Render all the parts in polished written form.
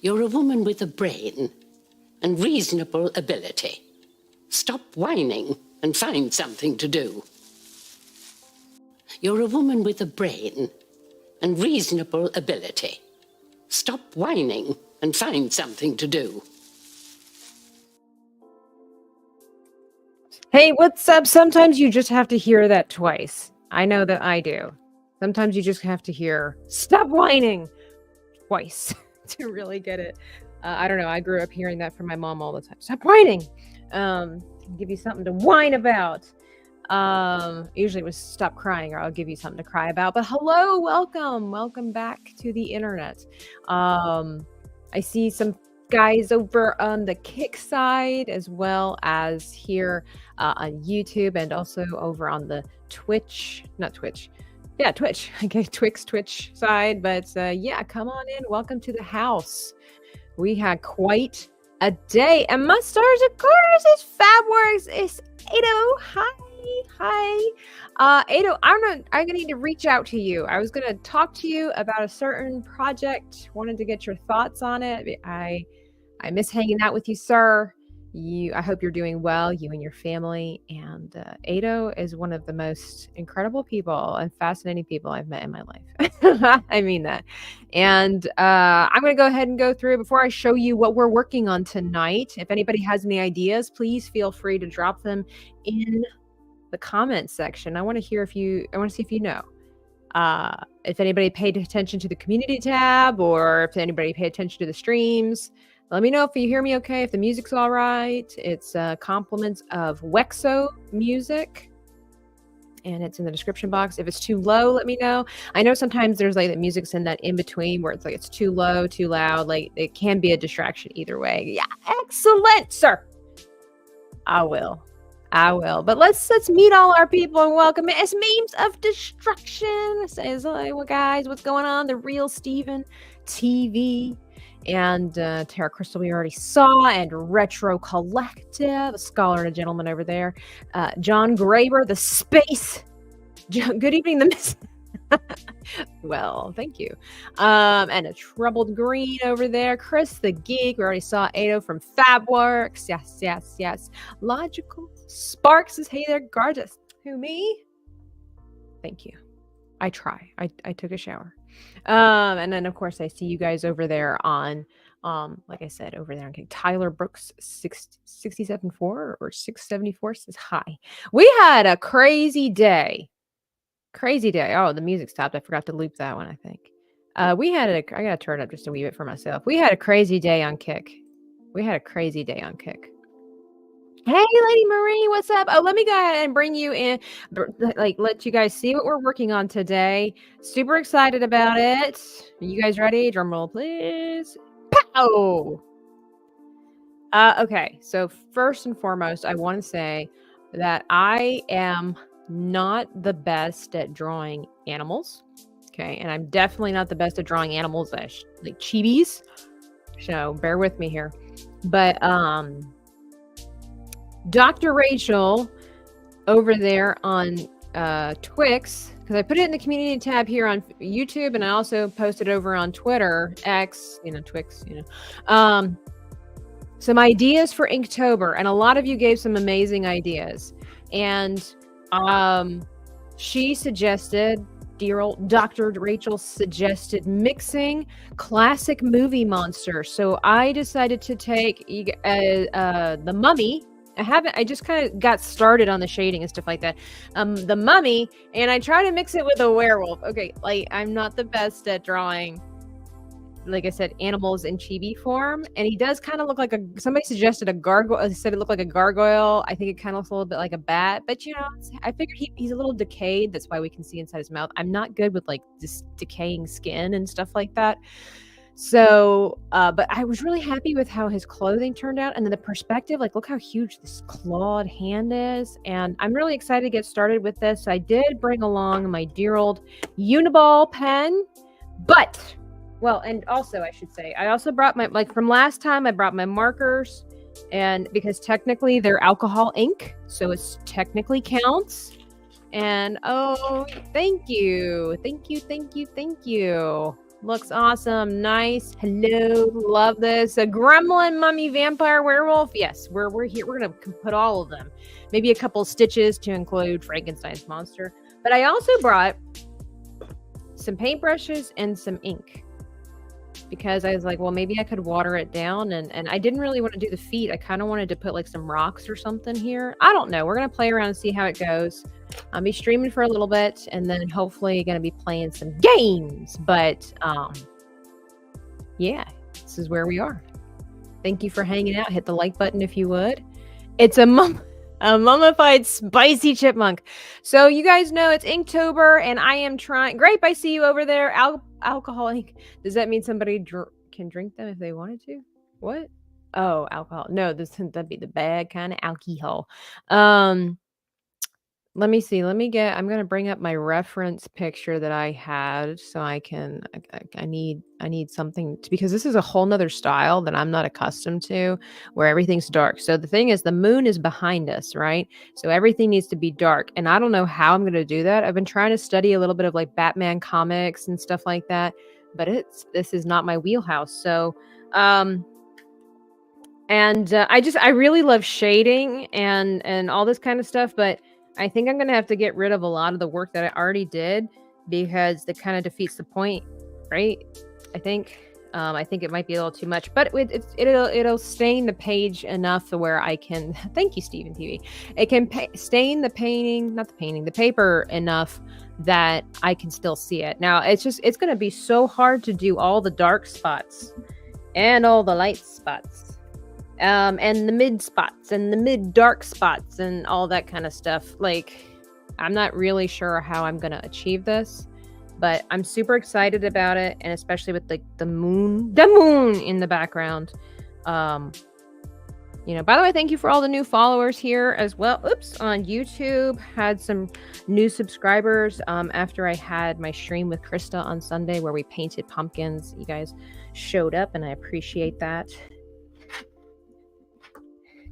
You're a woman with a brain and reasonable ability. Stop whining and find something to do. You're a woman with a brain and reasonable ability. Stop whining and find something to do. Hey, what's up? Sometimes you just have to hear that twice. I know that I do. Sometimes you just have to hear, stop whining, twice to really get it. I don't know. I grew up hearing that from my mom all the time. Stop whining. Give you something to whine about. Usually it was stop crying or I'll give you something to cry about. But hello, welcome back to the internet. I see some guys over on the Kick side as well as here on YouTube and also over on the Twitch. Okay, Twitch side. But yeah, come on in. Welcome to the house. We had quite a day. And my stars, of course, is Fabworks. It's Ado. Hi. Ado, I'm gonna need to reach out to you. I was gonna talk to you about a certain project. Wanted to get your thoughts on it. I miss hanging out with you, sir. I hope you're doing well, you and your family. And Ado is one of the most incredible people and fascinating people I've met in my life. I mean that. And I'm going to go ahead and go through before I show you what we're working on tonight. If anybody has any ideas, please feel free to drop them in the comments section. I want to see if you know. If anybody paid attention to the community tab or if anybody paid attention to the streams. Let me know if you hear me okay, if the music's all right. It's compliments of Wexo music, and it's in the description box. If it's too low, let me know. I know sometimes there's like the music's in that in-between where it's like it's too low, too loud. Like it can be a distraction either way. Yeah, excellent, sir. I will. But let's meet all our people and welcome it. It's Memes of Destruction. Says, well, guys, what's going on? The Real Steven TV. And Tara Crystal we already saw, and Retro Collective, a scholar and a gentleman over there. John Graber, the space. Good evening, the miss. Well, thank you. And a Troubled Green over there. Chris the Geek. We already saw Ado from Fabworks. Yes. Logical. Sparks is hey there, gorgeous. Who, me? Thank you. I try. I took a shower. And then of course I see you guys over there on like I said over there on Tyler Brooks 674 or 674 says hi. We had a crazy day. Oh, the music stopped. I forgot to loop that one. I think I gotta turn it up just a wee bit for myself. We had a crazy day on Kick. Hey, Lady Marie, what's up? Oh, let me go ahead and bring you in, let you guys see what we're working on today. Super excited about it. Are you guys ready? Drum roll, please. Pow! Okay, so first and foremost, I want to say that I am not the best at drawing animals. Okay, and I'm definitely not the best at drawing animals like chibis. So bear with me here. But Dr. Rachel over there on Twix, because I put it in the community tab here on YouTube, and I also posted over on Twitter, X, Twix, some ideas for Inktober, and a lot of you gave some amazing ideas. And she suggested, dear old Dr. Rachel suggested mixing classic movie monsters. So I decided to take the Mummy. I just kind of got started on the shading and stuff like that. The Mummy, and I try to mix it with a werewolf. Okay, like I'm not the best at drawing, like I said, animals in chibi form. And he does kind of look like somebody suggested a gargoyle. Said it looked like a gargoyle. I think it kind of looks a little bit like a bat. But I figured he's a little decayed. That's why we can see inside his mouth. I'm not good with like this decaying skin and stuff like that. So, but I was really happy with how his clothing turned out. And then the perspective, like, look how huge this clawed hand is. And I'm really excited to get started with this. I did bring along my dear old Uniball pen, and also I should say, I also brought from last time, I brought my markers, and because technically they're alcohol ink, so it technically counts. And oh, thank you. Looks awesome. Nice. Hello. Love this. A gremlin, mummy, vampire, werewolf. Yes, we're here. We're gonna put all of them. Maybe a couple stitches to include Frankenstein's monster. But I also brought some paintbrushes and some ink, because I was like, well, maybe I could water it down, and I didn't really want to do the feet. I kind of wanted to put like some rocks or something here. I don't know. We're going to play around and see how it goes. I'll be streaming for a little bit, and then hopefully going to be playing some games. But yeah, this is where we are. Thank you for hanging out. Hit the like button if you would. It's a mummified spicy chipmunk. So you guys know it's Inktober, and I am trying. Grape, I see you over there. Alcoholic. Does that mean somebody can drink them if they wanted to? What? Oh, alcohol. No, that'd be the bad kind of alcohol. Let me see. I'm going to bring up my reference picture that I had, so I need something because this is a whole nother style that I'm not accustomed to, where everything's dark. So the thing is, the moon is behind us, right? So everything needs to be dark. And I don't know how I'm going to do that. I've been trying to study a little bit of like Batman comics and stuff like that, but this is not my wheelhouse. So, I really love shading and all this kind of stuff, but I think I'm going to have to get rid of a lot of the work that I already did because it kind of defeats the point, right? I think it might be a little too much, but it'll stain the page enough to where I can, thank you, Stephen TV. It can stain the the paper enough that I can still see it. Now, it's going to be so hard to do all the dark spots and all the light spots. And the mid spots and the mid dark spots and all that kind of stuff. Like, I'm not really sure how I'm going to achieve this, but I'm super excited about it. And especially with the moon in the background. By the way, thank you for all the new followers here as well. Oops, on YouTube, had some new subscribers after I had my stream with Krista on Sunday where we painted pumpkins. You guys showed up and I appreciate that.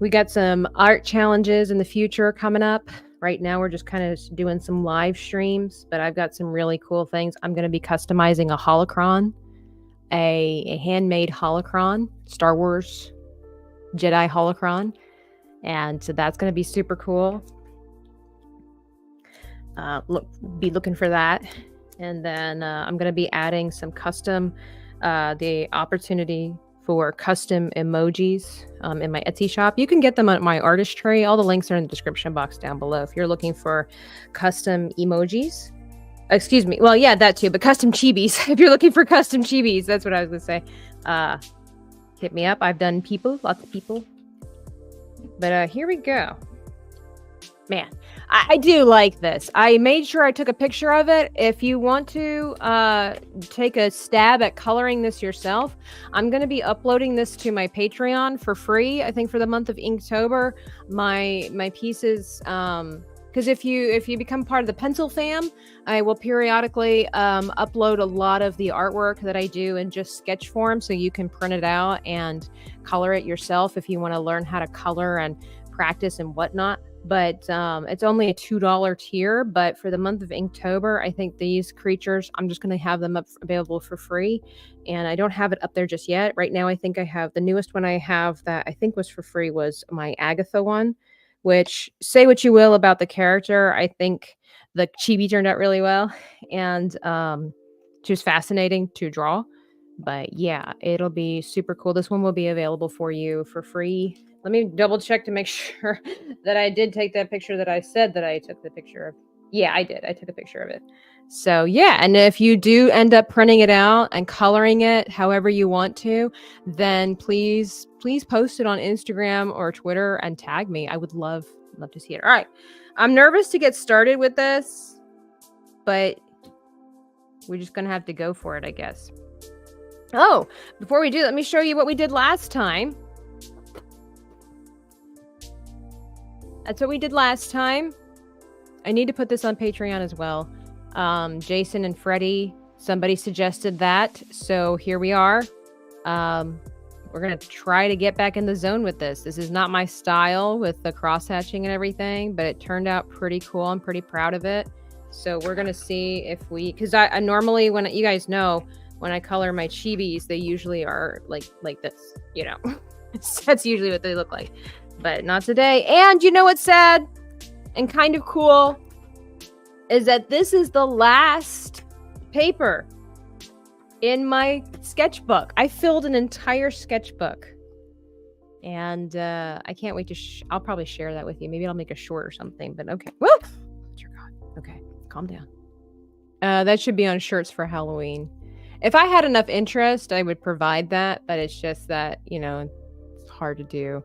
We got some art challenges in the future coming up. Right now, we're just kind of doing some live streams, but I've got some really cool things. I'm going to be customizing a holocron, a handmade holocron, Star Wars Jedi holocron, and so that's going to be super cool. Be looking for that, and then I'm going to be adding some custom, the opportunity for custom emojis in my Etsy shop. You can get them on my artistry. All the links are in the description box down below. If you're looking for custom emojis, excuse me. Well, yeah, that too, but custom chibis. If you're looking for custom chibis, that's what I was going to say. Hit me up. I've done lots of people. But here we go. Man, I do like this. I made sure I took a picture of it. If you want to take a stab at coloring this yourself, I'm going to be uploading this to my Patreon for free. I think for the month of Inktober, my pieces, because if you become part of the pencil fam, I will periodically upload a lot of the artwork that I do in just sketch form, so you can print it out and color it yourself if you want to learn how to color and practice and whatnot. But it's only a $2 tier. But for the month of Inktober, I think these creatures, I'm just going to have them available for free. And I don't have it up there just yet. Right now, I think I have the newest one I have that I think was for free was my Agatha one, which, say what you will about the character, I think the chibi turned out really well. And she was fascinating to draw. But yeah, it'll be super cool. This one will be available for you for free. Let me double check to make sure that I did take that picture that I said that I took the picture of. Yeah, I did. I took a picture of it. So yeah, and if you do end up printing it out and coloring it however you want to, then please post it on Instagram or Twitter and tag me. I would love to see it. All right. I'm nervous to get started with this, but we're just going to have to go for it, I guess. Oh, before we do, let me show you what we did last time. That's what we did last time. I need to put this on Patreon as well. Jason and Freddie, somebody suggested that. So here we are. We're going to try to get back in the zone with this. This is not my style with the cross-hatching and everything, but it turned out pretty cool. I'm pretty proud of it. So we're going to see if because I normally, when you guys know, when I color my chibis, they usually are like this, you know. That's usually what they look like. But not today. And you know what's sad and kind of cool is that this is the last paper in my sketchbook. I filled an entire sketchbook. And I can't wait to I'll probably share that with you. Maybe I'll make a short or something. But okay. Woo! Dear God. Okay. Calm down. That should be on shirts for Halloween. If I had enough interest, I would provide that. But it's just that, you know, it's hard to do.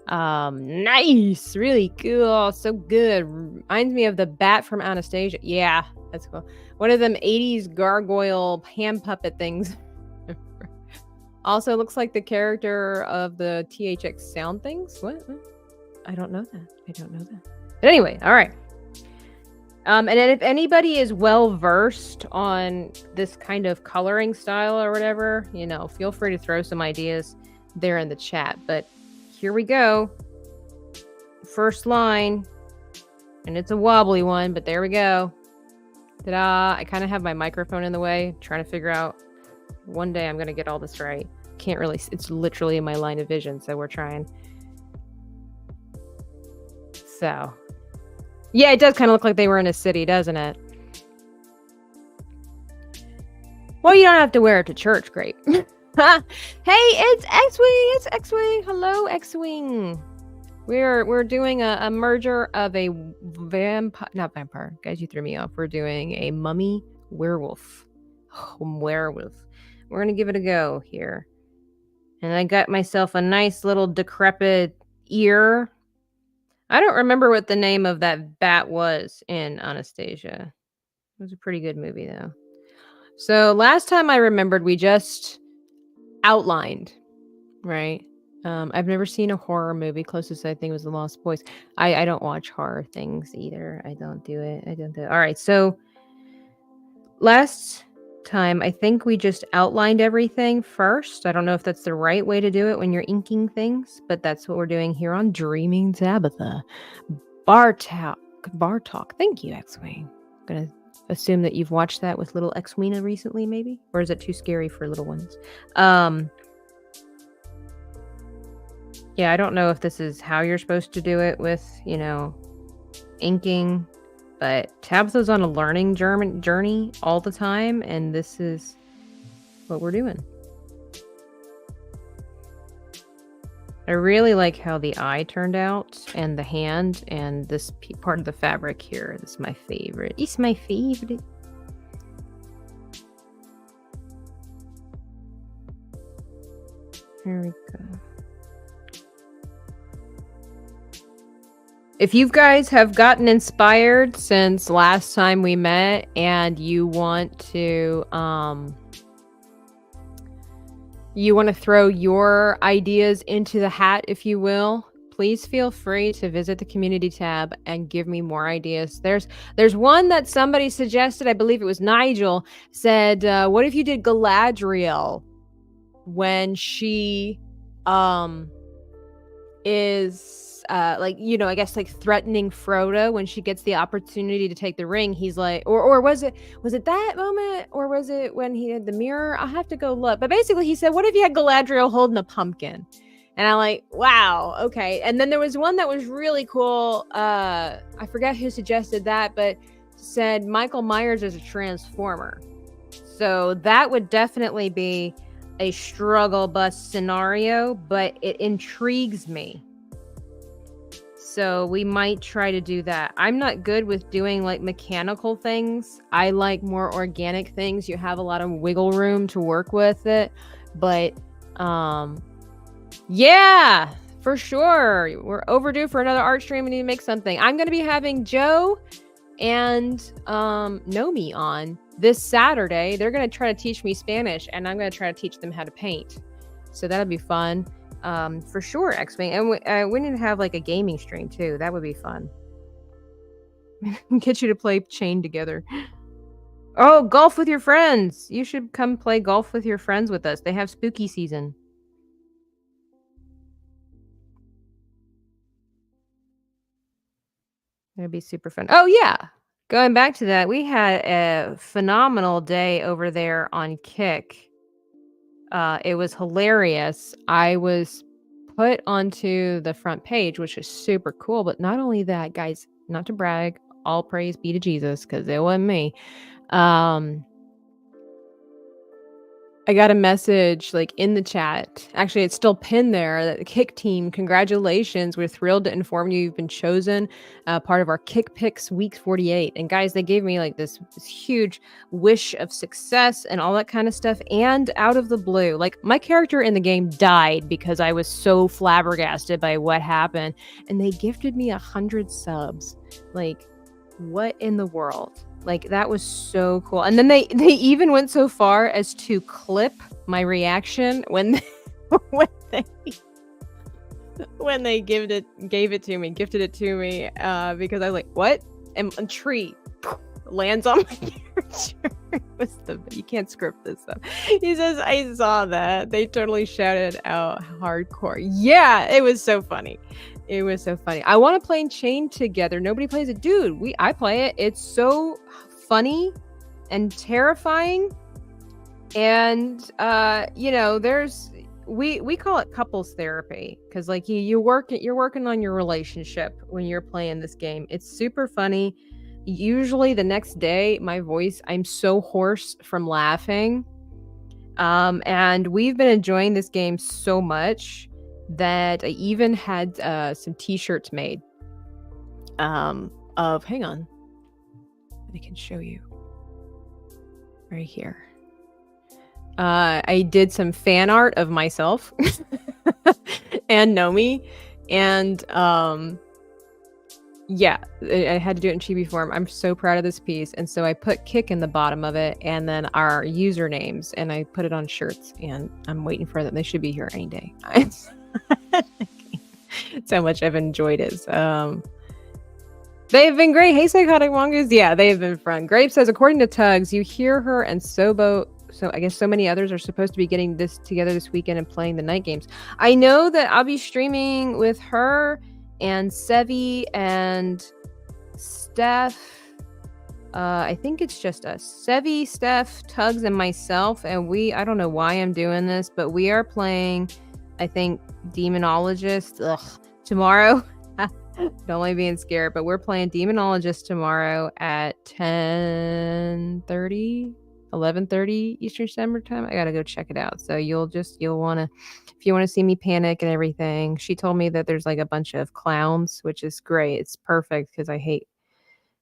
Nice. Really cool. So good. Reminds me of the bat from Anastasia. Yeah, that's cool. One of them 80s gargoyle hand puppet things. Also looks like the character of the THX sound things. What? I don't know that. But anyway, all right. And then if anybody is well versed on this kind of coloring style or whatever, you know, feel free to throw some ideas there in the chat. But here we go. First line. And it's a wobbly one, but there we go. Ta-da! I kind of have my microphone in the way, trying to figure out. One day I'm going to get all this right. Can't really, it's literally in my line of vision, so we're trying. So, yeah, it does kind of look like they were in a city, doesn't it? Well, you don't have to wear it to church, great. Hey, it's X-Wing, Hello, X-Wing. We're doing a merger of a not vampire. Guys, you threw me off. We're doing a mummy werewolf. Werewolf. We're going to give it a go here. And I got myself a nice little decrepit ear. I don't remember what the name of that bat was in Anastasia. It was a pretty good movie, though. So last time I remembered, we just outlined, right? I've never seen a horror movie. Closest I think was The Lost Boys. I don't watch horror things either. I don't do it. All right, so last time, I think we just outlined everything first. I don't know if that's the right way to do it when you're inking things, but that's what we're doing here on Dreaming Tabitha. Bar talk. Thank you, X-Wing. I'm gonna assume that you've watched that with little X-Wing recently, maybe? Or is it too scary for little ones? Yeah, I don't know if this is how you're supposed to do it with, you know, inking. But Tabitha's on a learning journey all the time, and this is what we're doing. I really like how the eye turned out, and the hand, and this part of the fabric here. This is my favorite. It's my favorite. Here we go. If you guys have gotten inspired since last time we met and you want to throw your ideas into the hat, if you will, please feel free to visit the community tab and give me more ideas. There's one that somebody suggested, I believe it was Nigel, said, what if you did Galadriel when she is like, you know, I guess like threatening Frodo when she gets the opportunity to take the ring. He's like, or was it that moment, or was it when he had the mirror? I'll have to go look. But basically he said, what if you had Galadriel holding a pumpkin? And I'm like, wow, okay. And then there was one that was really cool. I forget who suggested that, but said Michael Myers as a transformer. So that would definitely be a struggle bus scenario, but it intrigues me. So we might try to do that. I'm not good with doing like mechanical things. I like more organic things. You have a lot of wiggle room to work with it. But yeah, for sure. We're overdue for another art stream. We need to make something. I'm going to be having Joe and Nomi on this Saturday. They're going to try to teach me Spanish, and I'm going to try to teach them how to paint. So that'll be fun. For sure, X-Wing. And we need to have like a gaming stream too. That would be fun. Get you to play Chain together. Oh, golf with your friends. You should come play golf with your friends with us. They have spooky season. That'd be super fun. Oh yeah. going back to that, we had a phenomenal day over there on Kick. It was hilarious. I was put onto the front page, which is super cool. But not only that, guys, not to brag, all praise be to Jesus, because it wasn't me. I got a message like in the chat. Actually, it's still pinned there that the Kick team, congratulations. We're thrilled to inform you you've been chosen part of our Kick Picks Week 48. And guys, they gave me like this huge wish of success and all that kind of stuff. And out of the blue, like my character in the game died because I was so flabbergasted by what happened. And they gifted me 100 subs. Like, what in the world? Like, that was so cool. And then they even went so far as to clip my reaction when when they gifted it to me, because I was like, what? And a tree lands on my character. You can't script this stuff. He says, I saw that. They totally shouted out hardcore. Yeah, it was so funny. It was so funny. I want to play Chained together. Nobody plays it. Dude, I play it. It's so funny and terrifying. And there's we call it couples therapy, because like you're working on your relationship when you're playing this game. It's super funny. Usually the next day, I'm so hoarse from laughing. And we've been enjoying this game so much that I even had some t-shirts made of, hang on, I can show you right here. I did some fan art of myself and Nomi, and yeah, I had to do it in chibi form. I'm so proud of this piece. And so I put Kick in the bottom of it, and then our usernames, and I put it on shirts, and I'm waiting for them. They should be here any day. So much I've enjoyed it. They have been great. Hey, Psychotic Mongoose. Yeah, they have been fun. Grape says, according to Tugs, you hear her and Sobo. So I guess so many others are supposed to be getting this together this weekend and playing the night games. I know that I'll be streaming with her and Sevi and Steph. I think it's just us. Sevi, Steph, Tugs, and myself. And I don't know why I'm doing this, but we are playing, I think, Demonologist tomorrow. Don't like being scared, but we're playing Demonologist tomorrow at 11:30 Eastern Standard Time. I gotta go check it out. So you'll want to, if you want to see me panic and everything. She told me that there's like a bunch of clowns, which is great. It's perfect because I hate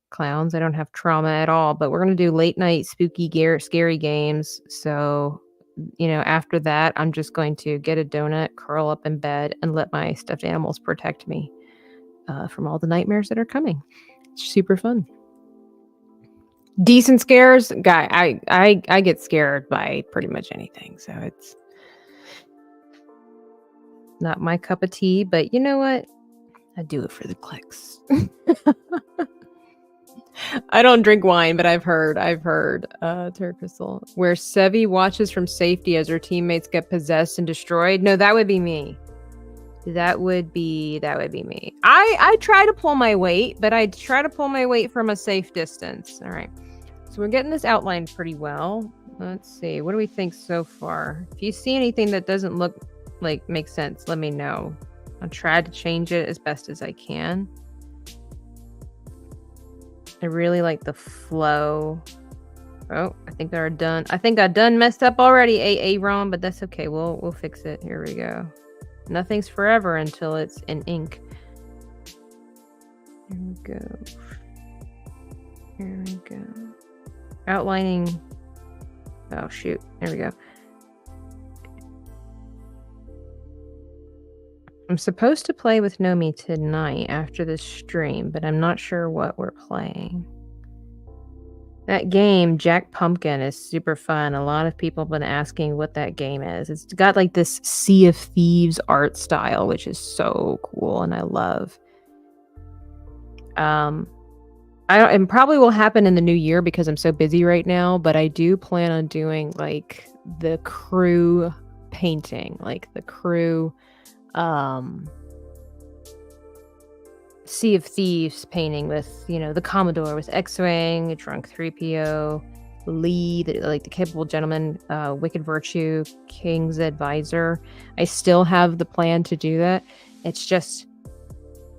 clowns. I don't have trauma at all. But we're gonna do late night spooky, scary games. So after that, I'm just going to get a donut, curl up in bed, and let my stuffed animals protect me from all the nightmares that are coming. It's super fun. Decent scares, guy. I get scared by pretty much anything, so it's not my cup of tea. But you know what? I do it for the clicks. I don't drink wine, but I've heard, Terra Crystal, where Sevi watches from safety as her teammates get possessed and destroyed. No, that would be me. That would be me. I try to pull my weight, but I try to pull my weight from a safe distance. All right. So we're getting this outlined pretty well. Let's see. What do we think so far? If you see anything that doesn't look like makes sense, let me know. I'll try to change it as best as I can. I really like the flow. Oh, I think I done messed up already, Aaron, but that's okay. We'll fix it. Here we go. Nothing's forever until it's in ink. Here we go. Here we go. Outlining. Oh, shoot. There we go. I'm supposed to play with Nomi tonight after this stream, but I'm not sure what we're playing. That game, Jack Pumpkin, is super fun. A lot of people have been asking what that game is. It's got like this Sea of Thieves art style, which is so cool and I love. It probably will happen in the new year because I'm so busy right now, but I do plan on doing like the crew painting, like the crew Sea of Thieves painting with, the Commodore with X-Wing, Drunk 3PO, Lee, the Capable Gentleman, Wicked Virtue, King's Advisor. I still have the plan to do that. It's just,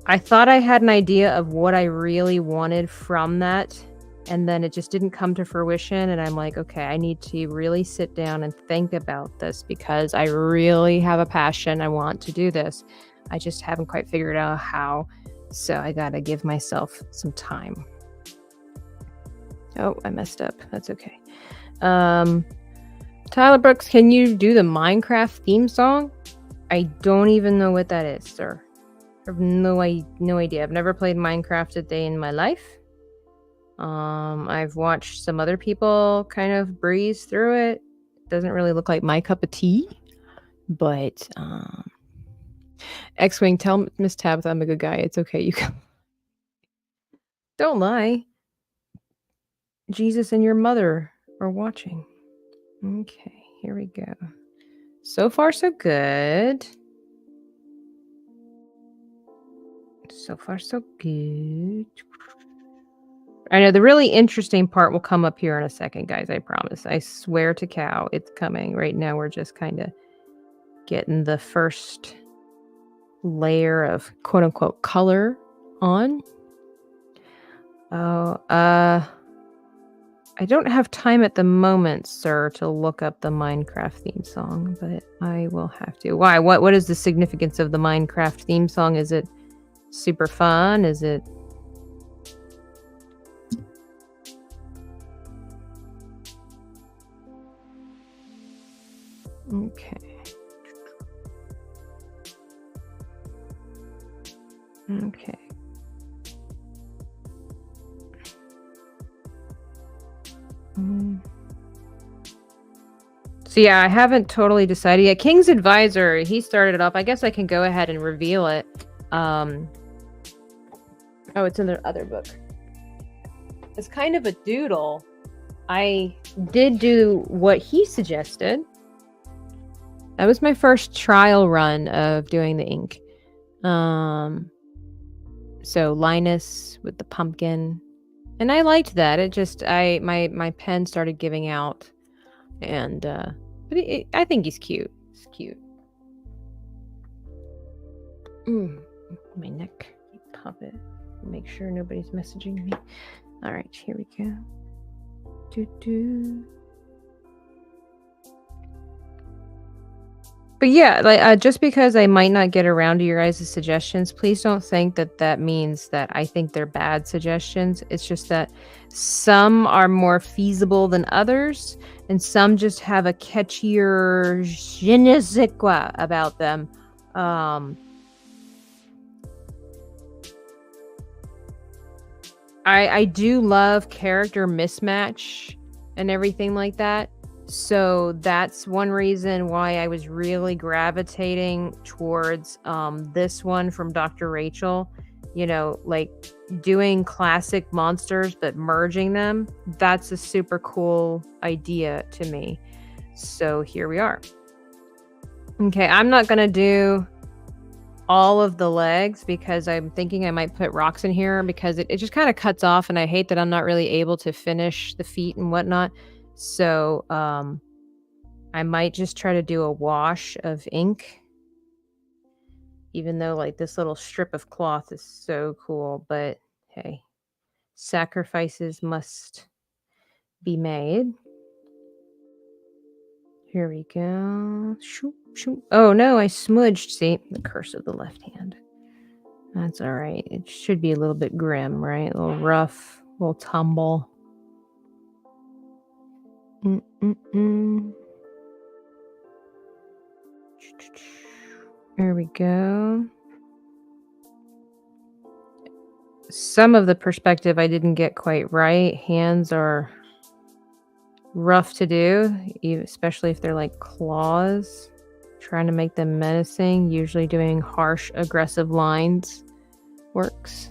I thought I had an idea of what I really wanted from that, and then it just didn't come to fruition. And I'm like, okay, I need to really sit down and think about this because I really have a passion. I want to do this. I just haven't quite figured out how. So I gotta give myself some time. Oh, I messed up. That's okay. Tyler Brooks, can you do the Minecraft theme song? I don't even know what that is, sir. I have no idea. I've never played Minecraft a day in my life. I've watched some other people kind of breeze through it. It doesn't really look like my cup of tea. But X-Wing, tell Miss Tabitha I'm a good guy. It's okay. You can. Don't lie. Jesus and your mother are watching. Okay, here we go. So far, so good. So far, so good. I know the really interesting part will come up here in a second, guys. I promise. I swear to cow, it's coming. Right now, we're just kind of getting the first layer of quote-unquote color on. Oh, I don't have time at the moment, sir, to look up the Minecraft theme song, but I will have to. Why? What is the significance of the Minecraft theme song? Is it super fun? Is it... Okay. Okay. So yeah, I haven't totally decided yet. King's Advisor, he started it off. I guess I can go ahead and reveal it. Oh, it's in the other book. It's kind of a doodle. I did do what he suggested. That was my first trial run of doing the ink. So Linus with the pumpkin. And I liked that. It just, my pen started giving out. And, but I think he's cute. It's cute. My neck. Pop it. Make sure nobody's messaging me. All right, here we go. But yeah, just because I might not get around to your guys' suggestions, please don't think that that means that I think they're bad suggestions. It's just that some are more feasible than others, and some just have a catchier je ne sais quoi about them. I do love character mismatch and everything like that. So that's one reason why I was really gravitating towards this one from Dr. Rachel. You know, like doing classic monsters but merging them. That's a super cool idea to me. So here we are. Okay, I'm not going to do all of the legs because I'm thinking I might put rocks in here because it just kind of cuts off, and I hate that I'm not really able to finish the feet and whatnot. So I might just try to do a wash of ink, even though like this little strip of cloth is so cool. But hey, sacrifices must be made. Here we go. Shoop, shoop. Oh no, I smudged. See, the curse of the left hand. That's all right. It should be a little bit grim, right? A little rough, a little tumble. There we go. Some of the perspective I didn't get quite right. Hands are rough to do, especially if they're like claws. Trying to make them menacing. Usually doing harsh, aggressive lines works.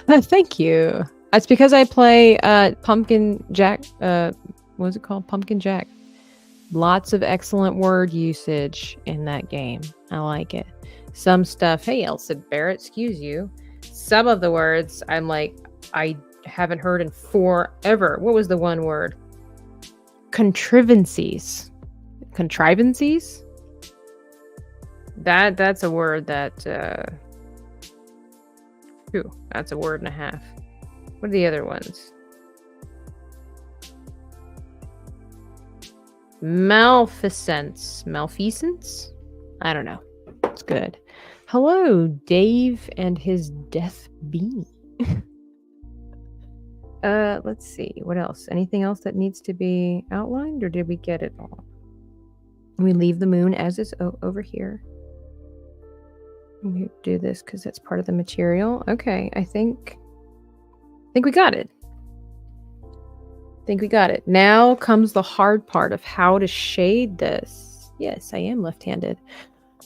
Thank you. That's because I play Pumpkin Jack. What is it called? Pumpkin Jack. Lots of excellent word usage in that game. I like it. Some stuff, hey, Elsa Barrett, excuse you. Some of the words I'm like, I haven't heard in forever. What was the one word? Contrivances. Contrivances? That's a word that that's a word and a half. What are the other ones? Malfeasance. Malfeasance? I don't know. It's good. Hello, Dave and his death beanie. Let's see. What else? Anything else that needs to be outlined, or did we get it all? We leave the moon as is over here. We do this because that's part of the material. Okay, I think we got it. Now comes the hard part of how to shade this. Yes, I am left-handed.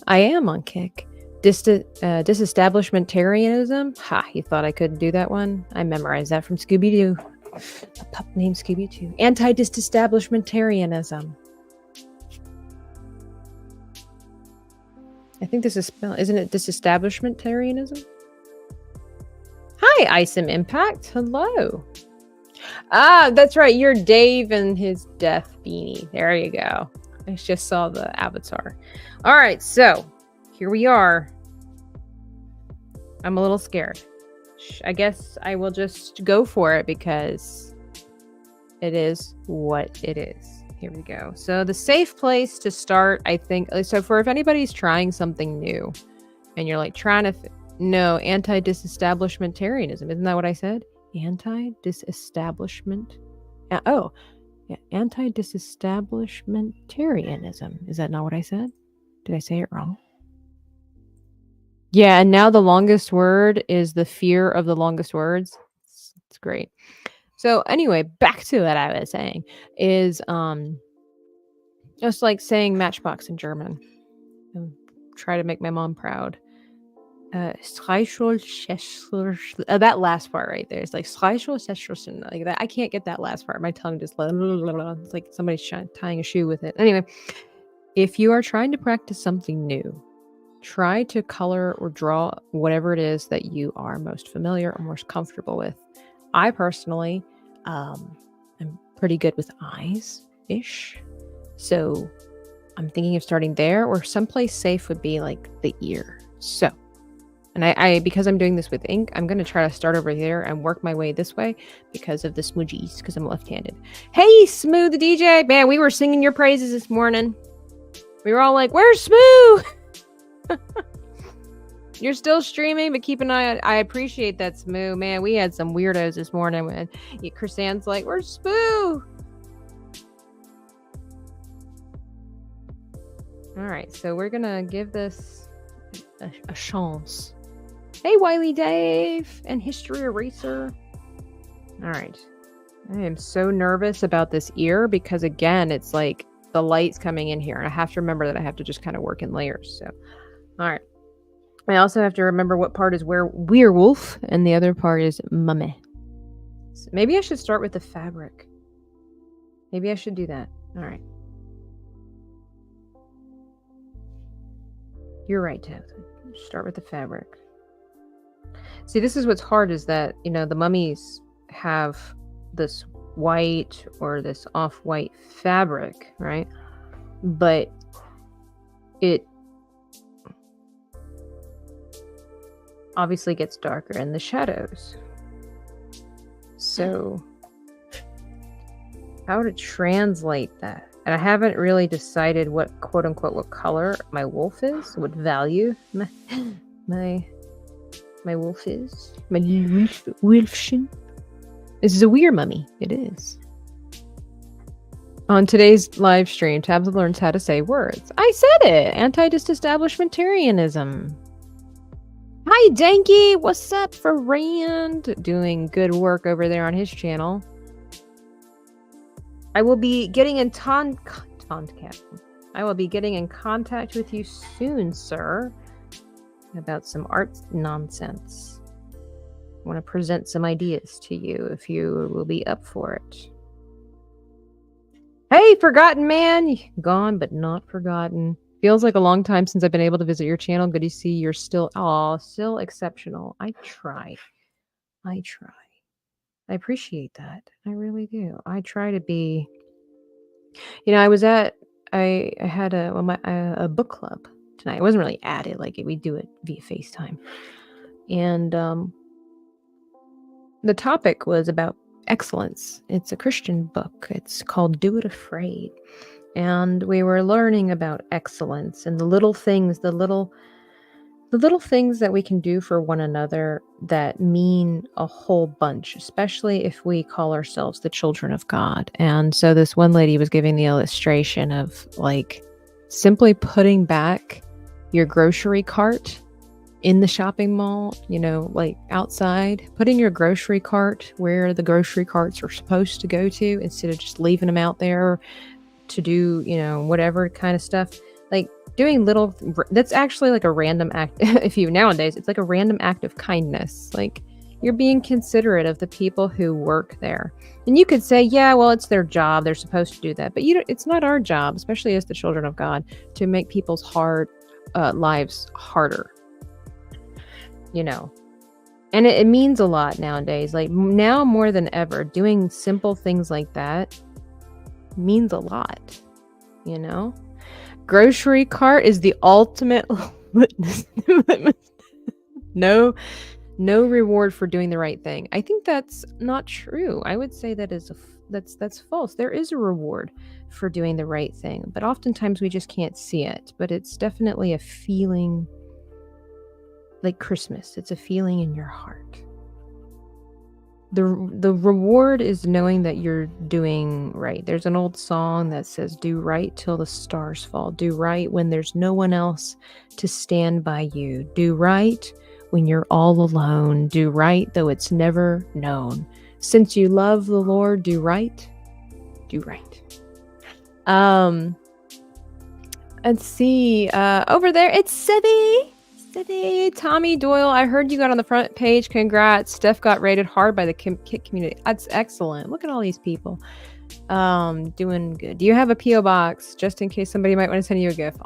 I am on kick. Disestablishmentarianism. Ha, you thought I couldn't do that one? I memorized that from Scooby-Doo. A pup named Scooby-Doo. Anti-disestablishmentarianism. I think this is spelled, isn't it disestablishmentarianism? Hi, Isom Impact. Hello. Ah, that's right. You're Dave and his death beanie. There you go. I just saw the avatar. All right, so here we are. I'm a little scared. I guess I will just go for it because it is what it is. Here we go. So the safe place to start, I think, so for if anybody's trying something new and you're like trying to, no, anti-disestablishmentarianism. Isn't that what I said? Anti-disestablishment. Oh, yeah, anti-disestablishmentarianism. Is that not what I said? Did I say it wrong? Yeah, and now the longest word is the fear of the longest words. It's great. So anyway, back to what I was saying is just like saying matchbox in German. Try to make my mom proud. That last part right there. It's like like that. I can't get that last part. My tongue just it's like somebody's tying a shoe with it. Anyway, if you are trying to practice something new, try to color or draw whatever it is that you are most familiar or most comfortable with. I personally am pretty good with eyes-ish. So I'm thinking of starting there, or someplace safe would be like the ear. So, and I because I'm doing this with ink, I'm going to try to start over there and work my way this way because of the smoogies, because I'm left-handed. Hey, Smooth the DJ. Man, we were singing your praises this morning. We were all like, where's Smooth? You're still streaming, but keep an eye on. I appreciate that, Smoo. Man, we had some weirdos this morning when Chris-Anne's like, where's Smoo? All right, so we're gonna give this a chance. Hey, Wiley Dave and History Eraser. All right, I am so nervous about this ear because again, it's like the light's coming in here, and I have to remember that I have to just kind of work in layers. So, all right. I also have to remember what part is werewolf and the other part is mummy. So maybe I should start with the fabric. Maybe I should do that. All right. You're right, Tabitha. Start with the fabric. See, this is what's hard is that, you know, the mummies have this white or this off-white fabric, right? But it obviously gets darker in the shadows. So how to translate that? And I haven't really decided what quote unquote what color my wolf is, what value my wolf is. My wolfchen. This is a weird mummy. It is. On today's live stream, Tabs learns how to say words. I said it. Anti-disestablishmentarianism. Hi, Danky. What's up for Rand? Doing good work over there on his channel. I will be getting in I will be getting in contact with you soon, sir, about some art nonsense. I want to present some ideas to you if you will be up for it. Hey, Forgotten Man! Gone but not forgotten. Feels like a long time since I've been able to visit your channel. Good to see you're still exceptional. I try. I appreciate that. I really do. I try to be, I had a book club tonight. I wasn't really at it, like we do it via FaceTime. And the topic was about excellence. It's a Christian book. It's called Do It Afraid. And we were learning about excellence and the little things, the little things that we can do for one another that mean a whole bunch, especially if we call ourselves the children of God. And so this one lady was giving the illustration of like simply putting back your grocery cart in the shopping mall, like outside, putting your grocery cart where the grocery carts are supposed to go to instead of just leaving them out there to do, whatever kind of stuff. Like doing that's actually like a random act. Nowadays, it's like a random act of kindness. Like you're being considerate of the people who work there. And you could say, yeah, well, it's their job. They're supposed to do that. But it's not our job, especially as the children of God, to make people's lives harder. And it means a lot nowadays. Like now more than ever, doing simple things like that means a lot. Grocery cart is the ultimate litmus. No reward for doing the right thing. I think that's not true. I would say that's false. There is a reward for doing the right thing, but oftentimes we just can't see it. But it's definitely a feeling like Christmas. It's a feeling in your heart. The reward is knowing that you're doing right. There's an old song that says, do right till the stars fall. Do right when there's no one else to stand by you. Do right when you're all alone. Do right though it's never known. Since you love the Lord, do right. Do right. Let's see. Over there, it's Sibby. Tommy Doyle, I heard you got on the front page. Congrats. Steph got rated hard by the Kit community. That's excellent. Look at all these people. Doing good. Do you have a P.O. box just in case somebody might want to send you a gift?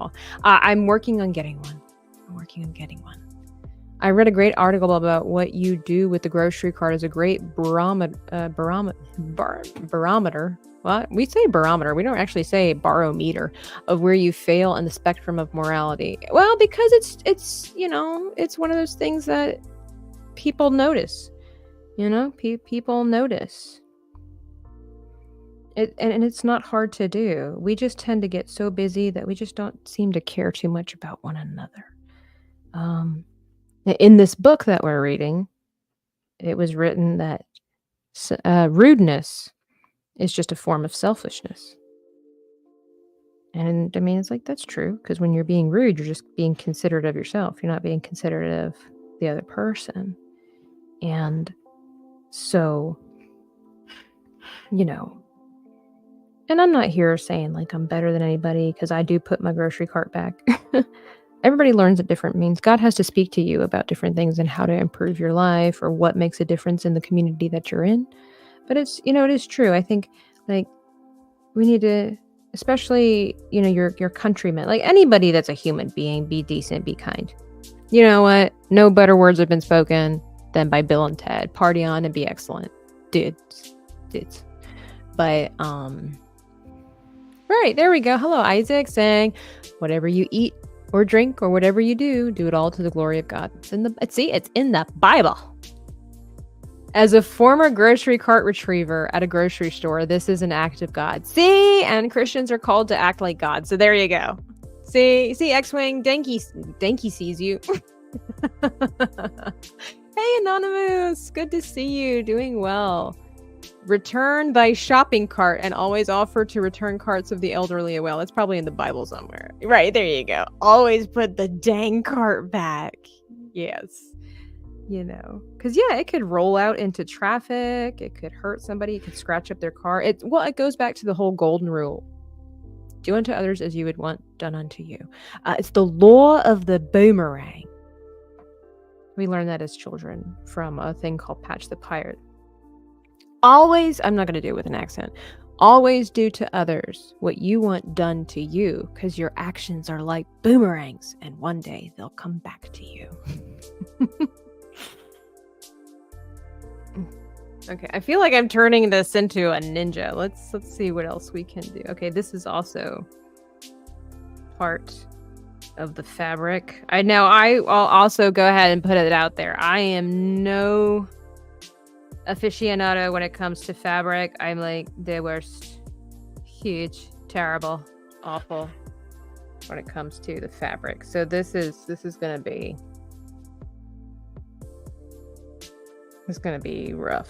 I'm working on getting one. I read a great article about what you do with the grocery cart as a great barometer. Well, we say barometer. We don't actually say barometer of where you fail in the spectrum of morality. Well, because it's one of those things that people notice. People notice. And it's not hard to do. We just tend to get so busy that we just don't seem to care too much about one another. In this book that we're reading, it was written that rudeness is just a form of selfishness. And I mean, it's like, that's true. Because when you're being rude, you're just being considerate of yourself. You're not being considerate of the other person. And so, and I'm not here saying like I'm better than anybody because I do put my grocery cart back. Everybody learns at different means. God has to speak to you about different things and how to improve your life or what makes a difference in the community that you're in. But it's, it is true. I think like we need to, especially, your countrymen, like anybody that's a human being, be decent, be kind. You know what? No better words have been spoken than by Bill and Ted. Party on and be excellent. Dudes. But, right, there we go. Hello, Isaac, saying, whatever you eat or drink or whatever you do it all to the glory of God. It's in the Bible. As a former grocery cart retriever at a grocery store, this is an act of God. See? And Christians are called to act like God. So there you go. See, X-Wing, Danky sees you. Hey, Anonymous. Good to see you. Doing well. Return thy shopping cart and always offer to return carts of the elderly. Well, it's probably in the Bible somewhere. Right, there you go. Always put the dang cart back. Yes. Because it could roll out into traffic. It could hurt somebody. It could scratch up their car. It goes back to the whole golden rule. Do unto others as you would want done unto you. It's the law of the boomerang. We learned that as children from a thing called Patch the Pirate. Always, I'm not going to do it with an accent. Always do to others what you want done to you, because your actions are like boomerangs, and one day they'll come back to you. Okay, I feel like I'm turning this into a ninja. Let's see what else we can do. Okay, this is also part of the fabric. I'll also go ahead and put it out there. I am no aficionado when it comes to fabric. I'm like the worst. Huge, terrible, awful when it comes to the fabric. So this is gonna be rough.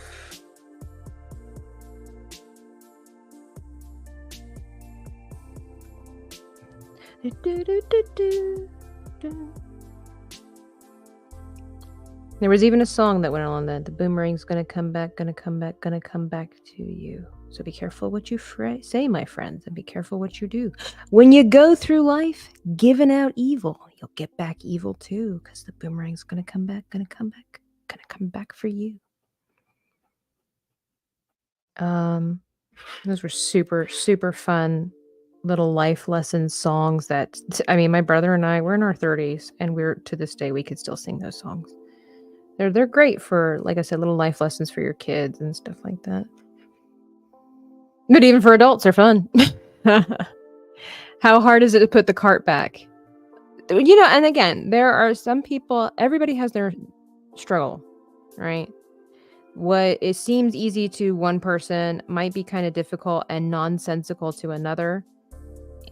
There was even a song that went along that. The boomerang's gonna come back, gonna come back, gonna come back to you. So be careful what you say, my friends, and be careful what you do. When you go through life giving out evil, you'll get back evil too, because the boomerang's gonna come back, gonna come back, gonna come back for you. Those were super, super fun little life lesson songs that, I mean, my brother and I, we're in our 30s, and to this day, we could still sing those songs. They're great for, like I said, little life lessons for your kids and stuff like that. But even for adults, they're fun. How hard is it to put the cart back? You know, and again, there are some people, everybody has their struggle, right? What it seems easy to one person might be kind of difficult and nonsensical to another.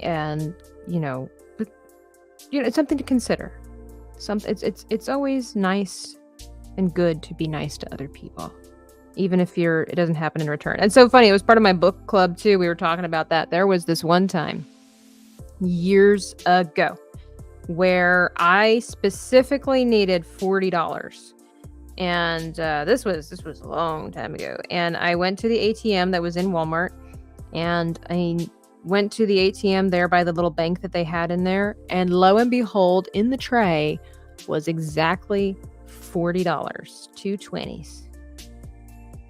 And, it's something to consider. It's always nice and good to be nice to other people, even if it doesn't happen in return. And so funny, it was part of my book club too. We were talking about that. There was this one time years ago where I specifically needed $40. And this was a long time ago. And I went to the ATM that was in Walmart, and I went to the ATM there by the little bank that they had in there. And lo and behold, in the tray was exactly $40, 2 20s.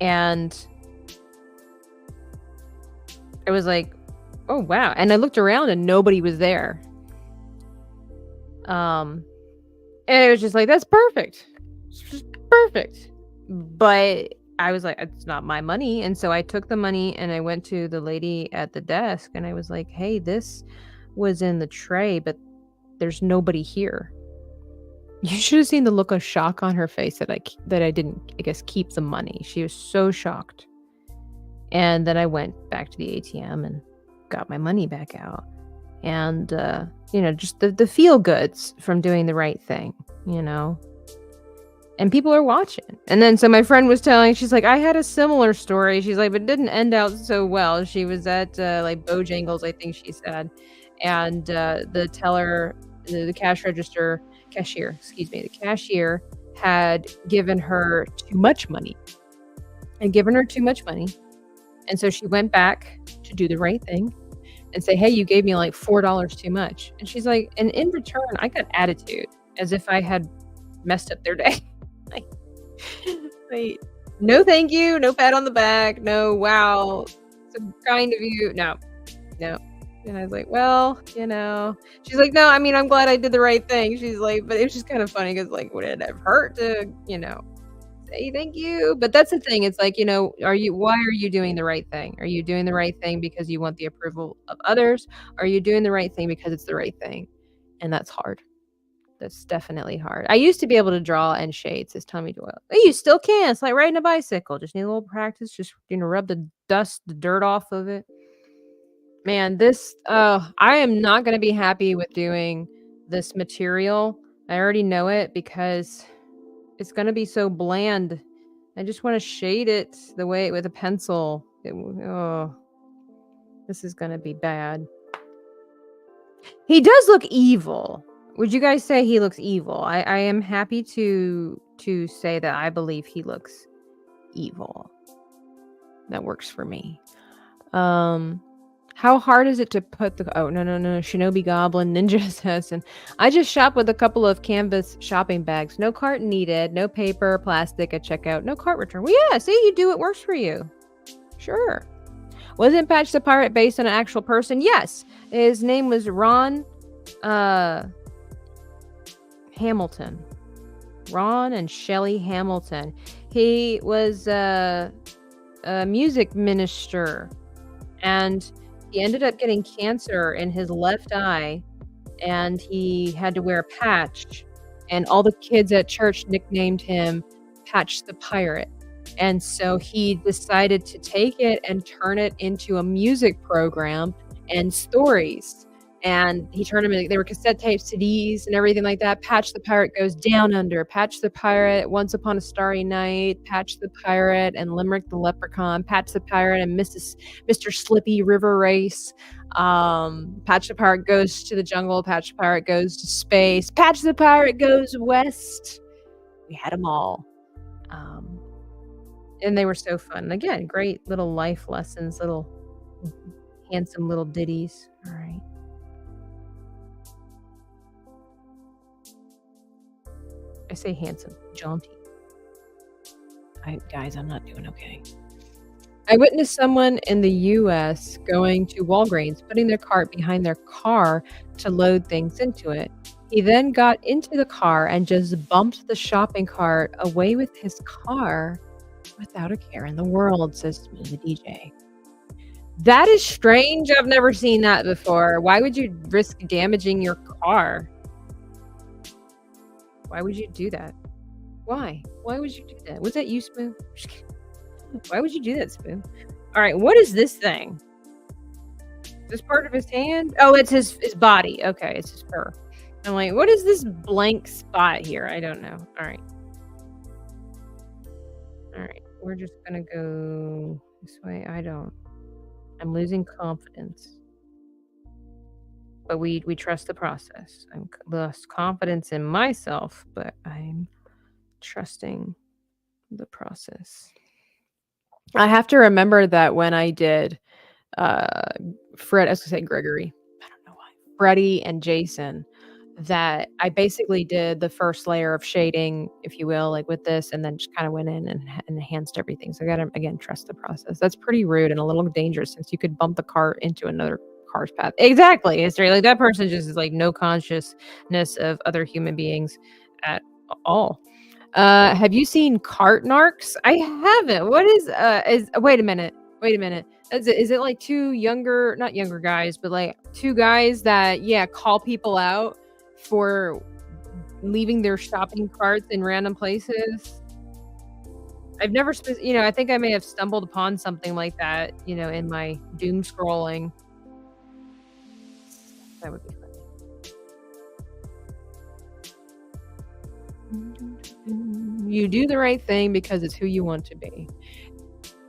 And I was like, oh, wow. And I looked around and nobody was there. And it was just like, that's perfect. It's just perfect. But I was like, it's not my money. And so I took the money and I went to the lady at the desk and I was like, hey, this was in the tray, but there's nobody here. You should have seen the look of shock on her face that I didn't, I guess, keep the money. She was so shocked. And then I went back to the ATM and got my money back out. And, just the feel goods from doing the right thing, and people are watching. And then, so my friend was she's like, I had a similar story. She's like, but it didn't end out so well. She was at like Bojangles, I think she said. And the teller, the cashier had given her too much money. And so she went back to do the right thing and say, hey, you gave me like $4 too much. And she's like, and in return, I got attitude as if I had messed up their day. like, no, thank you. No pat on the back. No, wow. So kind of you. No. And I was like, well, she's like, no, I mean, I'm glad I did the right thing. She's like, but it was just kind of funny because like, would it have hurt to, say thank you? But that's the thing. It's like, why are you doing the right thing? Are you doing the right thing because you want the approval of others? Are you doing the right thing because it's the right thing? And that's hard. That's definitely hard. I used to be able to draw and shade, says Tommy Doyle. Oh, you still can. It's like riding a bicycle. Just need a little practice. Just, rub the dirt off of it. Man, I am not going to be happy with doing this material. I already know it because it's going to be so bland. I just want to shade it the way with a pencil. This is going to be bad. He does look evil. Would you guys say he looks evil? I am happy to say that I believe he looks evil. That works for me. How hard is it to put no, Shinobi Goblin Ninja Assassin. I just shop with a couple of canvas shopping bags. No cart needed, no paper, plastic at checkout, no cart return. Well, yeah, see, you do what works for you. Sure. Wasn't Patch the Pirate based on an actual person? Yes. His name was Ron Hamilton. Ron and Shelley Hamilton. He was a music minister, and he ended up getting cancer in his left eye, and he had to wear a patch, and all the kids at church nicknamed him Patch the Pirate. And so he decided to take it and turn it into a music program and stories. And he turned them in, they were cassette tapes, CDs, and everything like that. Patch the Pirate Goes Down Under, Patch the Pirate, Once Upon a Starry Night, Patch the Pirate, and Limerick the Leprechaun, Patch the Pirate, and Mr. Slippy River Race. Patch the Pirate Goes to the Jungle, Patch the Pirate Goes to Space, Patch the Pirate Goes West. We had them all. And they were so fun. And again, great little life lessons, little handsome little ditties. All right. I say handsome, jaunty. Guys, I'm not doing okay. I witnessed someone in the U.S. going to Walgreens, putting their cart behind their car to load things into it. He then got into the car and just bumped the shopping cart away with his car without a care in the world, says Smooth the DJ. That is strange. I've never seen that before. Why would you risk damaging your car? Why would you do that? Why? Why would you do that? Was that you, Spoon? Why would you do that, Spoon? All right, what is this thing? Is this part of his hand? Oh, it's his body. Okay, it's his fur. I'm like, what is this blank spot here? I don't know. All right. All right, we're just gonna go this way. I'm losing confidence. But we trust the process. I'm lost confidence in myself, but I'm trusting the process. I have to remember that when I did I was gonna say Gregory. I don't know why. Freddie and Jason, that I basically did the first layer of shading, if you will, like with this, and then just kind of went in and enhanced everything. So I gotta, again, trust the process. That's pretty rude and a little dangerous, since you could bump the cart into another car's path. Exactly. It's like that person just is like no consciousness of other human beings at all. Have you seen cart narcs? I haven't. What is wait a minute. Is it like two not younger guys, but like two guys that call people out for leaving their shopping carts in random places? I've never, I think I may have stumbled upon something like that, in my doom scrolling. That would be funny. You do the right thing because it's who you want to be.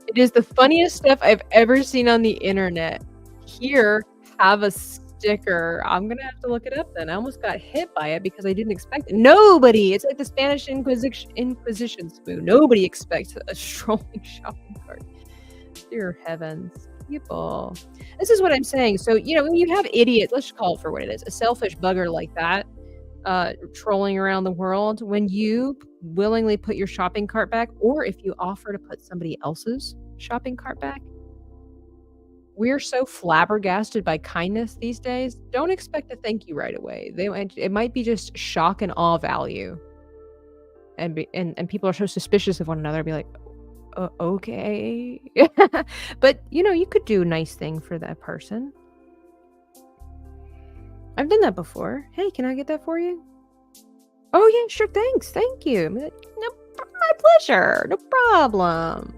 It is the funniest stuff I've ever seen on the internet. Here, have a sticker. I'm gonna have to look it up then. I almost got hit by it because I didn't expect it. Nobody. It's like the Spanish Inquisition, Spoon. Nobody expects a strolling shopping cart. Dear heavens, people. This is what I'm saying. So when you have idiots, let's just call it for what it is, a selfish bugger like that, trolling around the world, when you willingly put your shopping cart back, or if you offer to put somebody else's shopping cart back, we're so flabbergasted by kindness these days. Don't expect a thank you right away. It might be just shock and awe value, and people are so suspicious of one another. Be like, okay, but you could do a nice thing for that person. I've done that before. Hey, can I get that for you? Oh yeah, sure. Thanks. Thank you. No, my pleasure. No problem.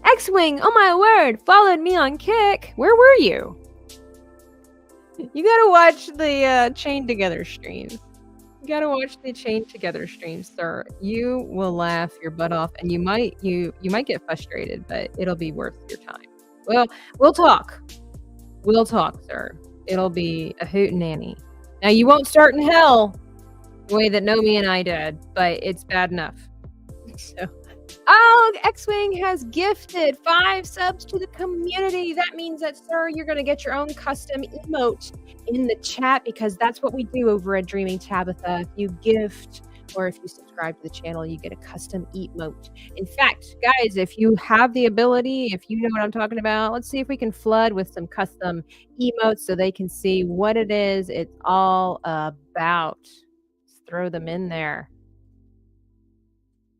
X-Wing, oh my word, followed me on Kick. Where were you? You gotta watch the Chained Together streams. You gotta watch the Chained Together streams, sir. You will laugh your butt off, and you might get frustrated, but it'll be worth your time. Well, we'll talk. We'll talk, sir. It'll be a hoot and nanny. Now, you won't start in hell the way that Nomi and I did, but it's bad enough. So, X-Wing has gifted 5 subs to the community. That means that, sir, you're going to get your own custom emote in the chat, because that's what we do over at Dreaming Tabitha. If you gift or if you subscribe to the channel, you get a custom emote. In fact, guys, if you have the ability, if you know what I'm talking about, let's see if we can flood with some custom emotes so they can see what it is it's all about. Just throw them in there.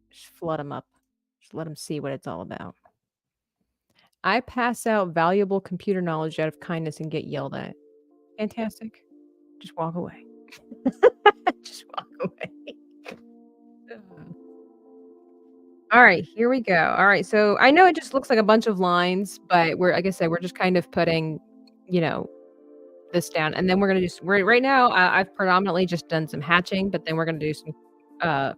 Just flood them up. Just let them see what it's all about. I pass out valuable computer knowledge out of kindness and get yelled at. Fantastic. Just walk away. Just walk away. All right, here we go. All right, so I know it just looks like a bunch of lines, but like I said, we're just kind of putting, this down, and then right now. I've predominantly just done some hatching, but then we're gonna do some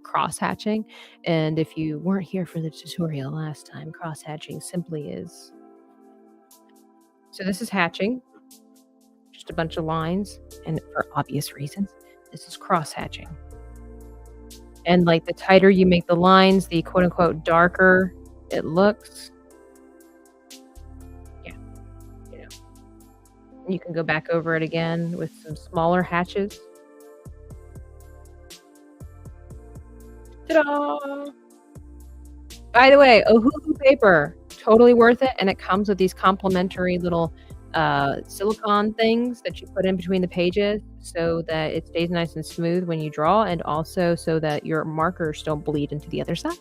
cross hatching. And if you weren't here for the tutorial last time, cross hatching simply is. So this is hatching, just a bunch of lines, and for obvious reasons, this is cross hatching. And like the tighter you make the lines, the quote unquote darker it looks. Yeah. And you can go back over it again with some smaller hatches. Ta-da! By the way, Ohuhu paper, totally worth it. And it comes with these complimentary little silicone things that you put in between the pages so that it stays nice and smooth when you draw, and also so that your markers don't bleed into the other side.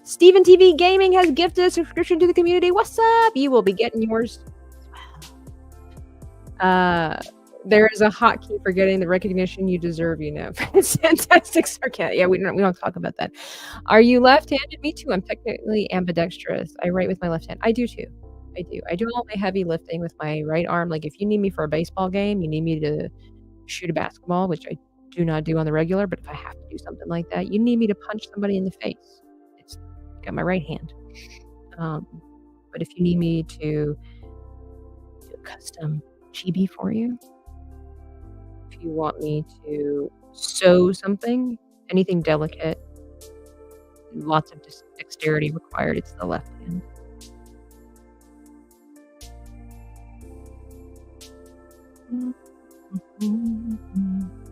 Steven TV Gaming has gifted a subscription to the community. What's up? You will be getting yours. There is a hotkey for getting the recognition you deserve, It's fantastic sarcasm. Yeah, we don't talk about that. Are you left-handed? Me too. I'm technically ambidextrous. I write with my left hand. I do too. I do all my heavy lifting with my right arm. Like if you need me for a baseball game, you need me to shoot a basketball, which I do not do on the regular, but if I have to do something like that, you need me to punch somebody in the face. It's got my right hand. But if you need me to do a custom chibi for you, if you want me to sew something, anything delicate, lots of dexterity required, it's the left hand.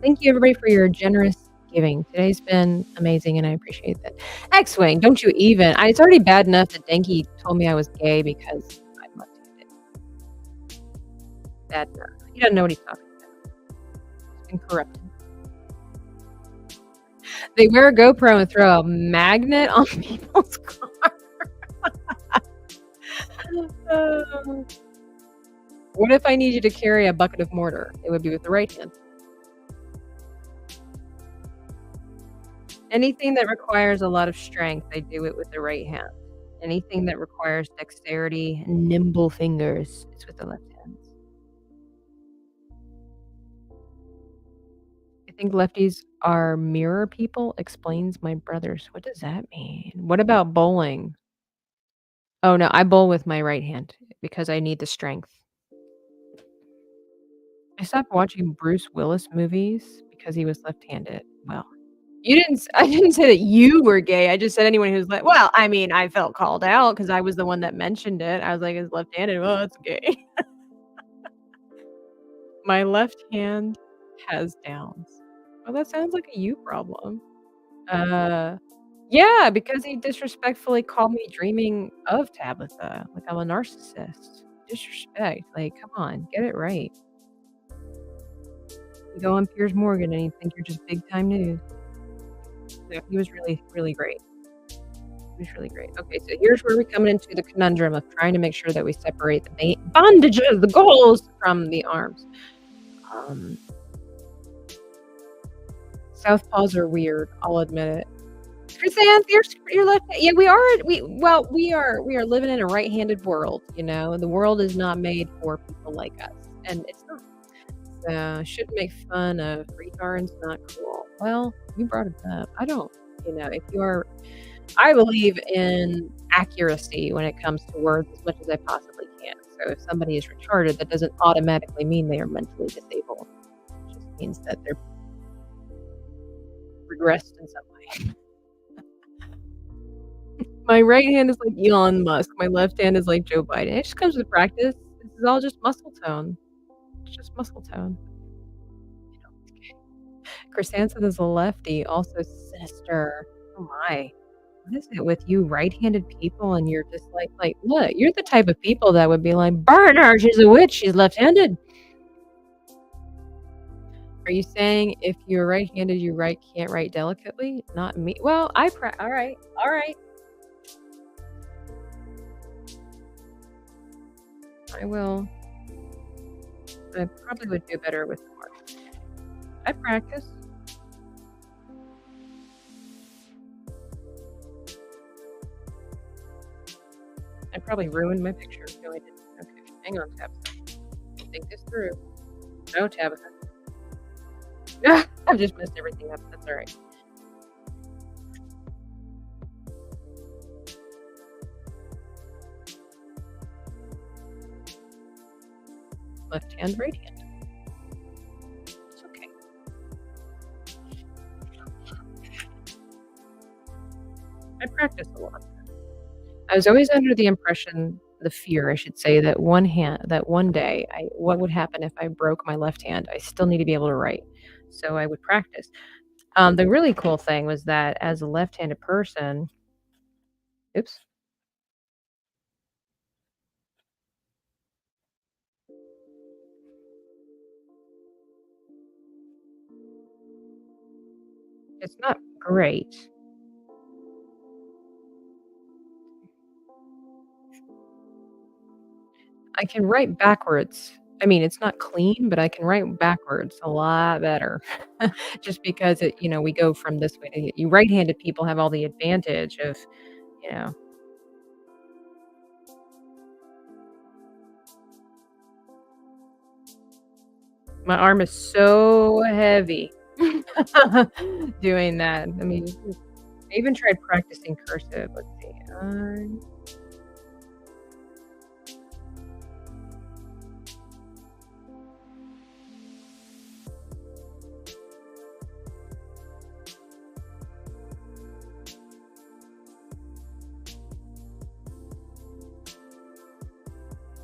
Thank you, everybody, for your generous giving. Today's been amazing, and I appreciate that. X-Wing, don't you even. It's already bad enough that Denki told me I was gay because I'm left-handed. Bad enough. He doesn't know what he's talking about. He's been corrupted. They wear a GoPro and throw a magnet on people's car. What if I need you to carry a bucket of mortar? It would be with the right hand. Anything that requires a lot of strength, I do it with the right hand. Anything that requires dexterity, nimble fingers, it's with the left hand. I think lefties are mirror people, explains my brothers. What does that mean? What about bowling? Oh, no, I bowl with my right hand because I need the strength. I stopped watching Bruce Willis movies because he was left-handed. Well, I didn't say that you were gay. I just said anyone who's well, I mean, I felt called out because I was the one that mentioned it. I was like, it's left-handed. Well, it's gay. My left hand has downs. Well, that sounds like a you problem. Yeah, because he disrespectfully called me dreaming of Tabitha. Like I'm a narcissist. Disrespect. Like, come on, get it right. You go on Piers Morgan and you think you're just big time news. No, he was really, really great. He was really great. Okay, so here's where we come into the conundrum of trying to make sure that we separate the bandages, the goals, from the arms. Southpaws are weird. I'll admit it. Chrysanth, you're left. Yeah, we are living in a right-handed world. The world is not made for people like us, and it's not. So shouldn't make fun of retards. Not cool. Well, you brought it up. I don't. If you are, I believe in accuracy when it comes to words as much as I possibly can. So if somebody is retarded, that doesn't automatically mean they are mentally disabled. It just means that they're regressed in some way. My right hand is like Elon Musk. My left hand is like Joe Biden. It just comes with practice. This is all just muscle tone. It's just muscle tone. Chrysanthemum is a lefty, also sinister. Oh my. What is it with you right-handed people and you're just like, look, you're the type of people that would be like, burn her, she's a witch, she's left-handed. Are you saying if you're right-handed, you can't write delicately? Not me. Well, all right. I will. I probably would do better with more. I practice. I probably ruined my picture. No, I didn't. Okay, hang on, Tabitha. Think this through. No, Tabitha. I've just messed everything up. That's all right. Left hand, right hand. It's okay. I practice a lot. I was always under the impression, the fear, I should say, that one day, what would happen if I broke my left hand? I still need to be able to write. So I would practice. The really cool thing was that as a left-handed person, oops. It's not great. I can write backwards. I mean, it's not clean, but I can write backwards a lot better. Just because we go from this way to you right-handed people have all the advantage of, you know. My arm is so heavy doing that. I mean, I even tried practicing cursive. Let's see.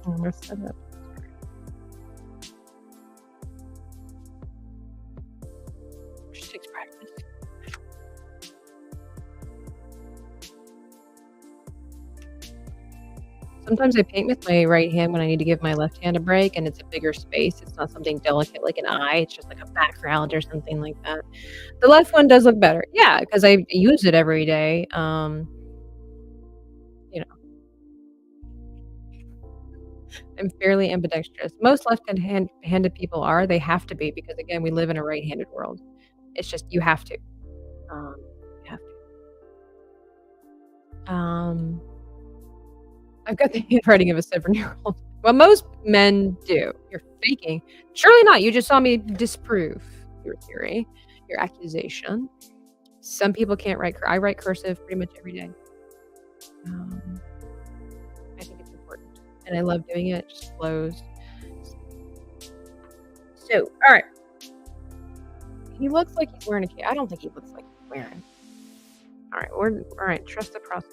I messed that up. Just takes practice. Sometimes I paint with my right hand when I need to give my left hand a break, and it's a bigger space. It's not something delicate like an eye. It's just like a background or something like that. The left one does look better. Yeah, because I use it every day. I'm fairly ambidextrous. Most left-handed people are. They have to be because, again, we live in a right-handed world. It's just you have to. You have to. I've got the handwriting of a 7-year-old. Well, most men do. You're faking. Surely not. You just saw me disprove your theory, your accusation. Some people can't write. I write cursive pretty much every day. I think it's important, and I love doing it. It just flows. So, all right. He looks like he's wearing a cape. I don't think he looks like he's wearing. All right. Trust the process.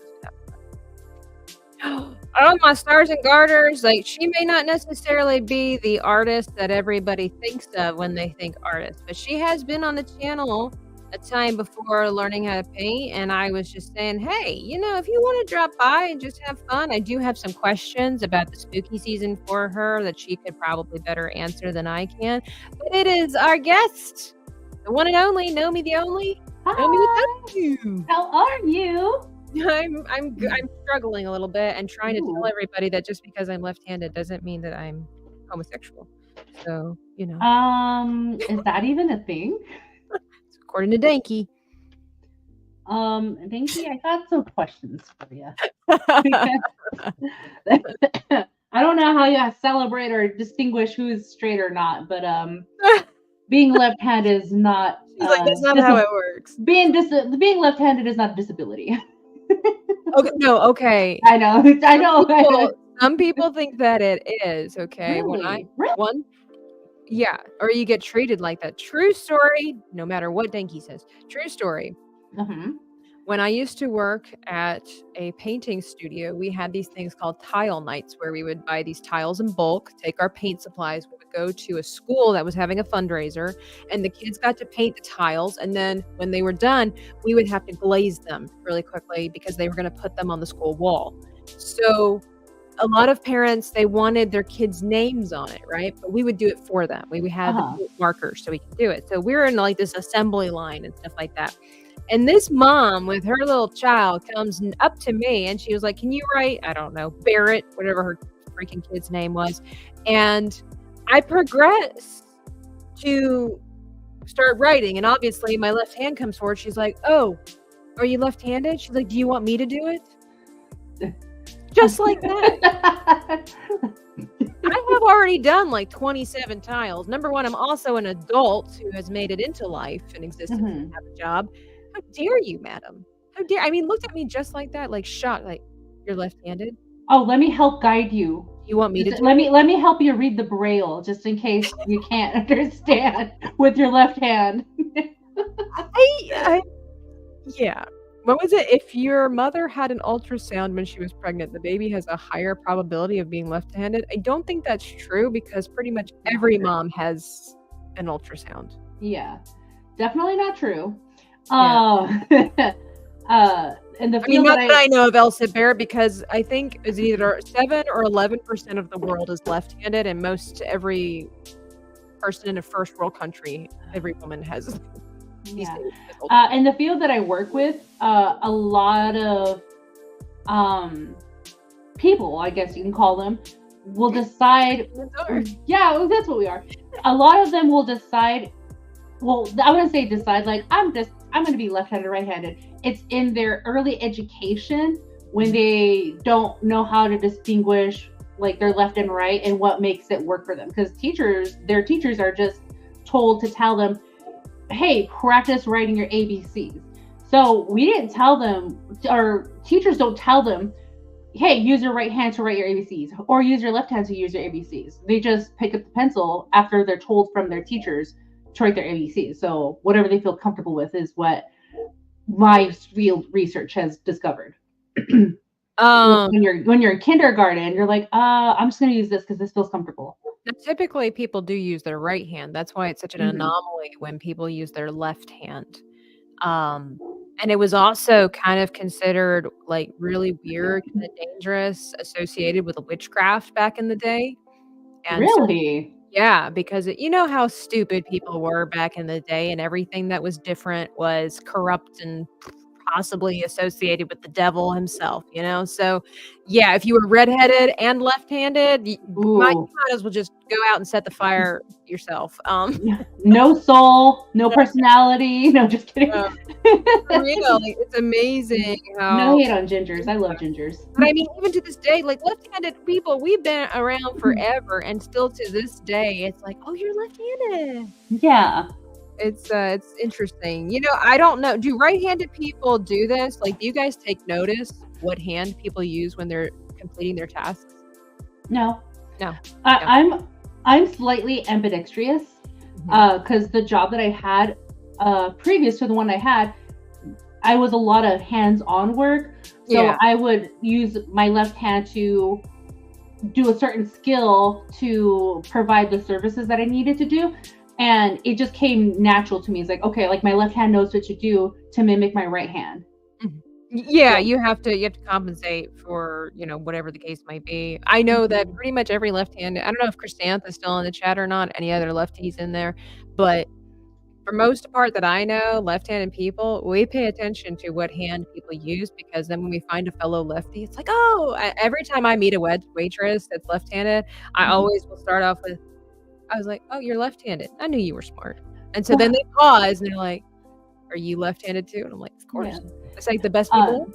Oh, my stars and garters. Like, she may not necessarily be the artist that everybody thinks of when they think artist, but she has been on the channel a time before learning how to paint. And I was just saying, hey, if you want to drop by and just have fun, I do have some questions about the spooky season for her that she could probably better answer than I can. But it is our guest, the one and only, Nomi the Only. Hi. Nomi without you. How are you? I'm struggling a little bit and trying to tell everybody that just because I'm left-handed doesn't mean that I'm homosexual. So, Is that even a thing? According to Danky. Danky, I got some questions for you. I don't know how you celebrate or distinguish who is straight or not, but being left-handed is not. She's like, that's not how it works. Being left-handed is not a disability. Okay, no, okay. I know. Some people think that it is. Okay, Really? yeah, or you get treated like that. True story. No matter what Danky says, true story. When I used to work at a painting studio, we had these things called tile nights where we would buy these tiles in bulk, take our paint supplies, we would go to a school that was having a fundraiser, and the kids got to paint the tiles. And then when they were done, we would have to glaze them really quickly because they were going to put them on the school wall. So a lot of parents, they wanted their kids' names on it, right? But we would do it for them. We would have the markers so we could do it. So we were in like this assembly line and stuff like that. And this mom with her little child comes up to me and she was like, can you write, I don't know, Barrett, whatever her freaking kid's name was. And I progress to start writing. And obviously my left hand comes forward. She's like, oh, are you left-handed? She's like, do you want me to do it? Just like that. I have already done like 27 tiles. Number one, I'm also an adult who has made it into life and existence and have a job. How dare you, madam? How dare, I mean, looked at me just like that, like shocked, like, you're left-handed? Oh, let me help guide you. You want me to let me help you read the braille just in case you can't understand with your left hand. Yeah. What was it? If your mother had an ultrasound when she was pregnant, the baby has a higher probability of being left-handed. I don't think that's true because pretty much every mom has an ultrasound. Yeah, definitely not true. Yeah. And the I mean, not that I know of, Elsa Bear, because I think it's either 7 or 11% of the world is left-handed, and most every person in a first world country, every woman has. Yeah. In the field that I work with, a lot of people, I guess you can call them, will decide. Yeah, that's what we are. A lot of them will decide. Well, I wouldn't say decide. Like I'm going to be left-handed, right-handed. It's in their early education when they don't know how to distinguish like their left and right and what makes it work for them. Because their teachers are just told to tell them, hey, practice writing your ABCs. So we didn't tell them, our teachers don't tell them, hey, use your right hand to write your ABCs or use your left hand to use your ABCs. They just pick up the pencil after they're told from their teachers to write their ABCs. So whatever they feel comfortable with is what my field research has discovered. When you're in kindergarten, you're like, I'm just going to use this because this feels comfortable. Now, typically, people do use their right hand. That's why it's such an anomaly when people use their left hand. And it was also kind of considered like really weird and dangerous, associated with witchcraft back in the day. And really? So, yeah, because you know how stupid people were back in the day, and everything that was different was corrupt and possibly associated with the devil himself, you know? So, yeah, if you were redheaded and left-handed, you might as well just go out and set the fire yourself. No soul, no personality. No, just kidding. For real, like, it's amazing how... No hate on gingers. I love gingers. But I mean, even to this day, like left-handed people, we've been around forever, and still to this day, it's like, oh, you're left-handed. Yeah. It's interesting. You know, I don't know. Do right-handed people do this? Like, do you guys take notice what hand people use when they're completing their tasks? No. No. I'm slightly ambidextrous because the job that I had previous to the one I had, I was a lot of hands-on work. So I would use my left hand to do a certain skill to provide the services that I needed to do. And it just came natural to me. It's like, okay, like my left hand knows what to do to mimic my right hand. Yeah, you have to compensate for, you know, whatever the case might be. I know that pretty much every left-handed, I don't know if Chrysanth is still in the chat or not, any other lefties in there, but for most part that I know, left-handed people, we pay attention to what hand people use, because then when we find a fellow lefty, it's like, oh, every time I meet a waitress that's left-handed, I always will start off with, I was like, oh, you're left-handed. I knew you were smart. And so then they pause and they're like, are you left-handed too? And I'm like, of course. Yeah. It's like the best people.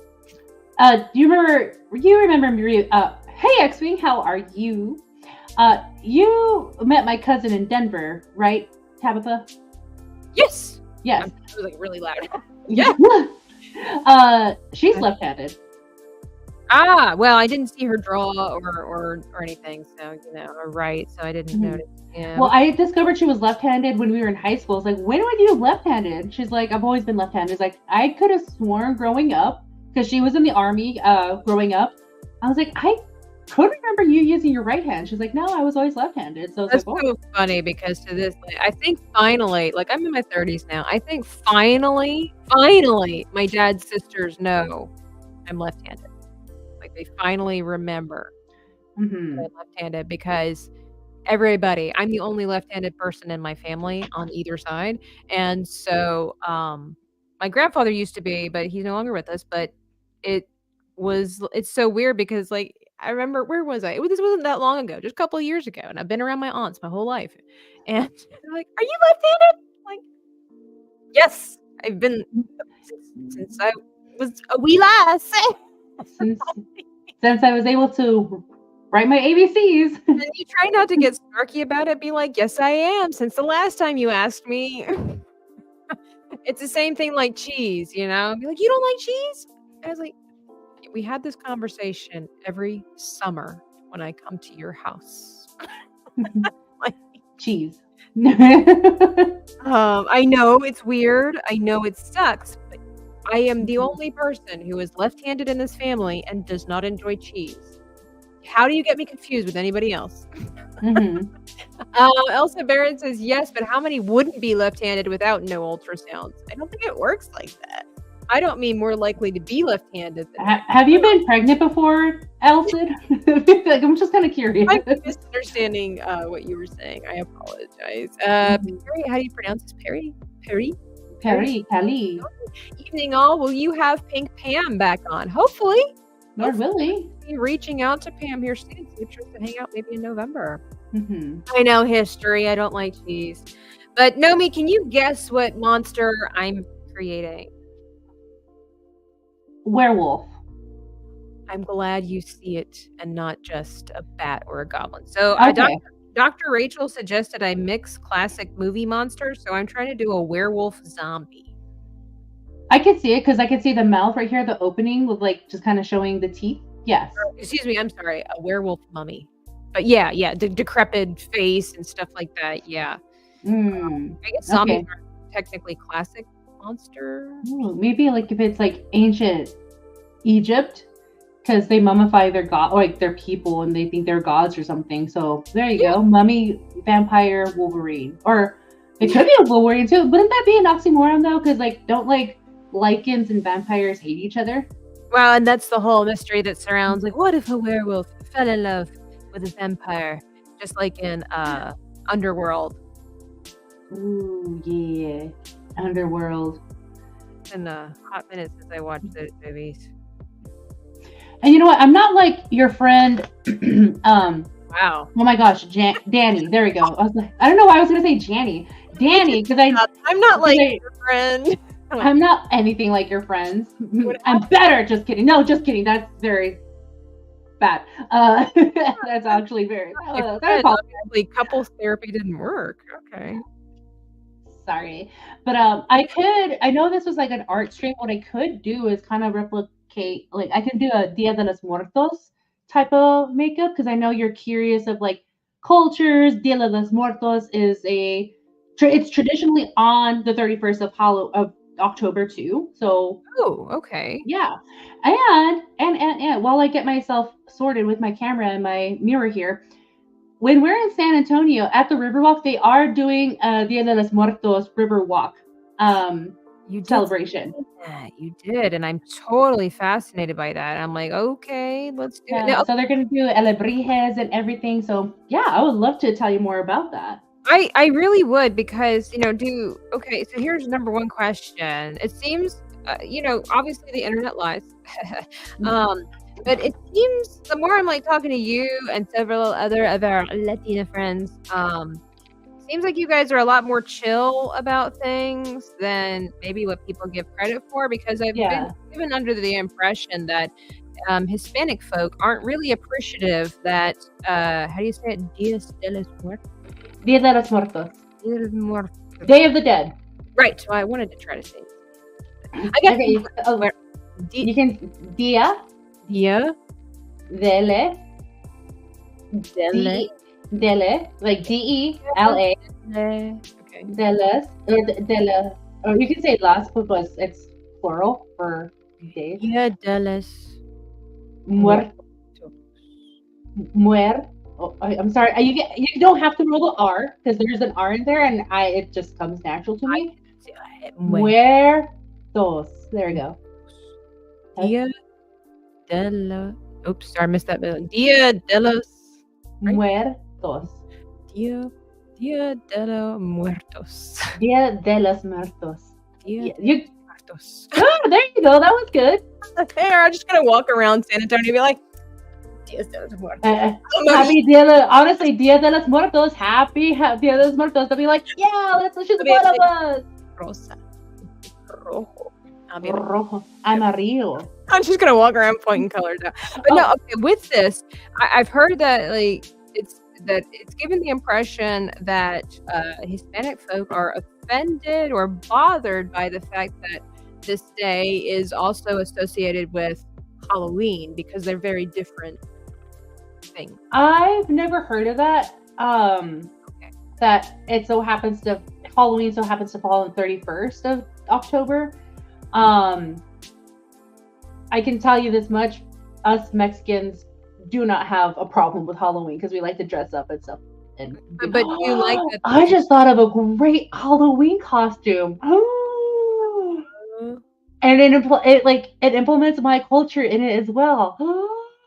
You remember me? Hey, X-Wing, how are you? You met my cousin in Denver, right, Tabitha? Yes. Yes. I was like really loud. Yeah. She's left-handed. Well, I didn't see her draw or anything, so or write, so I didn't notice. Yeah. Well, I discovered she was left-handed when we were in high school. I was like, when were you left-handed? She's like, I've always been left-handed. It's like, I could have sworn growing up, because she was in the army growing up. I was like, I could remember you using your right hand. She's like, no, I was always left-handed. So That's like, so funny because to this, I think finally, like I'm in my 30s now. I think finally, my dad's sisters know I'm left-handed. Like they finally remember that I'm left-handed because everybody, I'm the only left-handed person in my family on either side, and so my grandfather used to be, but he's no longer with us. But it's so weird because like I remember where was I? This wasn't that long ago, just a couple of years ago, and I've been around my aunts my whole life, and they're like, "Are you left-handed?" I'm like, yes, I've been since I was a wee lass. Since I was able to write my ABCs. And you try not to get snarky about it. Be like, yes, I am. Since the last time you asked me. It's the same thing like cheese, Be like, you don't like cheese? I was like, we had this conversation every summer when I come to your house. Like, cheese. I know it's weird. I know it sucks. But I am the only person who is left-handed in this family and does not enjoy cheese. How do you get me confused with anybody else? Elsa Barron says yes, but how many wouldn't be left-handed without no ultrasounds? I don't think it works like that. I don't mean more likely to be left-handed. Have you been pregnant before, Elsa? Like, I'm just kind of curious. I'm misunderstanding what you were saying. I apologize. Perry, how do you pronounce this? Perry? Kelly. Evening all. Will you have Pink Pam back on? Hopefully. Lord willing. Be reaching out to Pam here soon. See if she wants to hang out maybe in November. I know history. I don't like cheese. But Nomi, can you guess what monster I'm creating? Werewolf. I'm glad you see it and not just a bat or a goblin. So Okay. Dr. Rachel suggested I mix classic movie monsters, so I'm trying to do a werewolf zombie. I can see it because I can see the mouth right here, the opening with like just kind of showing the teeth. Yes. Excuse me, I'm sorry, a werewolf mummy. But yeah, the decrepit face and stuff like that. Yeah. I guess zombies aren't technically classic monster. Maybe like if it's like ancient Egypt, because they mummify their god, or like their people, and they think they're gods or something. So there you go, mummy, vampire, Wolverine, or it could be a Wolverine too. Wouldn't that be an oxymoron though? Because like don't like lichens and vampires hate each other? Well, and that's the whole mystery that surrounds like, what if a werewolf fell in love with a vampire, just like in Underworld? Ooh, yeah, Underworld. It's been a hot minute since I watched those movies. And you know what? I'm not like your friend. Wow. Oh my gosh, Danny. There we go. I don't know why I was gonna say Janny. Danny, because I'm not like your friend. I'm not anything like your friends. I'm better. Just kidding. No, just kidding. That's very bad. That's actually very bad. Obviously, couples therapy didn't work. Okay. Sorry. But I know this was like an art stream. What I could do is kind of replicate, like I can do a Dia de los Muertos type of makeup, because I know you're curious of like cultures. Dia de los Muertos is it's traditionally on the 31st of October too. So okay. Yeah. And while I get myself sorted with my camera and my mirror here, when we're in San Antonio at the Riverwalk, they are doing Dia de los Muertos River Walk celebration. You did, and I'm totally fascinated by that. I'm like, okay, let's do it. So they're going to do alebrijes and everything. So yeah, I would love to tell you more about that. I really would, because okay, so here's number one question. It seems obviously the internet lies. But it seems the more I'm like talking to you and several other of our Latina friends, seems like you guys are a lot more chill about things than maybe what people give credit for, because I've been given under the impression that Hispanic folk aren't really appreciative that how do you say it? Dia de los Muertos. Dia de los Muertos. Dia de los Muertos. Day of the Dead. Right. So I wanted to try to say it. I guess you can Dia Dia Dele. delle. Dele. Like DELA. Okay. Delas. Dela. Or you can say las because it's plural for days. Dia delas Muer. Muer. Oh, I'm sorry. You don't have to roll the R because there's an R in there, and it just comes natural to me. Muertos. There we go. Dia della. Oops, sorry, I missed that bit. Dia de los Muertos. Dia de los muertos. Dia de los Muertos. Dia You. muertos. Oh, there you go. That was good. Hey, I'm just gonna walk around San Antonio and be like, Dia de los muertos. Happy Dia. Honestly, Dia de los Muertos. Happy Dia de los Muertos. They'll be like, yeah, let's choose one of us. Rosa. Rojo. I'll be Rojo. Amarillo. I'm just gonna walk around pointing colors out. But no, okay, with this, I've heard that it's given the impression that Hispanic folk are offended or bothered by the fact that this day is also associated with Halloween because they're very different things. I've never heard of that. That it so happens to Halloween so happens to fall on 31st of October. I can tell you this much: us Mexicans do not have a problem with Halloween because we like to dress up and stuff. And But you like that? I just thought of a great Halloween costume. And it implements my culture in it as well.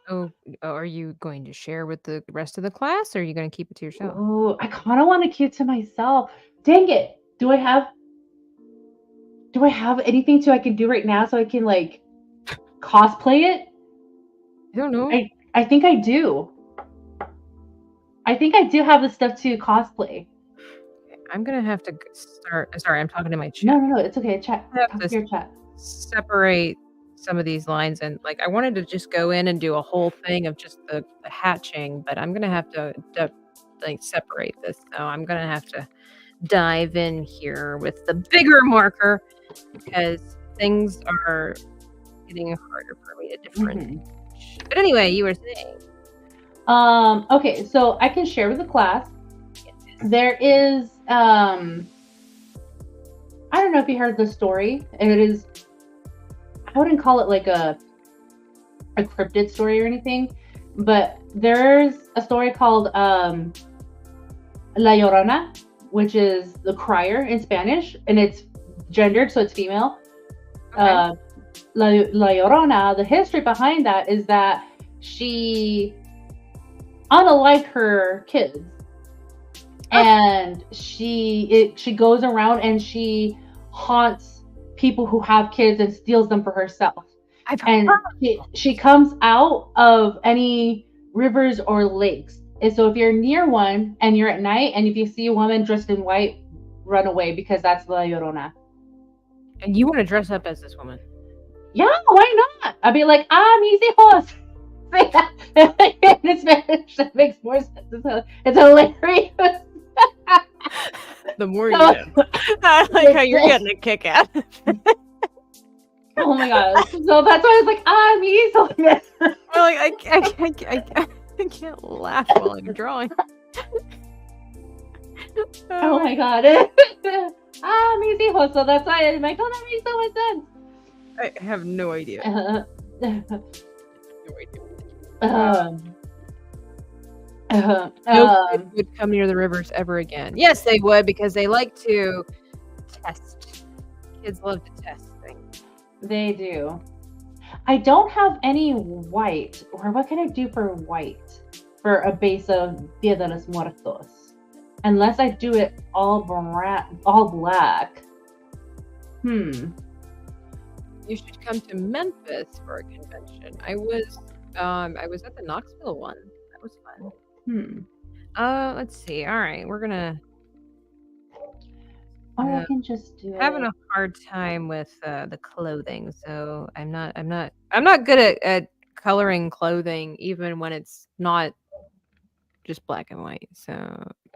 Oh, are you going to share with the rest of the class, or are you going to keep it to yourself? Oh, I kind of want to keep it to myself. Dang it! Do I have anything I can do right now so I can like cosplay it? I don't know. I think I do. I think I do have the stuff to cosplay. I'm gonna have to start. Sorry, I'm talking to my chat. No, it's okay. Chat. Talk to your chat. Separate some of these lines, and like I wanted to just go in and do a whole thing of just the hatching, but I'm gonna have to like separate this. So I'm gonna have to dive in here with the bigger marker because things are getting harder for me to differentiate. But anyway, you were saying. Okay, so I can share with the class. There is I don't know if you heard the story. It is, I wouldn't call it like a cryptid story or anything, but there's a story called La Llorona, which is the crier in Spanish, and it's gendered, so it's female. Okay. La Llorona, the history behind that is that she, unlike her kids, and she goes around and she haunts people who have kids and steals them for herself. She comes out of any rivers or lakes. And so if you're near one and you're at night and if you see a woman dressed in white, run away because that's La Llorona. And you want to dress up as this woman? Yeah, why not? I'd be like, mis hijos. In Spanish, that makes more sense. It's hilarious. The more you know. I like how you're getting a kick out. Oh my god! So that's why I was like, mis hijos. Well, like, I can't laugh while I'm drawing. Oh my god! Mis hijos. So that's why I'm like, oh, that makes so much sense. I have no idea. No idea. No kid would come near the rivers ever again. Yes, they would because they like to test. Kids love to test things. They do. I don't have any white, or what can I do for white for a base of Dia de los Muertos? Unless I do it all black. You should come to Memphis for a convention. I was at the Knoxville one. That was fun. Let's see. All right, we're gonna. I can just do having a hard time with the clothing, so I'm not good at coloring clothing, even when it's not just black and white. So,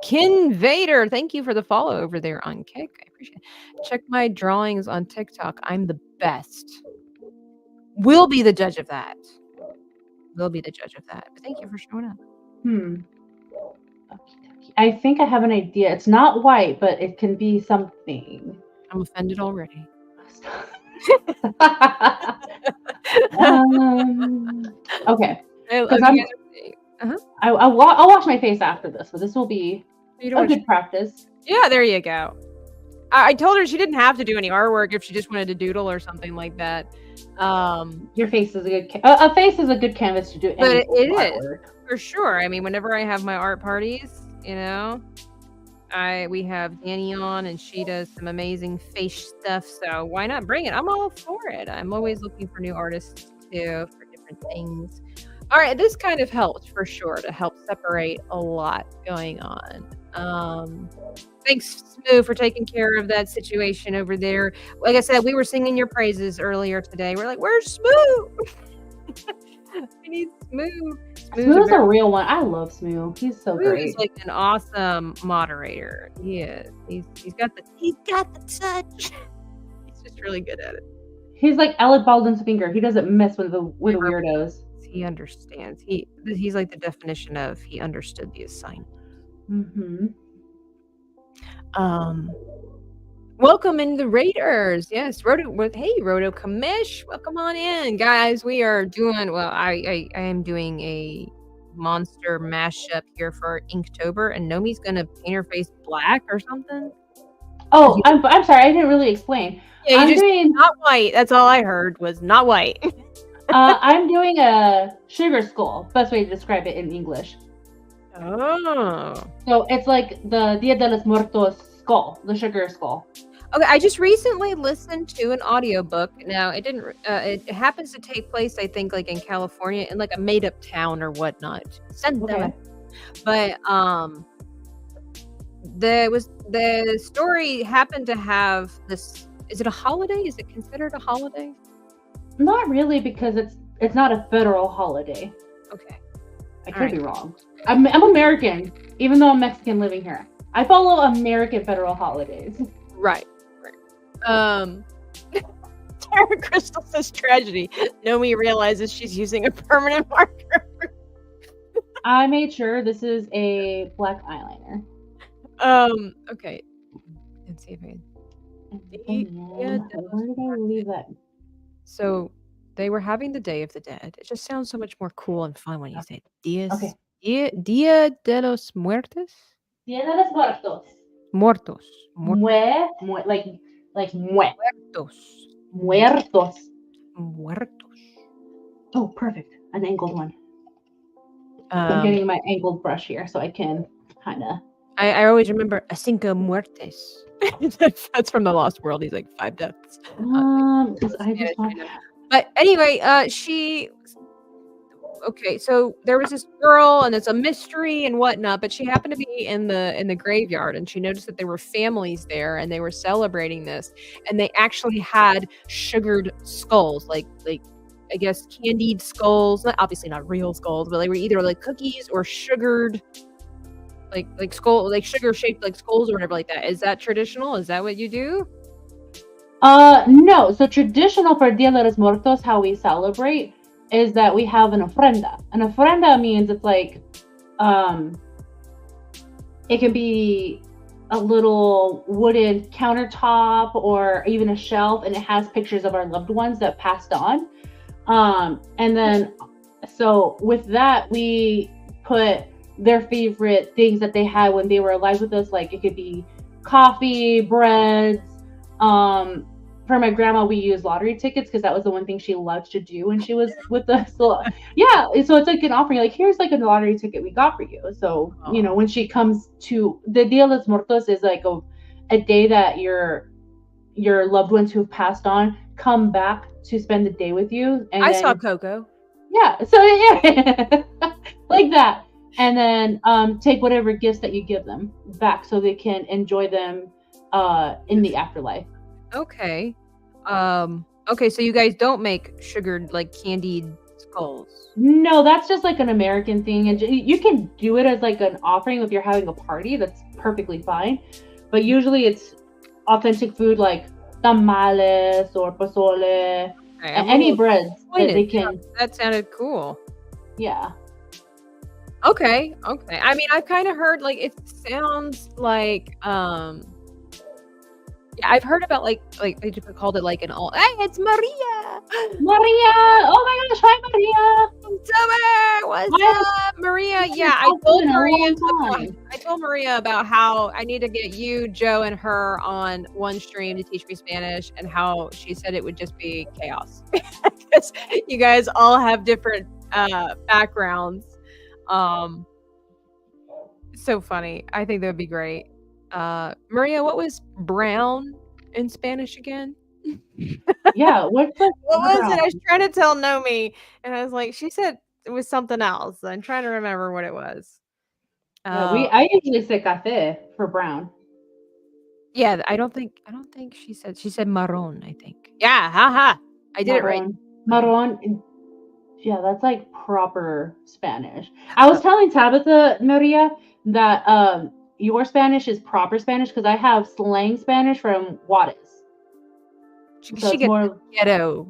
Kin Vader, thank you for the follow over there on Kick. I appreciate it. Check my drawings on TikTok. I'm the best. We'll be the judge of that. they'll be the judge of that. But thank you for showing up. I think I have an idea. It's not white, but it can be something. I'm offended already. Okay. Okay. I'll wash my face after this, but this will be a good practice. Yeah, there you go. I told her she didn't have to do any artwork if she just wanted to doodle or something like that. Your face is a face is a good canvas to do. But it artwork. is for sure. I mean, whenever I have my art parties, you know, we have Danny on, and she does some amazing face stuff. So why not bring it? I'm all for it. I'm always looking for new artists too for different things. All right, this kind of helped for sure to help separate a lot going on. Thanks, Smoo, for taking care of that situation over there. Like I said, we were singing your praises earlier today. We're like, where's Smoo? We need Smoo. Smoo's a real one. I love Smoo. He's so Smoo great. He's like an awesome moderator. He is. He's got the touch. He's just really good at it. He's like Alec Baldwin's finger. He doesn't mess with the weirdos. He understands. He's like the definition of he understood the assignment. Mm-hmm. Welcome in the Raiders. Yes, Roto Commish. Welcome on in, guys. We are doing I am doing a monster mashup here for Inktober, and Nomi's gonna paint her face black or something. Oh, I'm sorry, I didn't really explain. Yeah, I'm doing not white. That's all I heard was not white. I'm doing a sugar skull. Best way to describe it in English. Oh. So it's like the Dia de los Muertos skull, the sugar skull. Okay, I just recently listened to an audiobook. Now, it didn't it happens to take place, I think, like in California, in like a made-up town or whatnot. Okay. But the story happened to have this. Is it a holiday? Is it considered a holiday? Not really, because it's not a federal holiday. Okay. I could be wrong. I'm American, even though I'm Mexican living here. I follow American federal holidays. Right. Tara Crystal says tragedy. Nomi realizes she's using a permanent marker. I made sure this is a black eyeliner. Okay. Let's see if I Where did I leave that? So they were having the Day of the Dead. It just sounds so much more cool and fun when you say Dia de los Muertos. Dia de los Muertos. Muertos. Like mue. Muertos. Oh, perfect. An angled one. I'm getting my angled brush here so I can kind of. I always remember a cinco muertes. That's from the Lost World. He's like 5 deaths. But anyway, okay, so there was this girl, and it's a mystery and whatnot, but she happened to be in the graveyard, and she noticed that there were families there, and they were celebrating this, and they actually had sugared skulls, like I guess candied skulls, obviously not real skulls, but they were either like cookies or sugared, like skull, like sugar shaped like skulls or whatever like that. Is that traditional? Is that what you do? No. So traditional for Dia de los Muertos, how we celebrate is that we have an ofrenda. An ofrenda means it's like, it can be a little wooden countertop or even a shelf, and it has pictures of our loved ones that passed on. And then, so with that, we put their favorite things that they had when they were alive with us. Like it could be coffee, breads. For my grandma, we used lottery tickets because that was the one thing she loved to do when she was with us. So yeah, so it's like an offering. Like here's like a lottery ticket we got for you. So you know when she comes to the Dia de los Muertos is like a day that your loved ones who've passed on come back to spend the day with you. And I saw Coco. Yeah, so yeah, like that. And then take whatever gifts that you give them back so they can enjoy them in the afterlife. Okay. Okay, so you guys don't make sugared, like candied skulls? No, that's just like an American thing. And you can do it as like an offering if you're having a party. That's perfectly fine. But usually it's authentic food like tamales or pozole, and any breads that they can. That sounded cool. Yeah. Okay. I mean, I've kind of heard like it sounds like yeah, I've heard about like they just called it like an all. Hey, it's Maria. Maria! Oh my gosh, hi Maria! Inktober, what's Hi. up, Maria? It's Yeah, been a long time. I told Maria about how I need to get you, Joe, and her on one stream to teach me Spanish, and how she said it would just be chaos because you guys all have different backgrounds. So funny. I think that would be great. Maria, what was brown in Spanish again? Yeah, what's the What was brown? it? I was trying to tell Nomi, and I was like, she said it was something else. I'm trying to remember what it was. I usually say café for brown. Yeah, I don't think she said marron, I think. Yeah, haha. I did it right. Marron. Yeah, that's like proper Spanish. I was telling Tabitha, Maria, that your Spanish is proper Spanish because I have slang Spanish from Juarez. She So it's gets more ghetto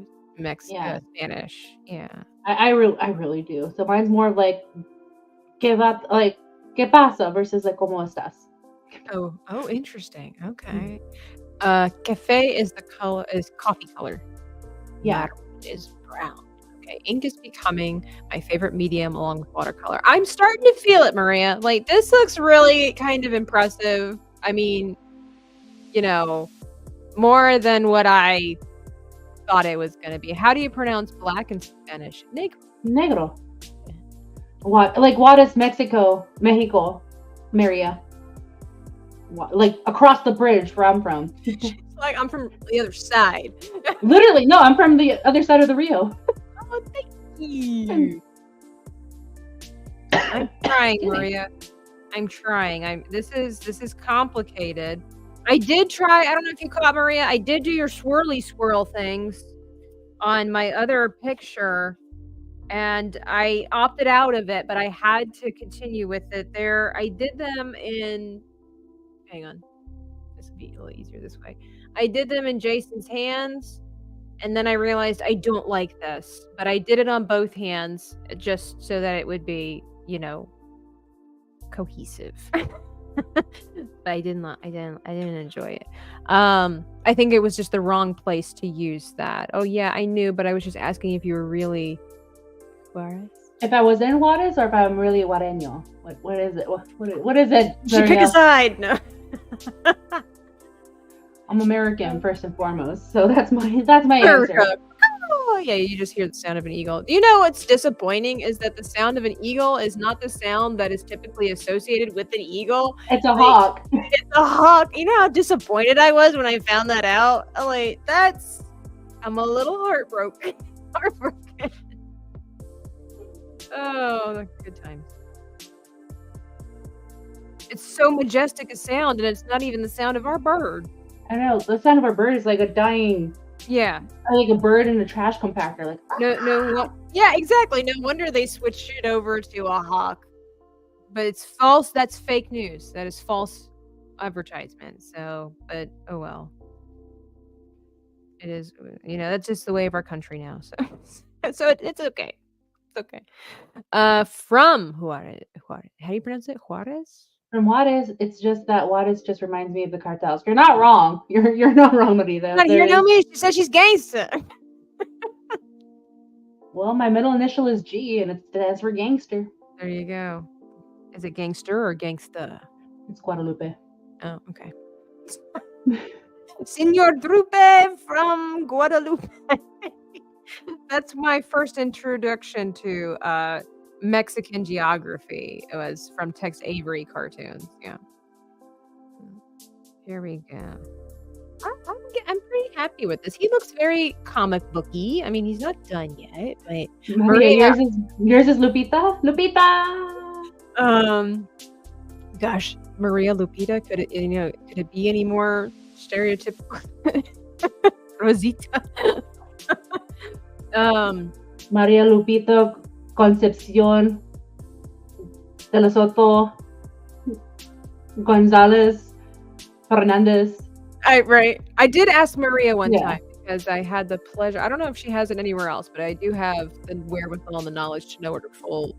yeah. Spanish. Yeah. I really do. So mine's more of like que pasa versus like como estás. Oh, interesting. Okay. Cafe is coffee color. Yeah. Marron is brown. Okay. Ink is becoming my favorite medium along with watercolor. I'm starting to feel it, Maria. Like this looks really kind of impressive. I mean, more than what I thought it was going to be. How do you pronounce black in Spanish? Negro. What? Like Juarez, Mexico, Maria. Like across the bridge where I'm from. Like I'm from the other side. Literally, no, I'm from the other side of the Rio. Oh, thank you. I'm trying, Maria. I'm trying. This is complicated. I did try. I don't know if you caught, Maria. I did do your swirly swirl things on my other picture, and I opted out of it, but I had to continue with it. I did them in. Hang on. This would be a little easier this way. I did them in Jason's hands, and then I realized I don't like this, but I did it on both hands just so that it would be, cohesive. But I didn't enjoy it. I think it was just the wrong place to use that. Oh yeah, I knew, but I was just asking if you were really Juarez. If I was in Juarez or if I'm really Juareño. What is it? What is it? You should pick a side. No. I'm American first and foremost, so that's my answer. Oh yeah, you just hear the sound of an eagle. You know what's disappointing is that the sound of an eagle is not the sound that is typically associated with an eagle. It's a hawk. It's a hawk. You know how disappointed I was when I found that out? I'm a little heartbroken. Oh, good times. It's so majestic a sound, and it's not even the sound of our bird. I know, the sound of our bird is like a dying. Yeah. Like a bird in a trash compactor. Like no. Yeah, exactly. No wonder they switched it over to a hawk. But it's false. That's fake news. That is false advertisement. So, but oh well. It is. That's just the way of our country now. So it's okay. It's okay. From Juarez. How do you pronounce it? Juarez? From Juarez, it's just that Juarez just reminds me of the cartels. You're not wrong. You're not wrong, Marita. You know me? She said she's gangster. Well, my middle initial is G, and it stands for gangster. There you go. Is it gangster or gangsta? It's Guadalupe. Oh, okay. Senor Drupe from Guadalupe. That's my first introduction to Mexican geography. It was from Tex Avery cartoons. Yeah. Here we go. I'm pretty happy with this. He looks very comic booky. I mean, he's not done yet, but Maria, yours is Lupita. Lupita. Gosh, Maria Lupita. Could it be any more stereotypical? Rosita. Maria Lupita Concepcion de la Soto Gonzalez Fernandez. Right. I did ask Maria one time because I had the pleasure. I don't know if she has it anywhere else, but I do have the wherewithal and the knowledge to know what her full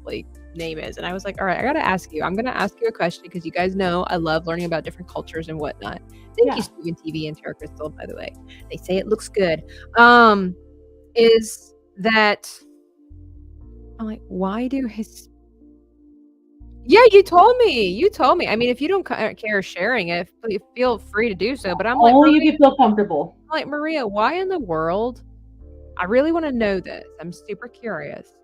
name is. And I was like, all right, I gotta ask you. I'm gonna ask you a question because you guys know I love learning about different cultures and whatnot. Thank you, Steven TV and Tara Crystal, by the way. They say it looks good. Is that I'm like, why do his Yeah, you told me. I mean, if you don't care sharing it, feel free to do so. But I'm like, only if you feel comfortable. I'm like, Maria, why in the world? I really want to know this. I'm super curious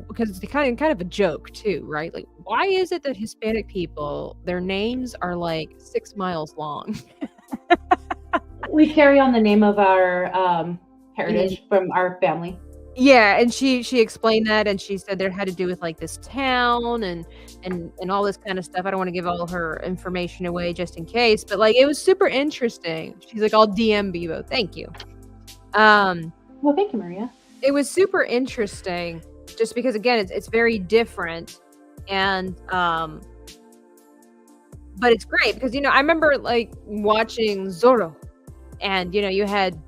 because it's kind of a joke too, right? Like, why is it that Hispanic people, their names are like 6 miles long? We carry on the name of our heritage from our family. Yeah, and she explained that, and she said there had to do with like this town and all this kind of stuff. I don't want to give all her information away just in case, but like it was super interesting. She's like, I'll DM Bebo. Thank you. Well, thank you, Maria. It was super interesting, just because again, it's very different, and but it's great because I remember like watching Zorro, and you had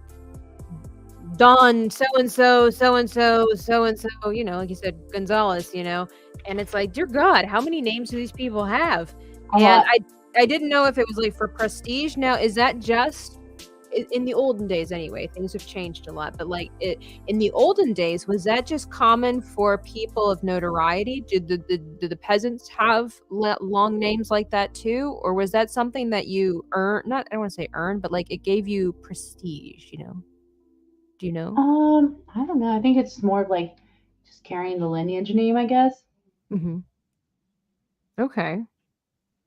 Don so-and-so, so-and-so, so-and-so, like you said, Gonzalez, and it's like, dear God, how many names do these people have? And I didn't know if it was like for prestige. Now, is that just in the olden days anyway? Things have changed a lot, but like in the olden days, was that just common for people of notoriety? Did the peasants have long names like that too? Or was that something that you earned? I don't want to say earned, but like it gave you prestige, Do you know? I don't know. I think it's more of like just carrying the lineage name, I guess. Mm-hmm. Okay.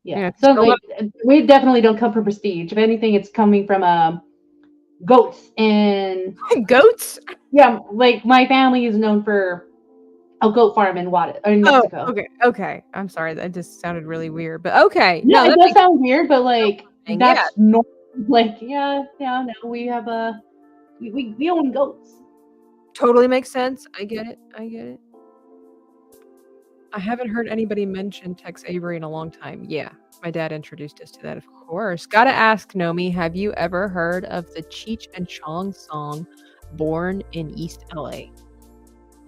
Yeah. So like we definitely don't come from prestige. If anything, it's coming from goats and goats. Yeah, like my family is known for a goat farm in Mexico. Oh, okay. I'm sorry, that just sounded really weird, but okay. No, it does sound weird, but like that's normal. Like no, we have we own goats. Totally makes sense. I get it. I haven't heard anybody mention Tex Avery in a long time. Yeah, my dad introduced us to that, of course. Gotta ask, Nomi, have you ever heard of the Cheech and Chong song Born in East LA?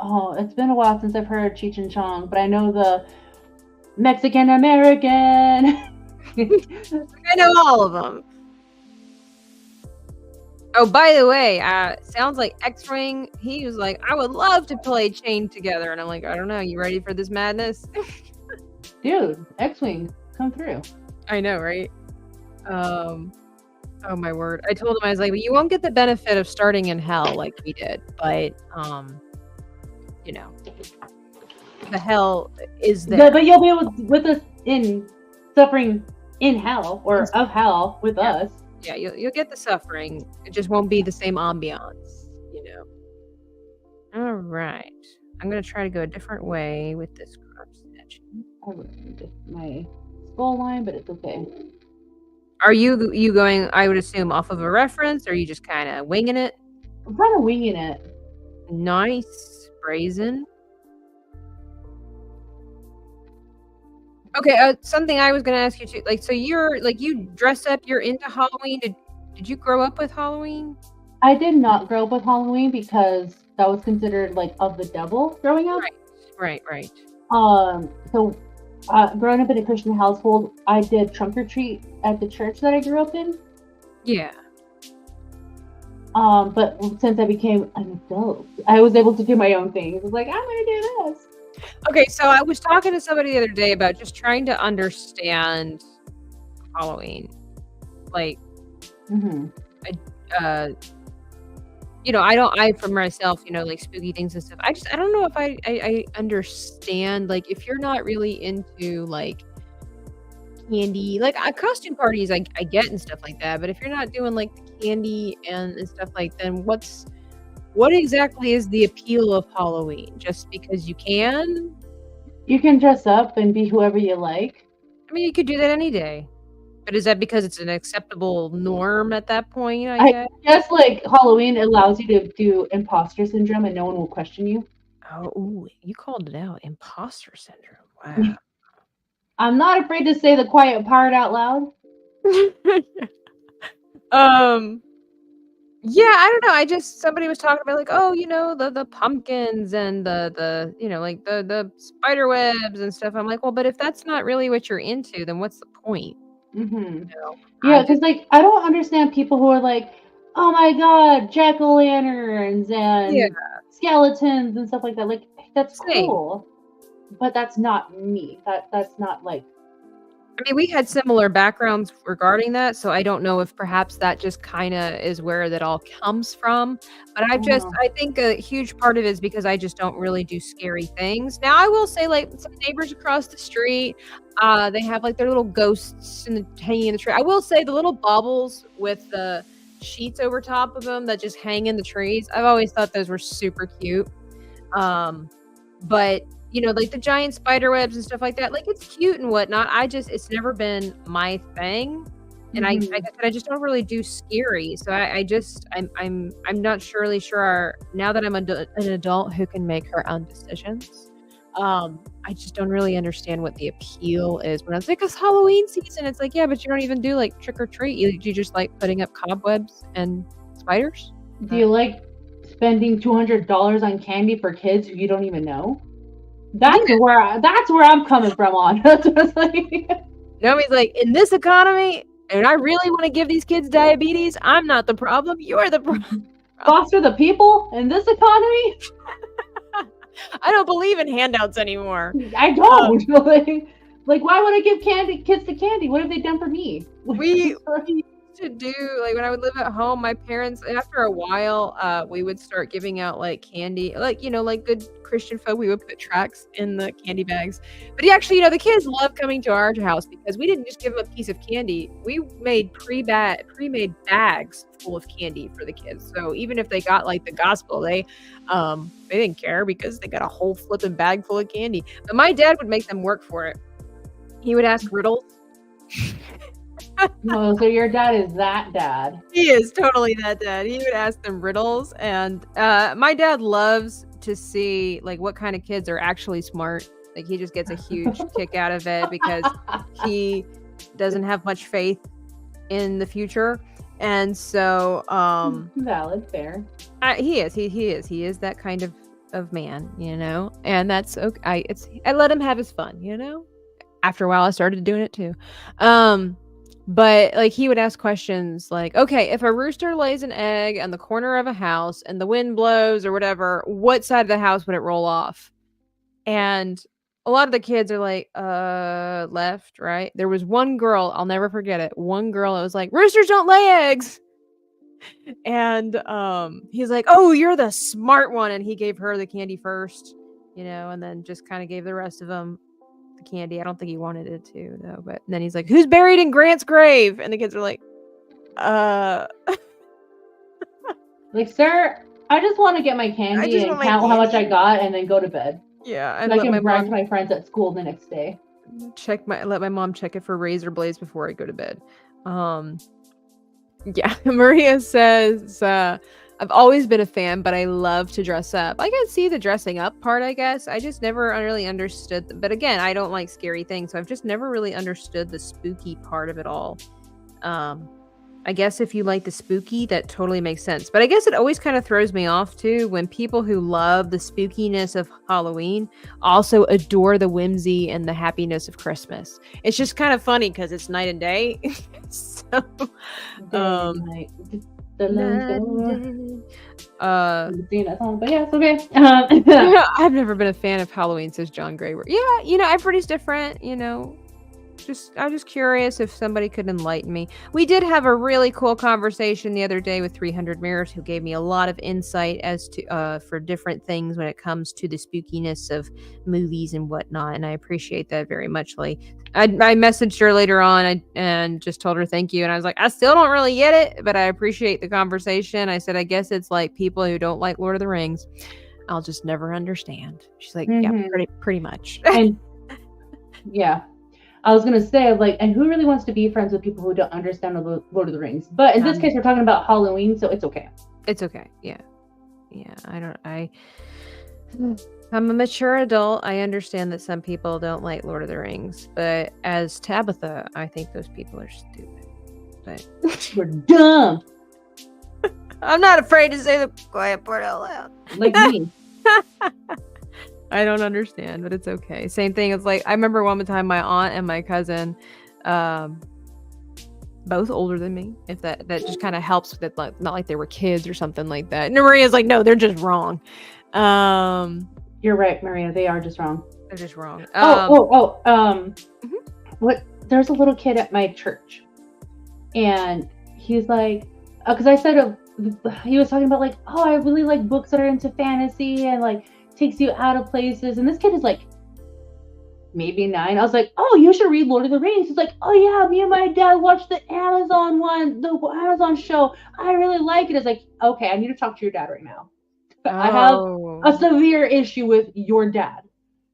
Oh, it's been a while since I've heard Cheech and Chong, but I know the Mexican American. I know all of them. Oh, by the way, sounds like X-Wing. He was like, I would love to play Chained Together. And I'm like, I don't know. You ready for this madness? Dude, X-Wing, come through. I know, right? Oh my word. I told him, I was like, well, you won't get the benefit of starting in hell like we did. But, the hell is there. But you'll be with us in suffering in hell or of hell with us. Yeah, you'll get the suffering. It just won't be the same ambiance, All right. I'm going to try to go a different way with this crop snatching. I ruined my skull line, but it's okay. Are you going, I would assume, off of a reference, or are you just kind of winging it? I'm kind of winging it. Nice. Brazen. Okay, something I was gonna ask you too. Like, so you're like you dress up. You're into Halloween. Did you grow up with Halloween? I did not grow up with Halloween because that was considered like of the devil growing up. Right. So, growing up in a Christian household, I did trunk or treat at the church that I grew up in. Yeah. But since I became an adult, I was able to do my own thing. It was like, I'm gonna do this. Okay, so I was talking to somebody the other day about just trying to understand Halloween. Like, I for myself, like spooky things and stuff. I don't know if I understand, like, if you're not really into like candy, like costume parties, I get and stuff like that. But if you're not doing like the candy and stuff like, then what exactly is the appeal of Halloween? Just because you can? You can dress up and be whoever you like. I mean, you could do that any day. But is that because it's an acceptable norm at that point? I guess like Halloween allows you to do imposter syndrome and no one will question you. Oh, ooh, you called it out. Imposter syndrome. Wow. I'm not afraid to say the quiet part out loud. Yeah, I don't know. Somebody was talking about like, oh, the pumpkins and the like the spider webs and stuff. I'm like, well, but if that's not really what you're into, then what's the point? Hmm. I Yeah, just because like I don't understand people who are like, oh my god, jack o' lanterns yeah, and skeletons and stuff like that. Like that's same. cool, but that's not me. That's not like. I mean, we had similar backgrounds regarding that, so I don't know if perhaps that just kinda is where that all comes from, but Uh, I think a huge part of it is because I just don't really do scary things. Now, I will say, like, some neighbors across the street, they have, like, their little ghosts hanging in the tree. I will say the little baubles with the sheets over top of them that just hang in the trees, I've always thought those were super cute. Um, but like the giant spider webs and stuff like that, like it's cute and whatnot. It's never been my thing. And like I mhm. said, I just don't really do scary. So I'm not surely sure now that I'm an adult who can make her own decisions. I just don't really understand what the appeal is when I was like, it's Halloween season. It's like, yeah, but you don't even do like trick or treat. You just like putting up cobwebs and spiders. Do you like spending $200 on candy for kids who you don't even know? Yeah. That's where I'm coming from on. That's what it's like. He's like, in this economy, and I really want to give these kids diabetes, I'm not the problem. You're the problem. Foster the people in this economy. I don't believe in handouts anymore. I don't. Like, why would I give kids the candy? What have they done for me? We used to do, like, when I would live at home, my parents, after a while, we would start giving out like candy, like, like good Christian folk, we would put tracts in the candy bags. But actually, the kids love coming to our house because we didn't just give them a piece of candy. We made pre-made bags full of candy for the kids. So even if they got like the gospel, they didn't care because they got a whole flipping bag full of candy. But my dad would make them work for it. He would ask riddles. No, so your dad is that dad. He is totally that dad. He would ask them riddles, and my dad loves to see like what kind of kids are actually smart. Like he just gets a huge kick out of it because he doesn't have much faith in the future, and so Valid, fair. he is that kind of man, and that's okay. I let him have his fun. After a while, I started doing it too. But like he would ask questions like, okay, if a rooster lays an egg on the corner of a house and the wind blows or whatever, what side of the house would it roll off? And a lot of the kids are like, left, right? There was one girl, I'll never forget it. One girl that was like, roosters don't lay eggs. And he's like, oh, you're the smart one. And he gave her the candy first, and then just kind of gave the rest of them candy. I don't think he wanted it to though, but then he's like, who's buried in Grant's grave? And the kids are like, Like, sir, I just want to get my candy and count how much I got and then go to bed. Yeah, and I can brag to my friends at school the next day. Let my mom check it for razor blades before I go to bed. Yeah, Maria says, I've always been a fan, but I love to dress up. I can see the dressing up part, I guess. I just never really understood. But again, I don't like scary things, so I've just never really understood the spooky part of it all. I guess if you like the spooky, that totally makes sense. But I guess it always kind of throws me off, too, when people who love the spookiness of Halloween also adore the whimsy and the happiness of Christmas. It's just kind of funny because it's night and day. So, night. But yeah, it's okay. I've never been a fan of Halloween, says John Gray. Yeah, everybody's different, I'm just curious if somebody could enlighten me. We did have a really cool conversation the other day with 300 Mirrors, who gave me a lot of insight as to for different things when it comes to the spookiness of movies and whatnot, and I appreciate that very much. I messaged her later on and just told her thank you, and I was like, I still don't really get it, but I appreciate the conversation. I said, I guess it's like people who don't like Lord of the Rings. I'll just never understand. She's like, yeah, pretty much. And yeah. I was gonna say, and who really wants to be friends with people who don't understand the Lord of the Rings? But in this case, we're talking about Halloween, so it's okay. It's okay. Yeah. I'm a mature adult. I understand that some people don't like Lord of the Rings, but as Tabitha, I think those people are stupid. But we're dumb. I'm not afraid to say the quiet part out loud. Like me. I don't understand, but it's okay. Same thing. It's like I remember one time my aunt and my cousin, both older than me. If that just kind of helps with it, like not like they were kids or something like that. And Maria's like, no, they're just wrong. You're right, Maria. They are just wrong. They're just wrong. What? There's a little kid at my church, and he's like, because I said he was talking about like, oh, I really like books that are into fantasy and like takes you out of places. And this kid is like maybe 9. I was like, oh, you should read Lord of the Rings. He's like, oh yeah, me and my dad watched the Amazon show. I really like it. It's like, okay, I need to talk to your dad right now. Oh. I have a severe issue with your dad.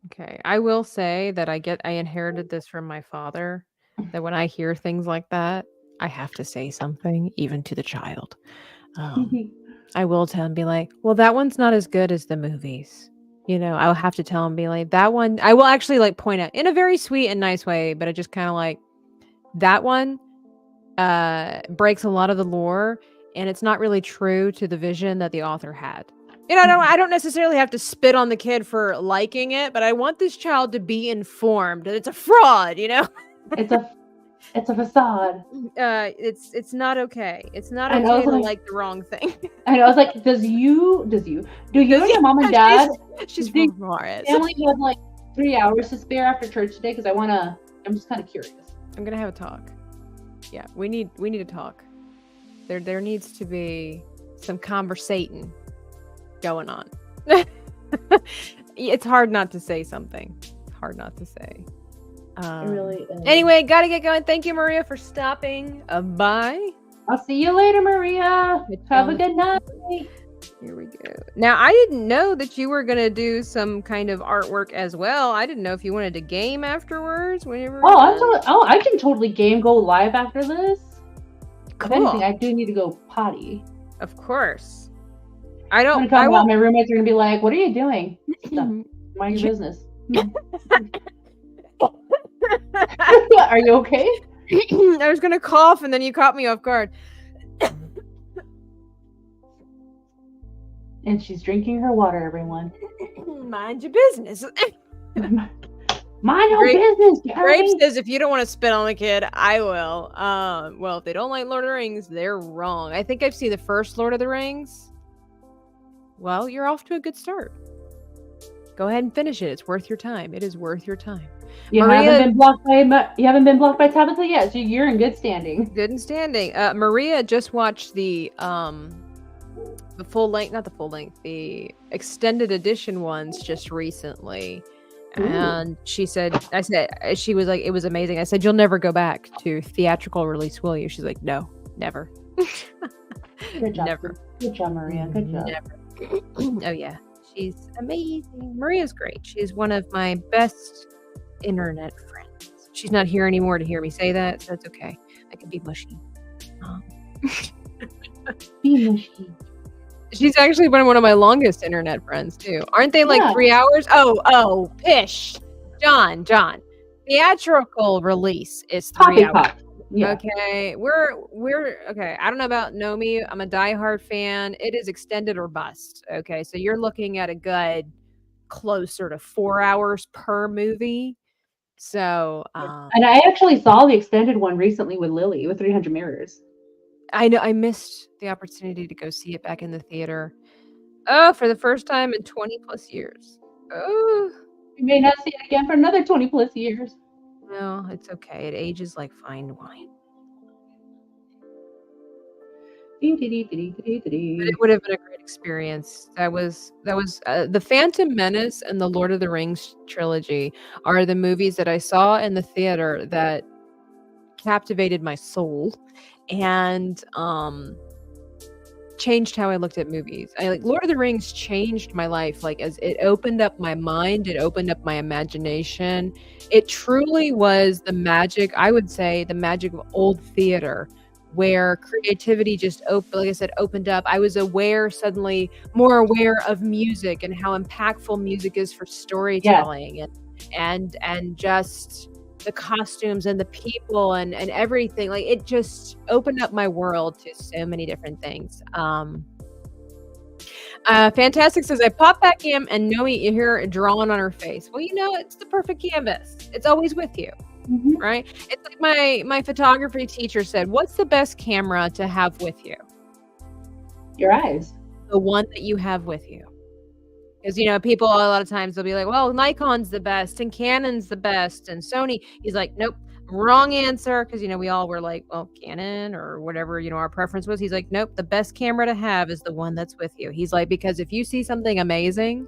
Okay, I will say that I inherited this from my father, that when I hear things like that, I have to say something, even to the child. I will tell him, be like, well, that one's not as good as the movies. You know, I'll have to tell him, be like, that one, I will actually like point out in a very sweet and nice way, but I just kind of like, that one breaks a lot of the lore, and it's not really true to the vision that the author had. You know, I don't necessarily have to spit on the kid for liking it, but I want this child to be informed that it's a fraud, you know? It's a facade. It's not okay. It's not okay to like the wrong thing. And I was like, do you and your mom and dad, she's from Mars. Family have like 3 hours to spare after church today? Because I'm just kind of curious. I'm gonna have a talk. Yeah, we need to talk. There needs to be some conversating going on. It's hard not to say something. It's hard not to say. It really is. Anyway, gotta get going. Thank you, Maria, for stopping by. I'll see you later, Maria. Have a good night. Here we go. Now, I didn't know that you were gonna do some kind of artwork as well. I didn't know if you wanted to game afterwards. Whenever. I can totally go live after this. Cool. If anything, I do need to go potty. Of course. My roommates are gonna be like, "What are you doing? Mind your business." Are you okay? I was gonna cough and then you caught me off guard. And she's drinking her water, everyone. Mind your business. Mind your business, Grape says if you don't want to spit on the kid, I will. Well, if they don't like Lord of the Rings, they're wrong. I think I've seen the first Lord of the Rings. Well, you're off to a good start. Go ahead and finish it. It's worth your time. It is worth your time. You haven't been blocked by Tabitha yet, so you're in good standing. Maria just watched the extended edition ones just recently. Ooh. And she was like, it was amazing. I said, you'll never go back to theatrical release, will you? She's like, no, never. Good job. Never. Good job, Maria. Good job. Never. Oh yeah, she's amazing. Maria's great. She's one of my best internet friends. She's not here anymore to hear me say that, so it's okay. I can be mushy. Be mushy. She's actually been one of my longest internet friends too. Aren't they like 3 hours? Oh, pish. John. Theatrical release is 3 hours. Yeah. Okay, we're okay. I don't know about Nomi. I'm a diehard fan. It is extended or bust. Okay, so you're looking at a good closer to 4 hours per movie. So, and I actually saw the extended one recently with Lily with 300 Mirrors. I know I missed the opportunity to go see it back in the theater. Oh, for the first time in 20 plus years. Oh, you may not see it again for another 20 plus years. No, it's okay. It ages like fine wine. But it would have been a great experience. That was The Phantom Menace and the Lord of the Rings trilogy are the movies that I saw in the theater that captivated my soul and changed how I looked at movies. Lord of the Rings changed my life. Like, as it opened up my mind, it opened up my imagination. It truly was the magic, I would say, the magic of old theater, where creativity just opened up. I was suddenly more aware of music and how impactful music is for storytelling. Yes. and just the costumes and the people and everything. Like, it just opened up my world to so many different things. Fantastic says, I pop back in and Noe, you hear it drawing on her face. Well, it's the perfect canvas. It's always with you, right? It's like my photography teacher said, what's the best camera to have with you? Your eyes. The one that you have with you. Because, people a lot of times they'll be like, well, Nikon's the best and Canon's the best and Sony. He's like, nope. Wrong answer, because we all were like, well, Canon or whatever our preference was. He's like, nope, the best camera to have is the one that's with you. He's like, because if you see something amazing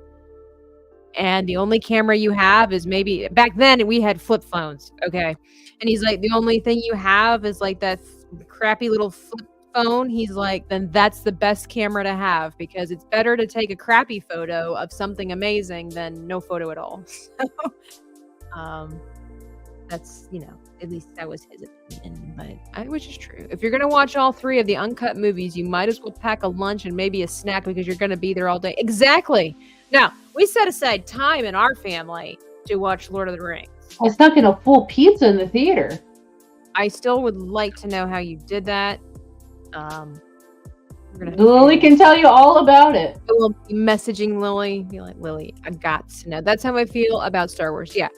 and the only camera you have is maybe, back then we had flip phones, okay, and he's like, the only thing you have is like that crappy little flip phone. He's like, then that's the best camera to have, because it's better to take a crappy photo of something amazing than no photo at all. That's, at least that was his opinion, which is true. If you're going to watch all 3 of the uncut movies, you might as well pack a lunch and maybe a snack, because you're going to be there all day. Exactly. Now, we set aside time in our family to watch Lord of the Rings. I snuck in a full pizza in the theater. I still would like to know how you did that. Lily can tell you all about it. I will be messaging Lily. Be like, Lily, I got to know. That's how I feel about Star Wars. Yeah.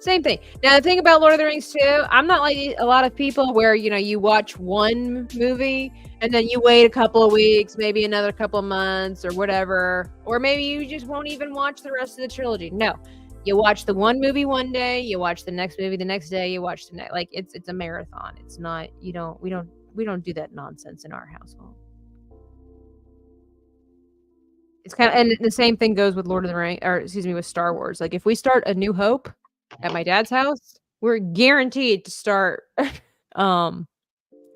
Same thing. Now, the thing about Lord of the Rings, too, I'm not like a lot of people where, you watch one movie and then you wait a couple of weeks, maybe another couple of months or whatever. Or maybe you just won't even watch the rest of the trilogy. No. You watch the one movie one day, you watch the next movie the next day, you watch the next. Like, it's a marathon. It's not, we don't do that nonsense in our household. It's kind of, and the same thing goes with Lord of the Rings, or with Star Wars. Like, if we start A New Hope at my dad's house, we're guaranteed to start I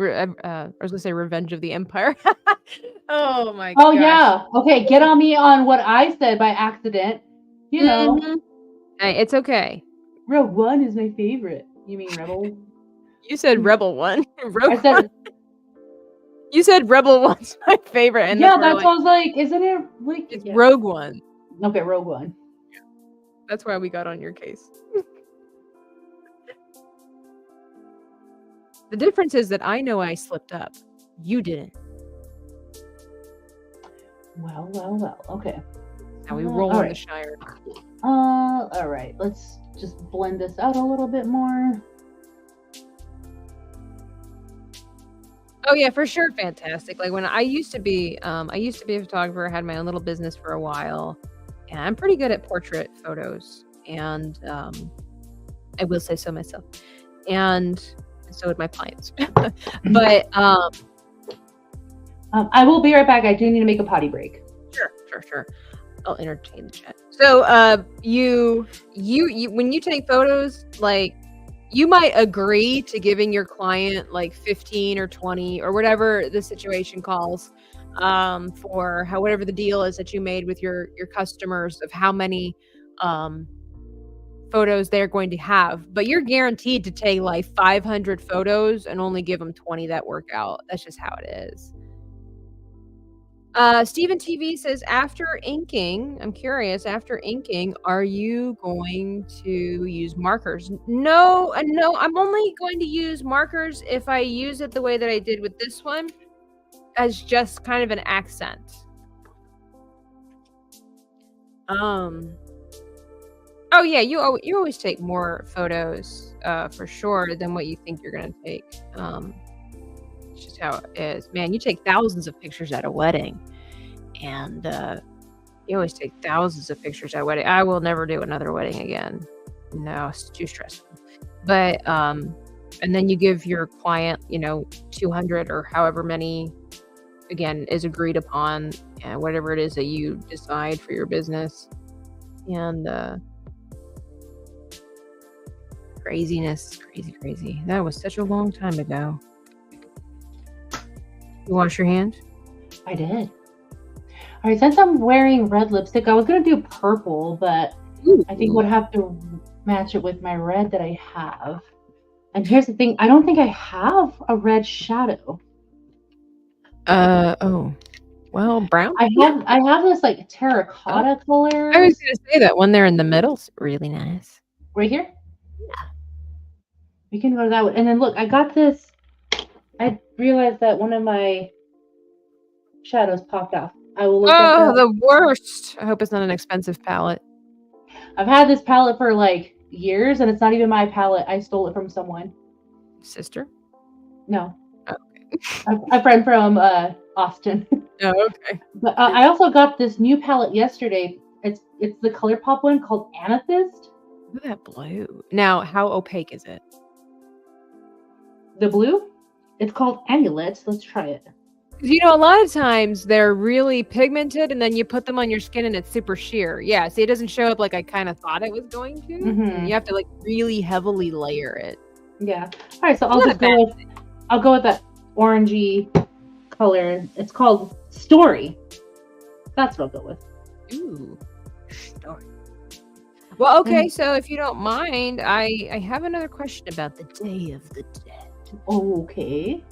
was gonna say Revenge of the Empire. Oh my god. Oh yeah. Okay, get on me on what I said by accident. Hey, it's okay. Rogue One is my favorite. You mean Rebel? You said Rebel One. I said you said Rebel One's my favorite. And yeah, that's what I was like, isn't it like it's Rogue One. Okay, Rogue One. That's why we got on your case. The difference is that I know I slipped up. You didn't. Well. Okay. Now we roll on the Shire. All right. Let's just blend this out a little bit more. Oh yeah, for sure. Fantastic. Like, when I used to be a photographer. I had my own little business for a while, and I'm pretty good at portrait photos. And I will say so myself. And so would my clients. But I will be right back. I do need to make a potty break. Sure. I'll entertain the chat. So you when you take photos, like, you might agree to giving your client like 15 or 20 or whatever the situation calls, for whatever the deal is that you made with your customers of how many photos they're going to have, but you're guaranteed to take like 500 photos and only give them 20 that work out. That's just how it is. Stephen TV says, after inking, I'm curious, after inking, are you going to use markers? No, I'm only going to use markers if I use it the way that I did with this one, as just kind of an accent. Oh yeah, you always take more photos for sure than what you think you're gonna take. It's just how it is. Man, you take thousands of pictures at a wedding, and you always take thousands of pictures at a wedding. I will never do another wedding again. No, it's too stressful. But and then you give your client, 200 or however many, again, is agreed upon, and whatever it is that you decide for your business. And craziness, crazy. That was such a long time ago. You wash your hands? I did. All right, since I'm wearing red lipstick, I was gonna do purple, but I think we'll have to match it with my red that I have. And here's the thing, I don't think I have a red shadow. Oh. Well, brown? I have this like terracotta color. I was gonna say that one there in the middle's really nice. Right here? Yeah. We can go that way. And then look, I got this. I realized that one of my shadows popped off. I will look at Oh, that. the worst. I hope it's not an expensive palette. I've had this palette for like years, and it's not even my palette. I stole it from someone. Sister? No, Oh, a friend from Austin. oh, okay. But I also got this new palette yesterday. It's the ColourPop one called Amethyst. Look at that blue. Now, how opaque is it? The blue. It's called Amulet. Let's try it. 'Cause, you know, a lot of times they're really pigmented, and then you put them on your skin, and it's super sheer. Yeah, see, it doesn't show up like I kind of thought it was going to. Mhm. You have to like really heavily layer it. Yeah. All right. So I'll Not just a bad I'll go with that orangey color. It's called Story. That's what I'll go with. Ooh. Story. Well, okay, so if you don't mind, I have another question about the Day of the Dead. Okay.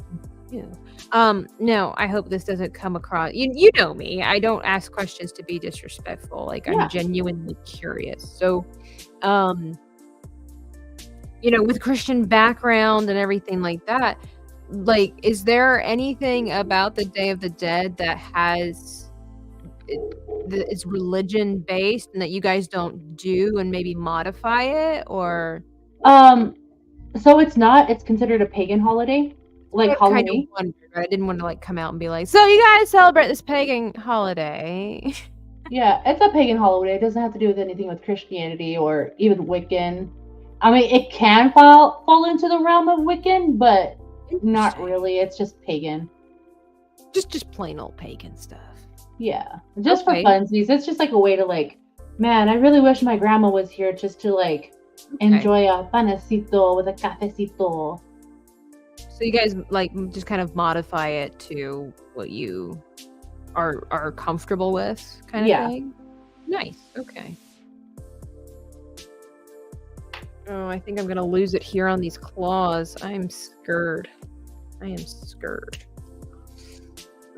Yeah. No, I hope this doesn't come across. You know me. I don't ask questions to be disrespectful. Like Yeah. I'm genuinely curious. So, with Christian background and everything like that, like, is there anything about the Day of the Dead that is religion based and that you guys don't do and maybe modify it, or? So it's not. It's considered a pagan holiday, like I kind of Halloween. wondered. I didn't want to like come out and be like, so you guys celebrate this pagan holiday. Yeah, it's a pagan holiday. It doesn't have to do with anything with Christianity or even Wiccan. I mean, it can fall into the realm of Wiccan, but not really. It's just pagan. Just plain old pagan stuff. Yeah, just Okay. for funsies. It's just like a way to like, man, I really wish my grandma was here just to like enjoy a panecito with a cafecito. So you guys like just kind of modify it to what you are comfortable with, kind of Yeah. thing. Nice. Okay. Oh, I think I'm gonna lose it here on these claws. I am scared.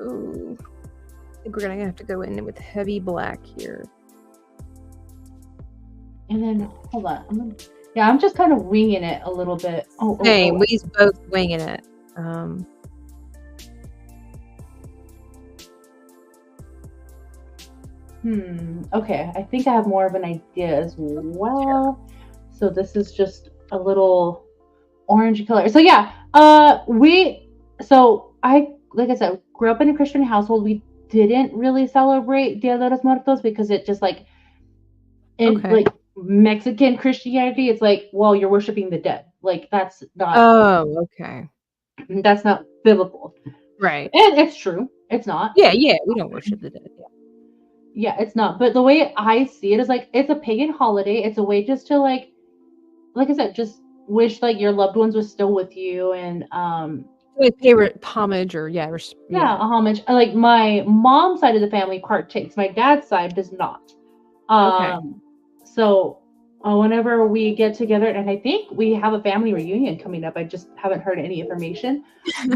Ooh. I think we're gonna have to go in with heavy black here. And then hold on, I'm just kind of winging it a little bit. Same. We's both winging it. Okay, I think I have more of an idea as well. So this is just a little orange color. So yeah, like I said, grew up in a Christian household. We didn't really celebrate Dia de los Muertos because it just like like Mexican Christianity, it's like, well, you're worshiping the dead. Like that's not okay. that's not biblical. Right. And it's true. It's not. Yeah, we don't worship the dead. Yeah, it's not. But the way I see it is like it's a pagan holiday. It's a way just to like I said, just wish like your loved ones was still with you and Like pay homage or a homage. Like my mom's side of the family partakes. My dad's side does not. So whenever we get together, and I think we have a family reunion coming up. I just haven't heard any information.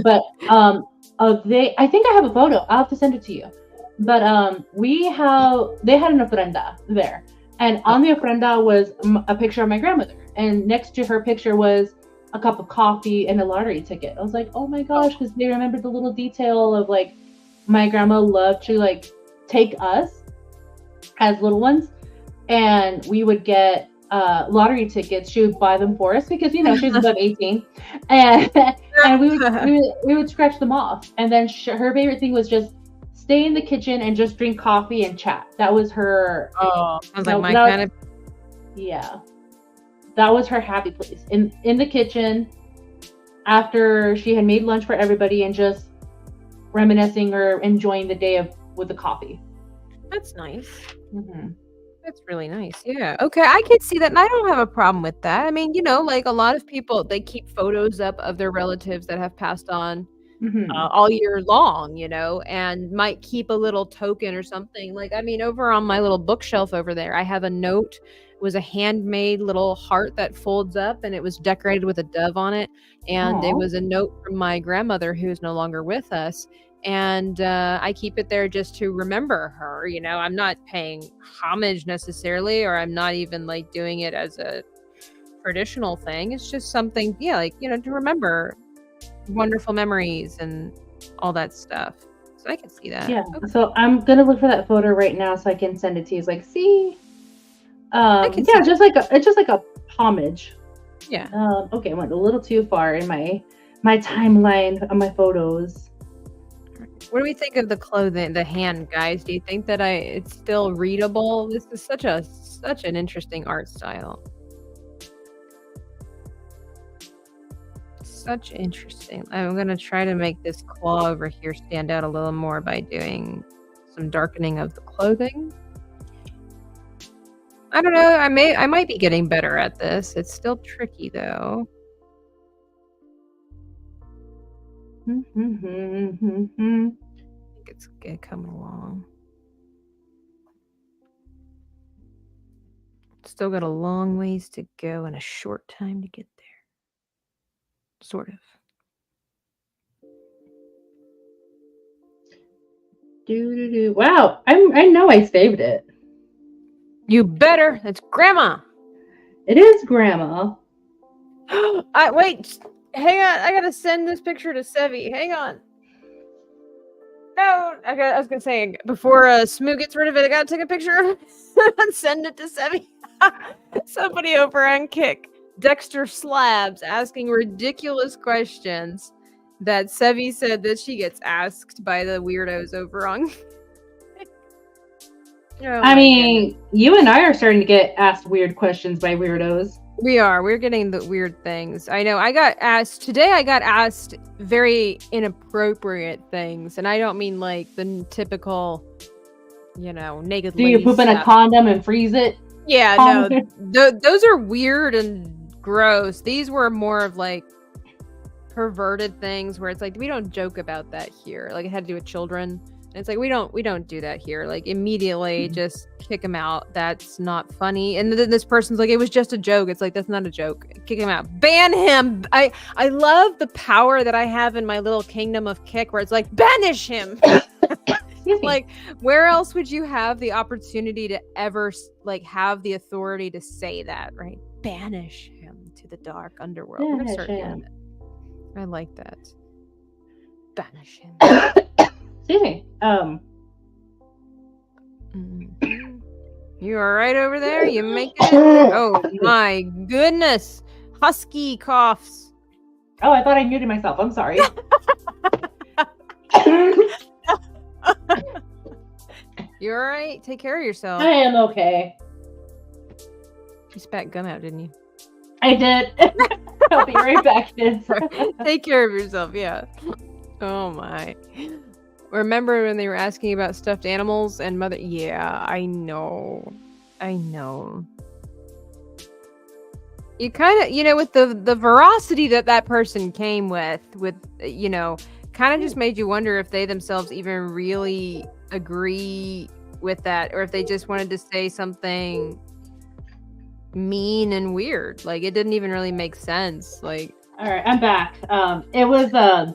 But I think I have a photo. I'll have to send it to you. But they had an ofrenda there. And on the ofrenda was a picture of my grandmother. And next to her picture was a cup of coffee and a lottery ticket. I was like, oh my gosh, because they remembered the little detail of like my grandma loved to like take us as little ones, and we would get lottery tickets. She would buy them for us because she was above 18, and we would scratch them off. And then her favorite thing was just stay in the kitchen and just drink coffee and chat. That was her. Oh, sounds like my kind of. Yeah. That was her happy place, in the kitchen after she had made lunch for everybody and just reminiscing or enjoying the day with the coffee. That's nice. Mm-hmm. That's really nice. Yeah. Okay, I can see that, and I don't have a problem with that. I mean, like a lot of people, they keep photos up of their relatives that have passed on all year long, and might keep a little token or something. Like, I mean, over on my little bookshelf over there, I have a note. It was a handmade little heart that folds up, and it was decorated with a dove on it. And it was a note from my grandmother, who is no longer with us. And I keep it there just to remember her. I'm not paying homage necessarily, or I'm not even like doing it as a traditional thing. It's just something, yeah, like, to remember wonderful memories and all that stuff. So I can see that. Yeah. Okay. So I'm gonna look for that photo right now so I can send it to you. It's like, see, can yeah, see it's just like a homage. Yeah. Okay, I went a little too far in my timeline on my photos. What do we think of the clothing, the hand, guys? Do you think that it's still readable? This is such an interesting art style. Such interesting. I'm gonna try to make this claw over here stand out a little more by doing some darkening of the clothing. I don't know. I might be getting better at this. It's still tricky though. I think it's coming along. Still got a long ways to go and a short time to get there. Sort of. Wow, I know I saved it. You better. It's Grandma. It is Grandma. Wait. Hang on. I gotta send this picture to Sevi. Hang on. No, I was gonna say before Smoo gets rid of it, I gotta take a picture of it and send it to Sevi. Somebody over on Kick, Dexter Slabs, asking ridiculous questions that Sevi said that she gets asked by the weirdos over on. I mean, you and I are starting to get asked weird questions by weirdos. We're getting the weird things. I know. I got asked very inappropriate things, and I don't mean like the typical, naked. Do you poop in a condom and freeze it? Yeah, no. Those are weird and gross. These were more of like perverted things where it's like we don't joke about that here. Like it had to do with children. It's like we don't do that here. Like immediately just kick him out. That's not funny. And then this person's like, it was just a joke. It's like that's not a joke. Kick him out. Ban him. I love the power that I have in my little kingdom of Kick, where it's like banish him. Like where else would you have the opportunity to ever like have the authority to say that, right? Banish him to the dark underworld. We're gonna start doing it. I like that. Banish him. Excuse me. You are right over there. You make it. Oh my goodness. Husky coughs. Oh, I thought I muted myself. I'm sorry. You all right? Take care of yourself. I am okay. You spat gum out, didn't you? I did. I'll be right back, kids. Take care of yourself. Yeah. Oh my. Remember when they were asking about stuffed animals and mother? Yeah, I know. You kind of, with the veracity that person came with, kind of just made you wonder if they themselves even really agree with that, or if they just wanted to say something mean and weird. Like it didn't even really make sense. Like, all right, I'm back. It was a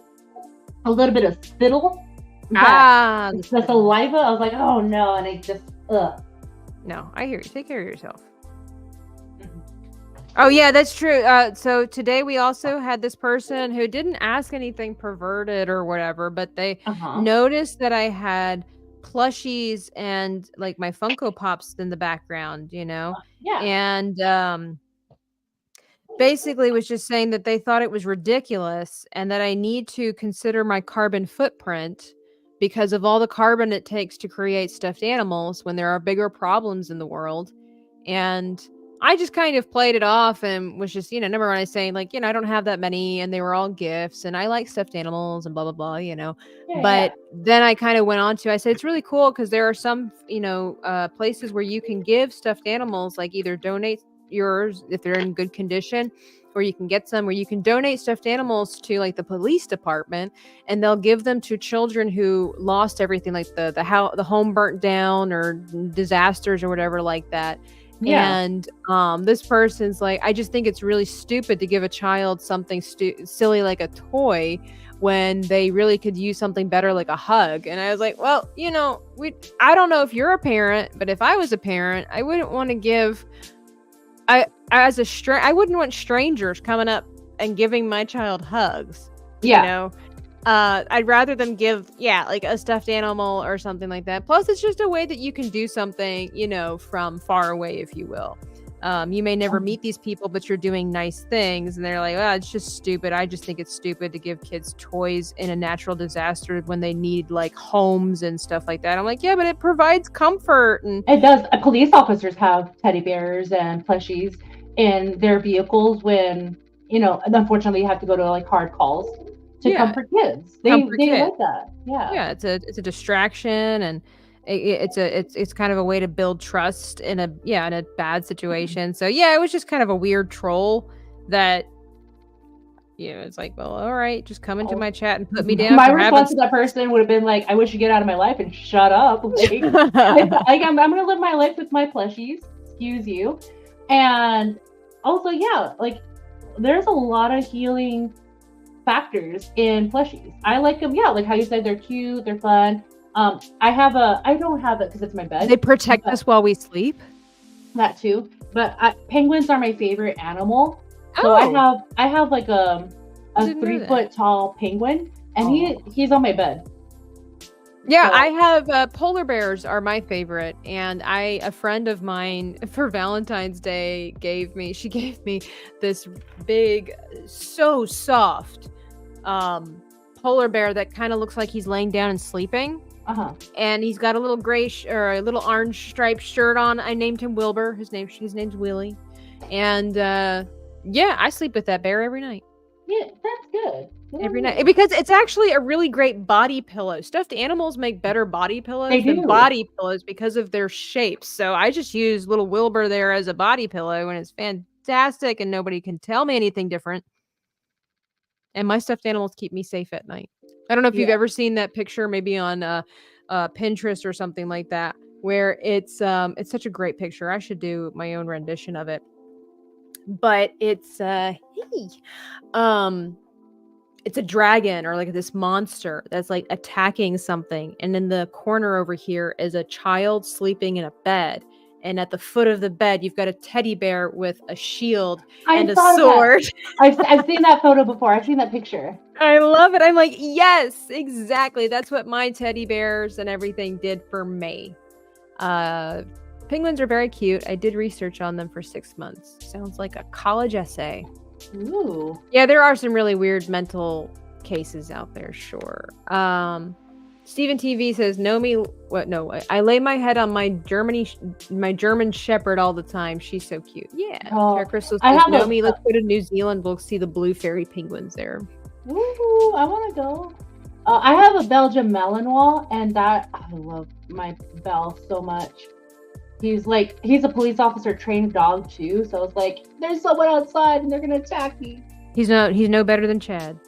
little bit of spittle. The saliva. I was like, oh no, and I just No, I hear you. Take care of yourself. Oh yeah, that's true. So today we also had this person who didn't ask anything perverted or whatever, but they noticed that I had plushies and like my Funko Pops in the background, Yeah. And basically was just saying that they thought it was ridiculous and that I need to consider my carbon footprint because of all the carbon it takes to create stuffed animals when there are bigger problems in the world. And I just kind of played it off and was just, number one, I was saying like, I don't have that many and they were all gifts and I like stuffed animals and blah, blah, blah, But then I kind of went on to, I said, it's really cool because there are some, places where you can give stuffed animals, like either donate yours if they're in good condition, or you can get some where you can donate stuffed animals to like the police department and they'll give them to children who lost everything, like the home burnt down or disasters or whatever like that. Yeah. And this person's like, I just think it's really stupid to give a child something silly like a toy when they really could use something better like a hug. And I was like, well, I don't know if you're a parent, but if I was a parent, I wouldn't want to give I wouldn't want strangers coming up and giving my child hugs. Yeah. You know, I'd rather them give, like a stuffed animal or something like that. Plus, it's just a way that you can do something, from far away, if you will. You may never meet these people, but you're doing nice things, and they're like, "Oh, it's just stupid." I just think it's stupid to give kids toys in a natural disaster when they need like homes and stuff like that. I'm like, yeah, but it provides comfort, and it does. Police officers have teddy bears and plushies in their vehicles when unfortunately you have to go to like hard calls to comfort kids. They like that. Yeah, it's a distraction, and it's kind of a way to build trust in a bad situation. So it was just kind of a weird troll that it's like, well, all right, just come into my chat and put me down. My response to that person would have been like, I wish you get out of my life and shut up. Like, I'm gonna live my life with my plushies. Excuse you. And also, like, there's a lot of healing factors in plushies. I like them. Yeah, like how you said, they're cute, they're fun. I don't have it because it's my bed. They protect us while we sleep. That too. But penguins are my favorite animal. So I have like a 3-foot tall penguin, and he's on my bed. Yeah, so. I have polar bears are my favorite, and a friend of mine for Valentine's Day gave me this big, so soft polar bear that kind of looks like he's laying down and sleeping. And he's got a little gray or a little orange striped shirt on. I named him Wilbur. His name's Willie. And I sleep with that bear every night. Yeah, that's good. Every night, because it's actually a really great body pillow. Stuffed animals make better body pillows than body pillows because of their shapes. So I just use little Wilbur there as a body pillow, and it's fantastic, and nobody can tell me anything different. And my stuffed animals keep me safe at night. I don't know if you've ever seen that picture, maybe on Pinterest or something like that, where it's such a great picture. I should do my own rendition of it. But it's it's a dragon or like this monster that's like attacking something, and in the corner over here is a child sleeping in a bed. And at the foot of the bed, you've got a teddy bear with a shield and a sword. I've seen that photo before. I've seen that picture. I love it. I'm like, yes, exactly. That's what my teddy bears and everything did for me. Penguins are very cute. I did research on them for 6 months. Sounds like a college essay. Ooh. Yeah, there are some really weird mental cases out there, sure. Stephen TV says, I lay my head on my German Shepherd all the time. She's so cute. Yeah. Tara Crystal says, Nomi, let's go to New Zealand. We'll see the blue fairy penguins there. Ooh, I want to go. I have a Belgian Malinois, and I love my Belle so much. He's a police officer trained dog too. So it's like, there's someone outside and they're going to attack me. He's no better than Chad.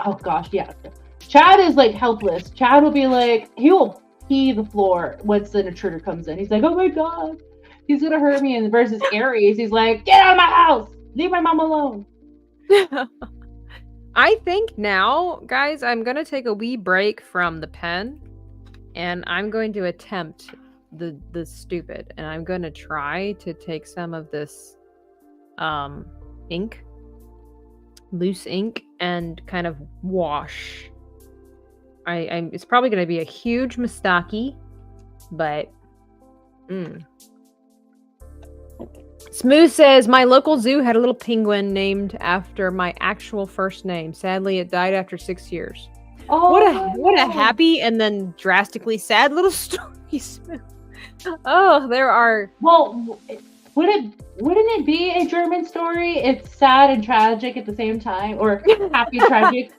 Oh gosh, yeah. Chad is like helpless. Chad will be like, he will pee the floor once an intruder comes in. He's like, oh my God, he's going to hurt me. And versus Aries, he's like, get out of my house. Leave my mom alone. I think now, guys, I'm going to take a wee break from the pen, and I'm going to attempt the stupid, and I'm going to try to take some of this ink, loose ink, and kind of wash. It's probably going to be a huge mistake, but Smooth says, my local zoo had a little penguin named after my actual first name. Sadly, it died after 6 years. Oh, what a happy and then drastically sad little story, Smooth. Oh, there are. Well, wouldn't it be a German story? It's sad and tragic at the same time, or happy tragic.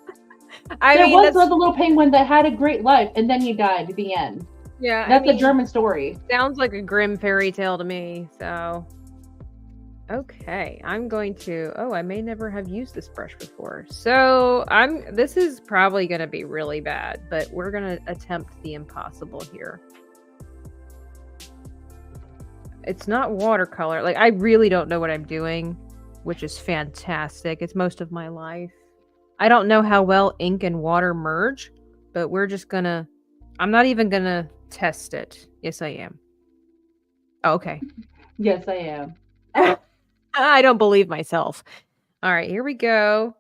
There was a little penguin that had a great life, and then he died at the end. Yeah, that's a German story. Sounds like a grim fairy tale to me. So, okay, I'm going to. Oh, I may never have used this brush before, so this is probably going to be really bad, but we're going to attempt the impossible here. It's not watercolor. Like, I really don't know what I'm doing, which is fantastic. It's most of my life. I don't know how well ink and water merge, but we're just gonna... I'm not even gonna test it. Yes, I am. Oh, okay. Yes, I am. I don't believe myself. All right, here we go.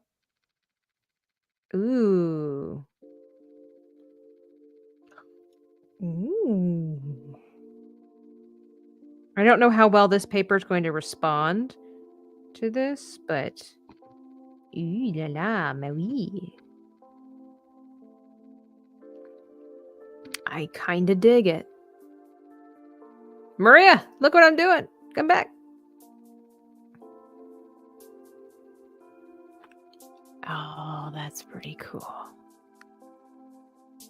Ooh. Ooh. I don't know how well this paper is going to respond to this, but ooh la la, Marie. I kind of dig it. Maria, look what I'm doing. Come back. Oh, that's pretty cool.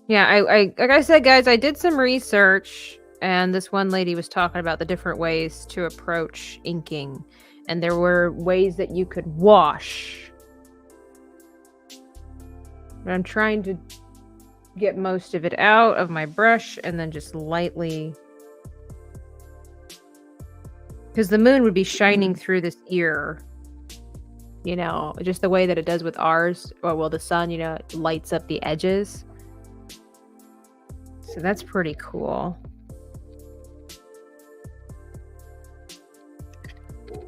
Yeah, I like I said, guys, I did some research, and this one lady was talking about the different ways to approach inking, and there were ways that you could wash. But I'm trying to get most of it out of my brush and then just lightly, because the moon would be shining through this ear, you know, just the way that it does with ours, or well, the sun, you know, it lights up the edges. So that's pretty cool.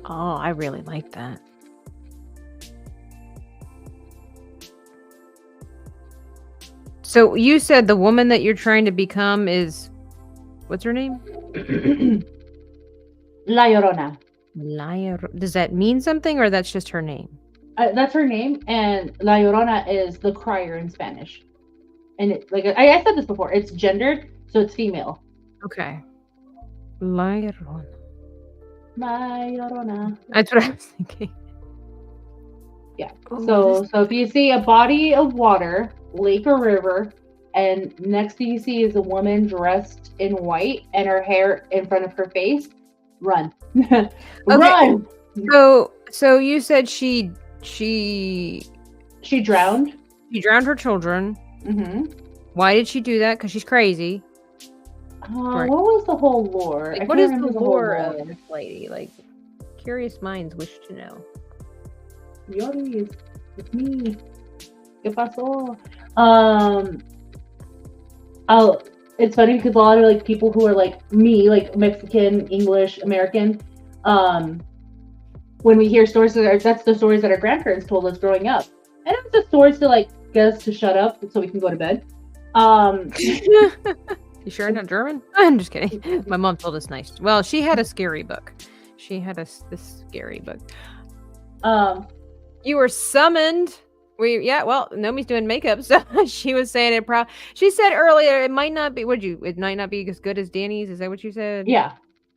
Oh, I really like that. So you said the woman that you're trying to become is, what's her name? La Llorona. Does that mean something, or that's just her name? That's her name, and La Llorona is the crier in Spanish. And it, like I said this before, it's gendered, so it's female. Okay. La Llorona. La Llorona. That's what I was thinking. Yeah. Oh, So if you see a body of water, lake or river, and next to you see is a woman dressed in white and her hair in front of her face, run. Run. So you said she drowned. She drowned her children. Mm-hmm. Why did she do that? Because she's crazy. What was the whole lore? Like, what is the lore of this lady? Like, curious minds wish to know. Yori, it's me. ¿Qué pasó? It's funny because a lot of like people who are like me, like Mexican, English, American, when we hear stories, that's the stories that our grandparents told us growing up, and it's the stories to like get us to shut up so we can go to bed. You sure not German? I'm just kidding. My mom told us nice. Well, she had a scary book. She had this scary book. You were summoned. Well, Nomi's doing makeup, so she was saying it. She said earlier it might not be. It might not be as good as Danny's. Is that what you said? Yeah.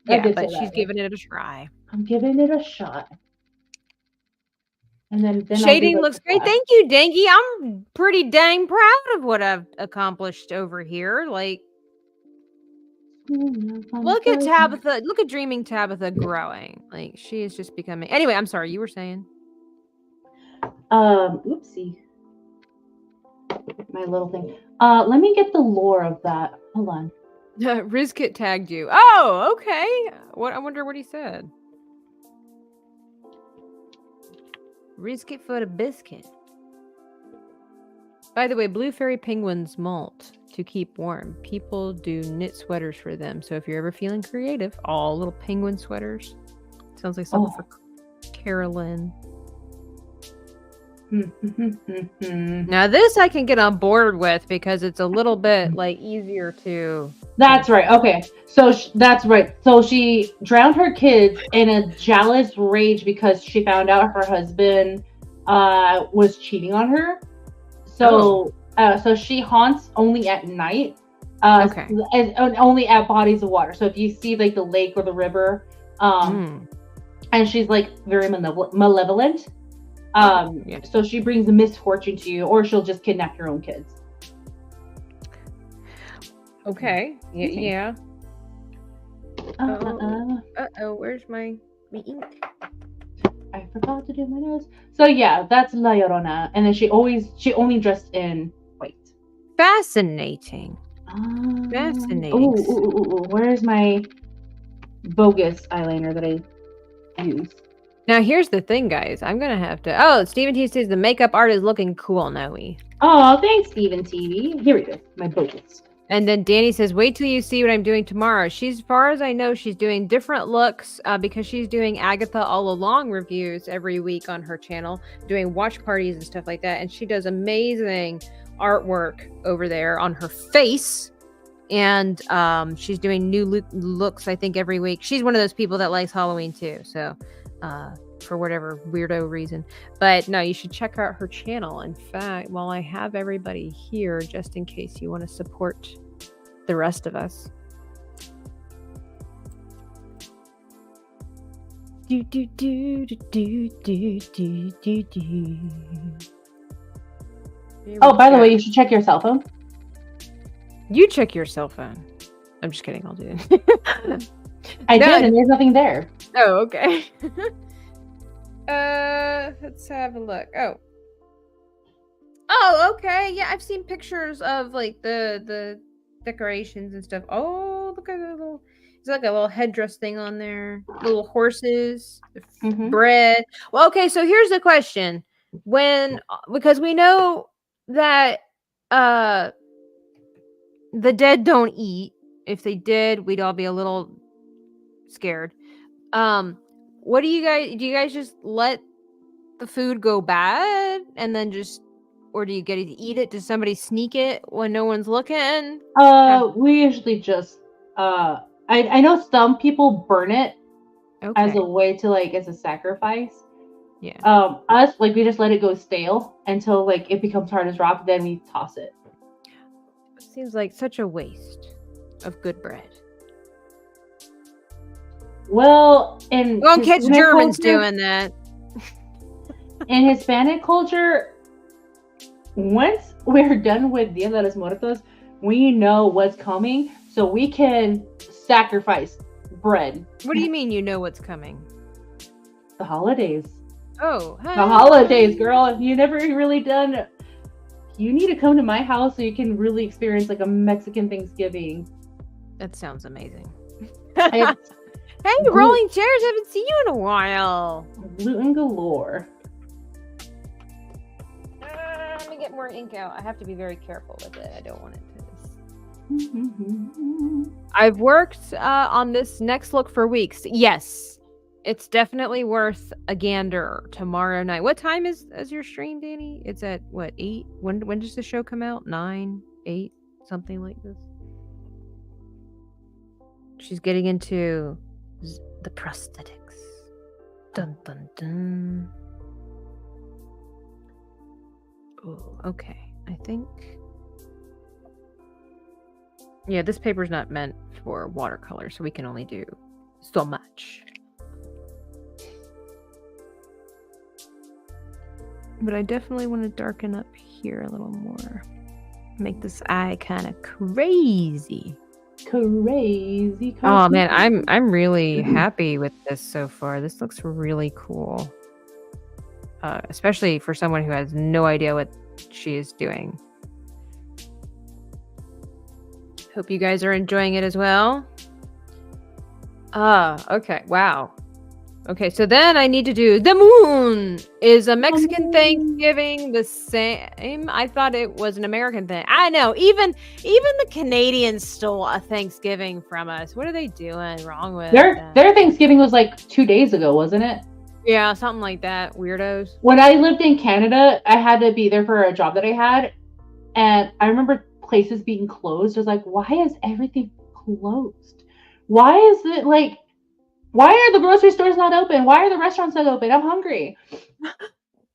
Yeah, but she's giving it a try. I'm giving it a shot. And then shading looks great. Thank you, Danky. I'm pretty dang proud of what I've accomplished over here. Like, look at Tabitha. Look at Dreaming Tabitha growing. Like, she is just becoming. Anyway, I'm sorry. You were saying. Oopsie. My little thing. Let me get the lore of that. Hold on. Rizkit tagged you. Oh, okay. What? I wonder what he said. Rizkit for the biscuit. By the way, Blue Fairy penguins molt to keep warm. People do knit sweaters for them. So if you're ever feeling creative, all little penguin sweaters. Sounds like something for Carolyn. Now this I can get on board with because it's a little bit like easier to. That's right. Okay, so that's right. So she drowned her kids in a jealous rage because she found out her husband was cheating on her. So so she haunts only at night. And only at bodies of water. So if you see like the lake or the river, and she's like very malevolent. So she brings a misfortune to you, or she'll just kidnap your own kids. Okay. Yeah. Where's my ink? I forgot to do my nose. So yeah, that's La Llorona, and then she only dressed in white. Fascinating. Fascinating. Ooh. Where's my bogus eyeliner that I use? Now, here's the thing, guys. I'm going to have to... Oh, Stephen T says the makeup art is looking cool, Noe. Oh, thanks, Stephen TV. Here we go. My bogus. And then Danny says, wait till you see what I'm doing tomorrow. She's, as far as I know, she's doing different looks because she's doing Agatha All Along reviews every week on her channel, doing watch parties and stuff like that. And she does amazing artwork over there on her face. And she's doing new looks, I think, every week. She's one of those people that likes Halloween too. So for whatever weirdo reason. But no, you should check out her channel. In fact, while I have everybody here, just in case you want to support the rest of us. Do, do, do, do, do, do, do, do, do. Oh, by the way, you should check your cell phone. You check your cell phone. I'm just kidding. I'll do it. I did, and there's nothing there. Oh, okay. Let's have a look. Oh, okay. Yeah, I've seen pictures of like the decorations and stuff. Oh, look at the little. It's like a little headdress thing on there. Little horses, bread. Well, okay. So here's the question: because we know that the dead don't eat. If they did, we'd all be a little scared. What do you guys just let the food go bad and then or do you get to eat it? Does somebody sneak it when no one's looking? We usually just I know some people burn it as a way to as a sacrifice. Yeah. Us, we just let it go stale until it becomes hard as rock, then we toss it. It seems like such a waste of good bread. Well, in don't catch Germans doing that. In Hispanic culture, once we're done with Dia de los Muertos, we know what's coming, so we can sacrifice bread. What do you mean you know what's coming? The holidays. Oh, hey. The holidays, girl. If you never really done, you need to come to my house so you can really experience a Mexican Thanksgiving. That sounds amazing. Hey, rolling chairs, haven't seen you in a while. Gluten galore. Let me get more ink out. I have to be very careful with it. I don't want it to. I've worked on this next look for weeks. Yes, it's definitely worth a gander tomorrow night. What time is your stream, Danny? It's at what, 8? When does the show come out? 9, 8, something like this. She's getting into the prosthetics. Dun dun dun. Oh, okay. I think. Yeah, this paper's not meant for watercolor, so we can only do so much. But I definitely want to darken up here a little more. Make this eye kind of crazy. Crazy. Oh man, I'm really happy with this so far. This looks really cool, especially for someone who has no idea what she is doing. Hope you guys are enjoying it as well. Okay, wow. Okay, so then I need to do the moon. Is a Mexican Thanksgiving the same? I thought it was an American thing. I know, even the Canadians stole a Thanksgiving from us. What are they doing wrong with their Thanksgiving was 2 days ago, wasn't it? Yeah, something like that. Weirdos. When I lived in Canada, I had to be there for a job that I had, and I remember places being closed. I was like, why is everything closed? Why is it why are the grocery stores not open? Why are the restaurants not open? I'm hungry.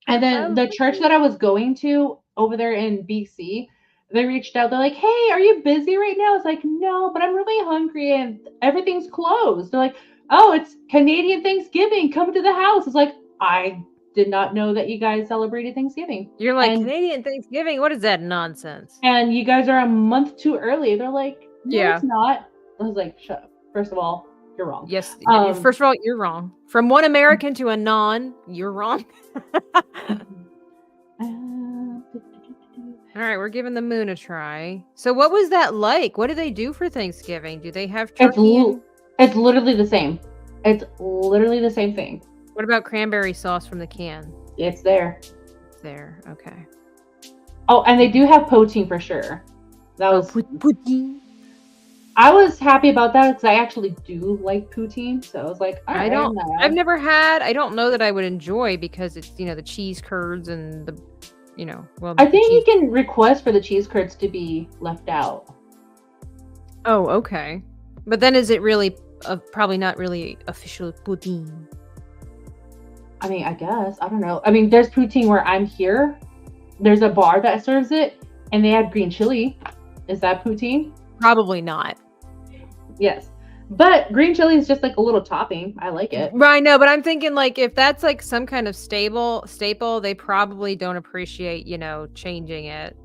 And then the church that I was going to over there in BC, they reached out. They're like, hey, are you busy right now? I was like, no, but I'm really hungry and everything's closed. They're like, oh, it's Canadian Thanksgiving. Come to the house. It's like, I did not know that you guys celebrated Thanksgiving. You're like, Canadian Thanksgiving? What is that nonsense? And you guys are a month too early. They're like, no, yeah, it's not. I was like, shut up. First of all, you're wrong. Yes. First of all, you're wrong. From one American to a non, you're wrong. All right, we're giving the moon a try. So what was that like? What do they do for Thanksgiving? Do they have turkey? It's literally the same. It's literally the same thing. What about cranberry sauce from the can? It's there. It's there. Okay. Oh, and they do have poutine for sure. That was Poutine. I was happy about that because I actually do like poutine. So I was like, all right, I've never had. I don't know that I would enjoy because it's the cheese curds and the I think you can request for the cheese curds to be left out. Oh, okay. But then is it really probably not really official poutine? I mean, I guess. I don't know. I mean, there's poutine where I'm here. There's a bar that serves it, and they add green chili. Is that poutine? Probably not. Yes. But green chili is just like a little topping. I like it. Right, no, but I'm thinking like if that's like some kind of staple, they probably don't appreciate, changing it.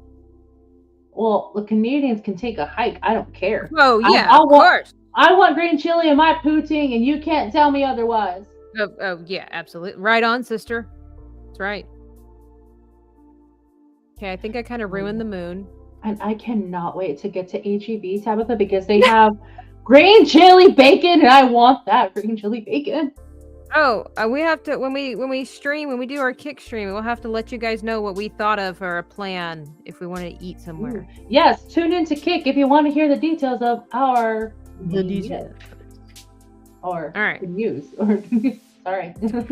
Well, the Canadians can take a hike. I don't care. Oh, yeah, of course. I want green chili in my poutine, and you can't tell me otherwise. Oh, yeah, absolutely. Right on, sister. That's right. Okay, I think I kind of ruined the moon. And I cannot wait to get to HEB, Tabitha, because they have green chili bacon, and I want that green chili bacon. Oh, we have to when we stream, when we do our kick stream, we'll have to let you guys know what we thought of for a plan if we want to eat somewhere. Ooh. Yes, tune in to Kick if you want to hear the details of our details. Or all right, news. Or sorry. Here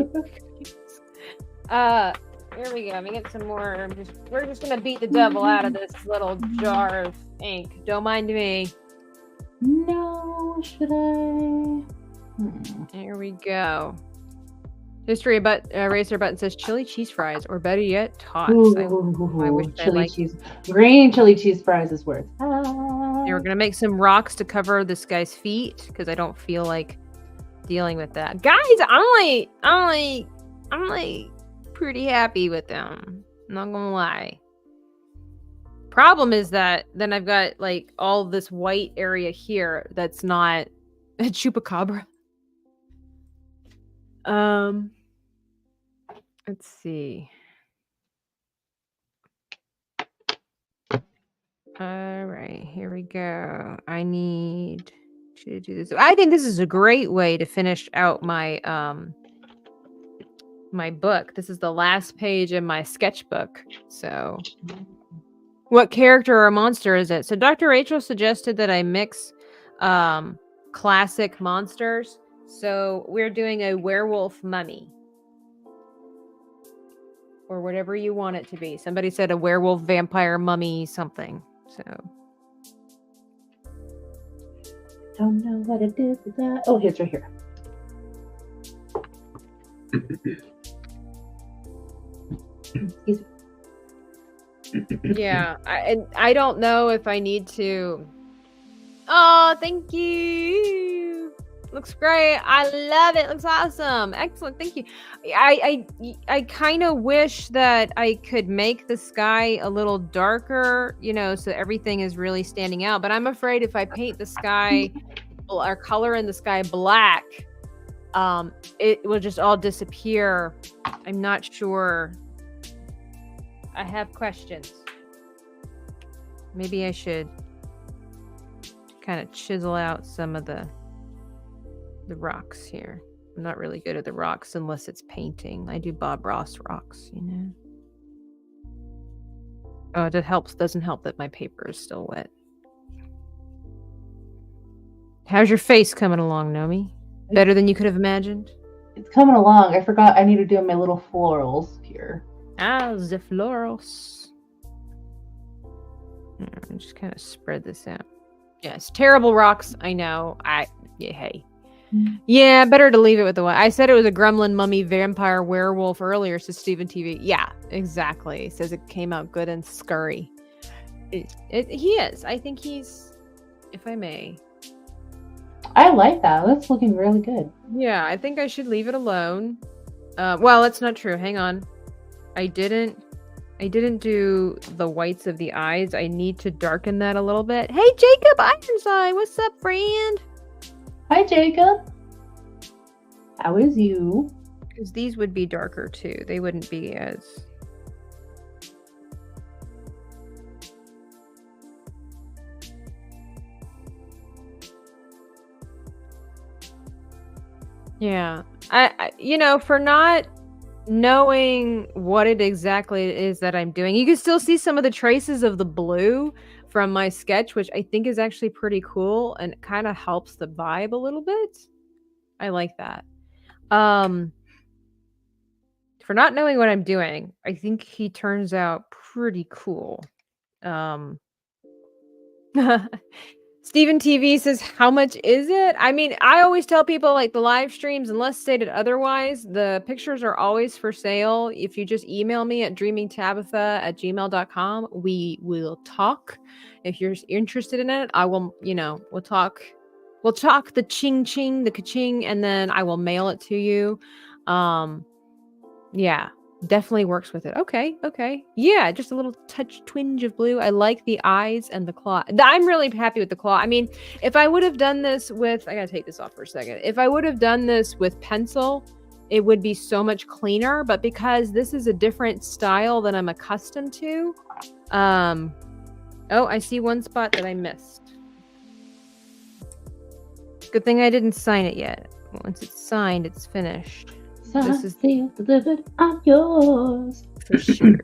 we go. Let me get some more. We're just gonna beat the devil out of this little jar of ink. Don't mind me. No, should I? Here we go. History eraser button says chili cheese fries, or better yet, tots. I wish chili cheese. Green chili cheese fries is worth. Yeah, we're gonna make some rocks to cover this guy's feet because I don't feel like dealing with that. Guys, I'm like pretty happy with them. I'm not gonna lie. Problem is that then I've got like all this white area here that's not a chupacabra. Let's see. All right, here we go. I need to do this. I think this is a great way to finish out my my book. This is the last page in my sketchbook. So, what character or monster is it? So, Dr. Rachel suggested that I mix classic monsters. So, we're doing a werewolf mummy. Or whatever you want it to be. Somebody said a werewolf, vampire, mummy, something. So. Don't know what it is with that. Oh, it's right here. Yeah, I don't know if I need to. Oh, thank you. Looks great. I love it. Looks awesome. Excellent. Thank you. I kind of wish that I could make the sky a little darker, so everything is really standing out. But I'm afraid if I paint the sky or color in the sky black, it will just all disappear. I'm not sure. I have questions. Maybe I should kind of chisel out some of the rocks here. I'm not really good at the rocks unless it's painting. I do Bob Ross rocks, Oh, it doesn't help that my paper is still wet. How's your face coming along, Nomi? Better than you could have imagined? It's coming along. I forgot I need to do my little florals here. Ah, the florals. I'm just kind of spread this out. Yes, terrible rocks. I know. Hey. Yeah, better to leave it with the one. I said it was a gremlin, mummy, vampire, werewolf earlier, says Steven TV. Yeah, exactly. He says it came out good and scurry. He is. I think he's, if I may. I like that. That's looking really good. Yeah, I think I should leave it alone. Well, that's not true. Hang on. I didn't do the whites of the eyes. I need to darken that a little bit. Hey, Jacob Ironside. What's up, friend? Hi, Jacob. How is you? Because these would be darker too. They wouldn't be as... Yeah. I for not knowing what it exactly is that I'm doing, you can still see some of the traces of the blue from my sketch, which I think is actually pretty cool and kind of helps the vibe a little bit. I like that. For not knowing what I'm doing, I think he turns out pretty cool. Steven TV says, how much is it? I mean, I always tell people like the live streams, unless stated otherwise, the pictures are always for sale. If you just email me at dreamingtabitha@gmail.com, we will talk. If you're interested in it, I will, we'll talk the ching, the ka-ching, and then I will mail it to you. Yeah. Definitely works with it. Okay. Yeah, just a little twinge of blue. I like the eyes and the claw. I'm really happy with the claw. I mean, if I would have done this with... I gotta take this off for a second. If I would have done this with pencil, it would be so much cleaner. But because this is a different style than I'm accustomed to... Oh, I see one spot that I missed. Good thing I didn't sign it yet. Once it's signed, it's finished. This is delivered. I'm yours for sure.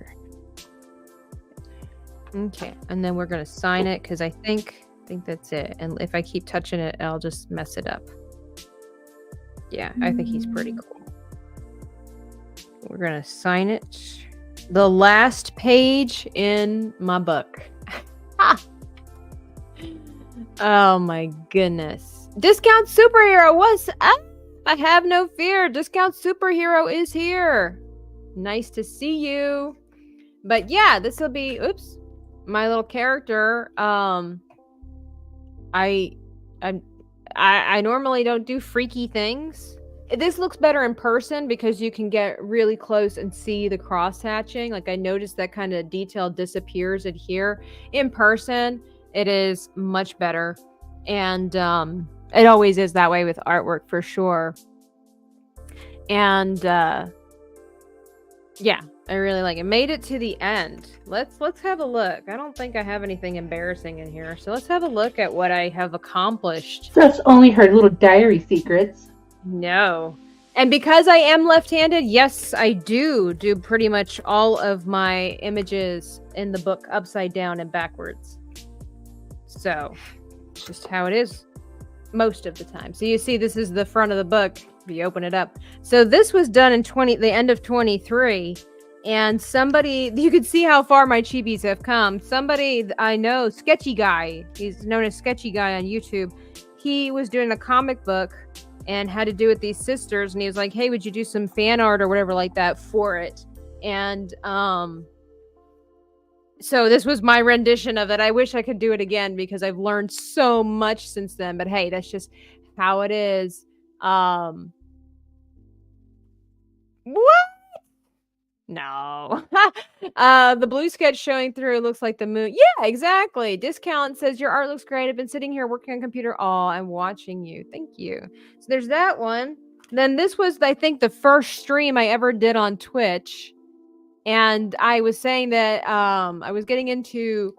Okay, and then we're gonna sign it because I think that's it. And if I keep touching it, I'll just mess it up. Yeah, I think he's pretty cool. We're gonna sign it. The last page in my book. Oh my goodness! Discount superhero, what's up? I have no fear. Discount superhero is here. Nice to see you. But yeah, this will be my little character. I normally don't do freaky things. This looks better in person because you can get really close and see the cross hatching. Like I noticed that kind of detail disappears in here. In person, it is much better. And it always is that way with artwork for sure. And yeah, I really like it. Made it to the end. Let's have a look. I don't think I have anything embarrassing in here. So let's have a look at what I have accomplished. That's only her little diary secrets. No. And because I am left-handed, yes, I do pretty much all of my images in the book upside down and backwards. So it's just how it is. Most of the time. So you see, this is the front of the book. If you open it up. So this was done in the end of 23. And somebody, you could see how far my chibis have come. Somebody I know, Sketchy Guy, he's known as Sketchy Guy on YouTube. He was doing a comic book and had to do with these sisters. And he was like, hey, would you do some fan art or whatever like that for it? And, so this was my rendition of it. I wish I could do it again because I've learned so much since then. But hey, that's just how it is. What? No. The blue sketch showing through looks like the moon. Yeah, exactly. Discount says your art looks great. I've been sitting here working on computer. Oh, I'm watching you. Thank you. So there's that one. Then this was, I think, the first stream I ever did on Twitch. And I was saying that I was getting into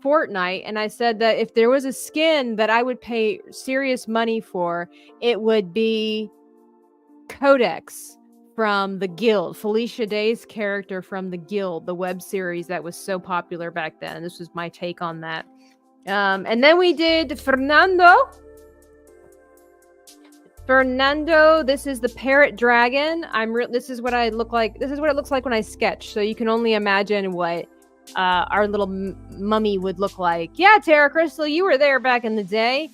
Fortnite, and I said that if there was a skin that I would pay serious money for, it would be Codex from the Guild. Felicia Day's character from the Guild, the web series that was so popular back then. This was my take on that. And then we did Fernando. This is the parrot dragon. This is what I look like. This is what it looks like when I sketch. So you can only imagine what our little mummy would look like. Yeah, Tara Crystal, you were there back in the day.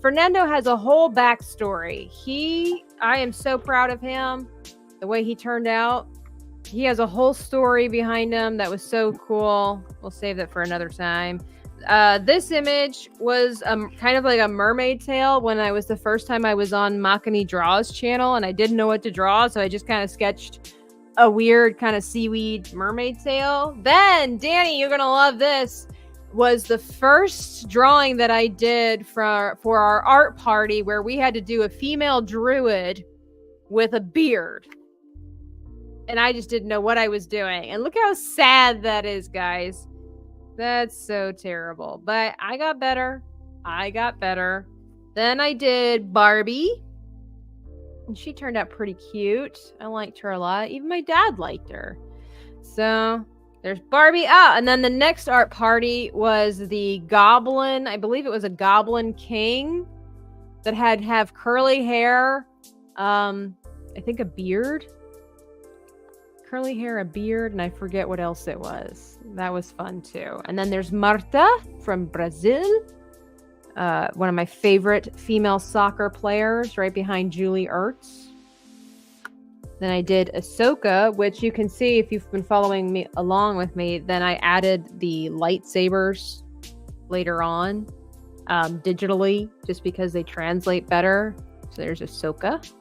Fernando has a whole backstory. I am so proud of him, the way he turned out. He has a whole story behind him that was so cool. We'll save that for another time. This image was kind of like a mermaid tail when the first time I was on Makani Draws channel and I didn't know what to draw, so I just kind of sketched a weird kind of seaweed mermaid tail. Then, Danny, you're gonna love this, was the first drawing that I did for our art party where we had to do a female druid with a beard. And I just didn't know what I was doing. And look how sad that is, guys. That's so terrible. But I got better. Then I did Barbie. And she turned out pretty cute. I liked her a lot. Even my dad liked her. So, There's Barbie. Ah, and then the next art party was the goblin. I believe it was a goblin king that have curly hair. I think a beard. Curly hair, a beard, and I forget what else it was. That was fun too. And then there's Marta from Brazil. One of my favorite female soccer players, right behind Julie Ertz. Then I did Ahsoka, which you can see if you've been following me along with me. Then I added the lightsabers later on digitally, just because they translate better. So there's Ahsoka.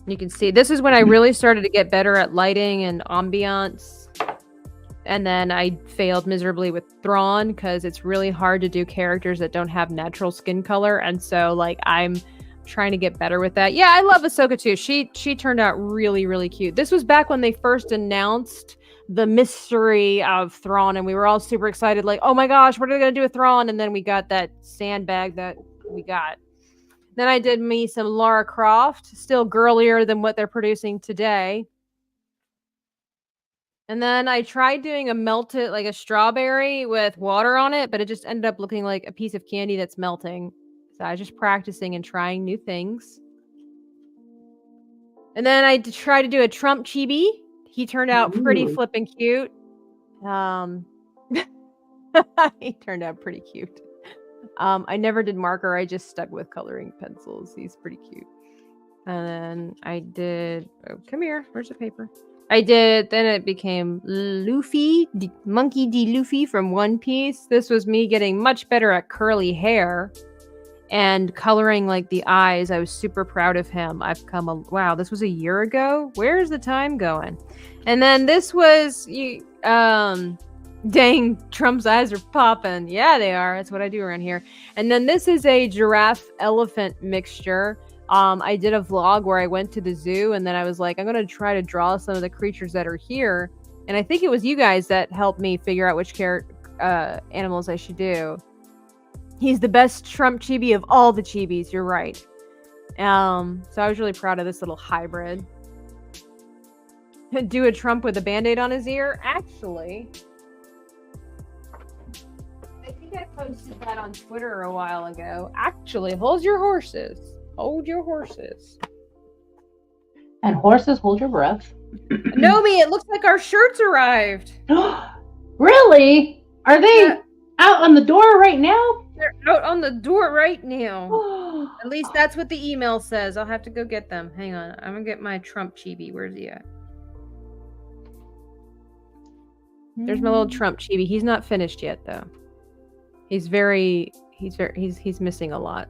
You can see this is when I really started to get better at lighting and ambiance. And then I failed miserably with Thrawn because it's really hard to do characters that don't have natural skin color. And so like I'm trying to get better with that. Yeah, I love Ahsoka too. She turned out really, really cute. This was back when they first announced the mystery of Thrawn, and we were all super excited, like, oh my gosh, what are they gonna do with Thrawn? And then we got that sandbag that we got. Then I did me some Lara Croft, still girlier than what they're producing today. And then I tried doing a melted, like a strawberry with water on it, but it just ended up looking like a piece of candy that's melting. So I was just practicing and trying new things. And then I tried to do a Trump chibi. He turned out pretty flippin' cute. He turned out pretty cute. I never did marker. I just stuck with coloring pencils. He's pretty cute. And then I did... Oh, come here. Where's the paper? Then it became Luffy, Monkey D. Luffy from One Piece. This was me getting much better at curly hair and coloring like the eyes. I was super proud of him. Wow, this was a year ago. Where's the time going? And then this was... Dang, Trump's eyes are popping. Yeah, they are. That's what I do around here. And then this is a giraffe-elephant mixture. I did a vlog where I went to the zoo, and then I was like, I'm going to try to draw some of the creatures that are here. And I think it was you guys that helped me figure out which animals I should do. He's the best Trump chibi of all the chibis. You're right. So I was really proud of this little hybrid. Do a Trump with a Band-Aid on his ear? Actually... I think I posted that on Twitter a while ago. Actually, hold your horses. Hold your horses. And horses, hold your breath. Nomi, it looks like our shirts arrived. Really? Are they out on the door right now? They're out on the door right now. At least that's what the email says. I'll have to go get them. Hang on. I'm going to get my Trump chibi. Where's he at? There's my little Trump chibi. He's not finished yet, though. He's missing a lot.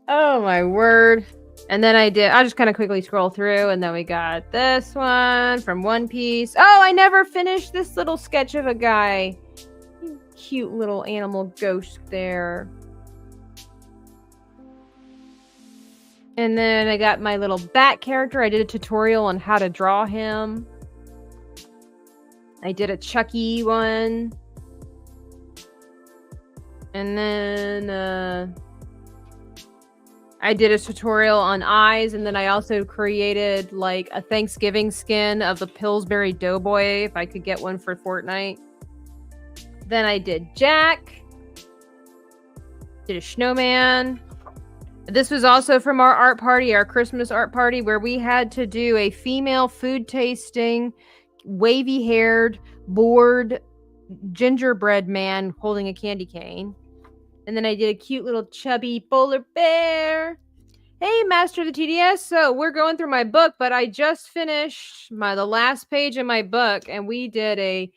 Oh my word. And then I just kind of quickly scroll through, and then we got this one from One Piece. Oh, I never finished this little sketch of a guy. Cute little animal ghost there. And then I got my little bat character. I did a tutorial on how to draw him. I did a Chucky one. And then I did a tutorial on eyes, and then I also created like a Thanksgiving skin of the Pillsbury Doughboy if I could get one for Fortnite. Then I did Jack. Did a snowman. This was also from our art party, our Christmas art party, where we had to do a female food tasting, wavy-haired, bored gingerbread man holding a candy cane. And then I did a cute little chubby polar bear. Hey, Master of the TDS. So we're going through my book, but I just finished the last page of my book, and we did a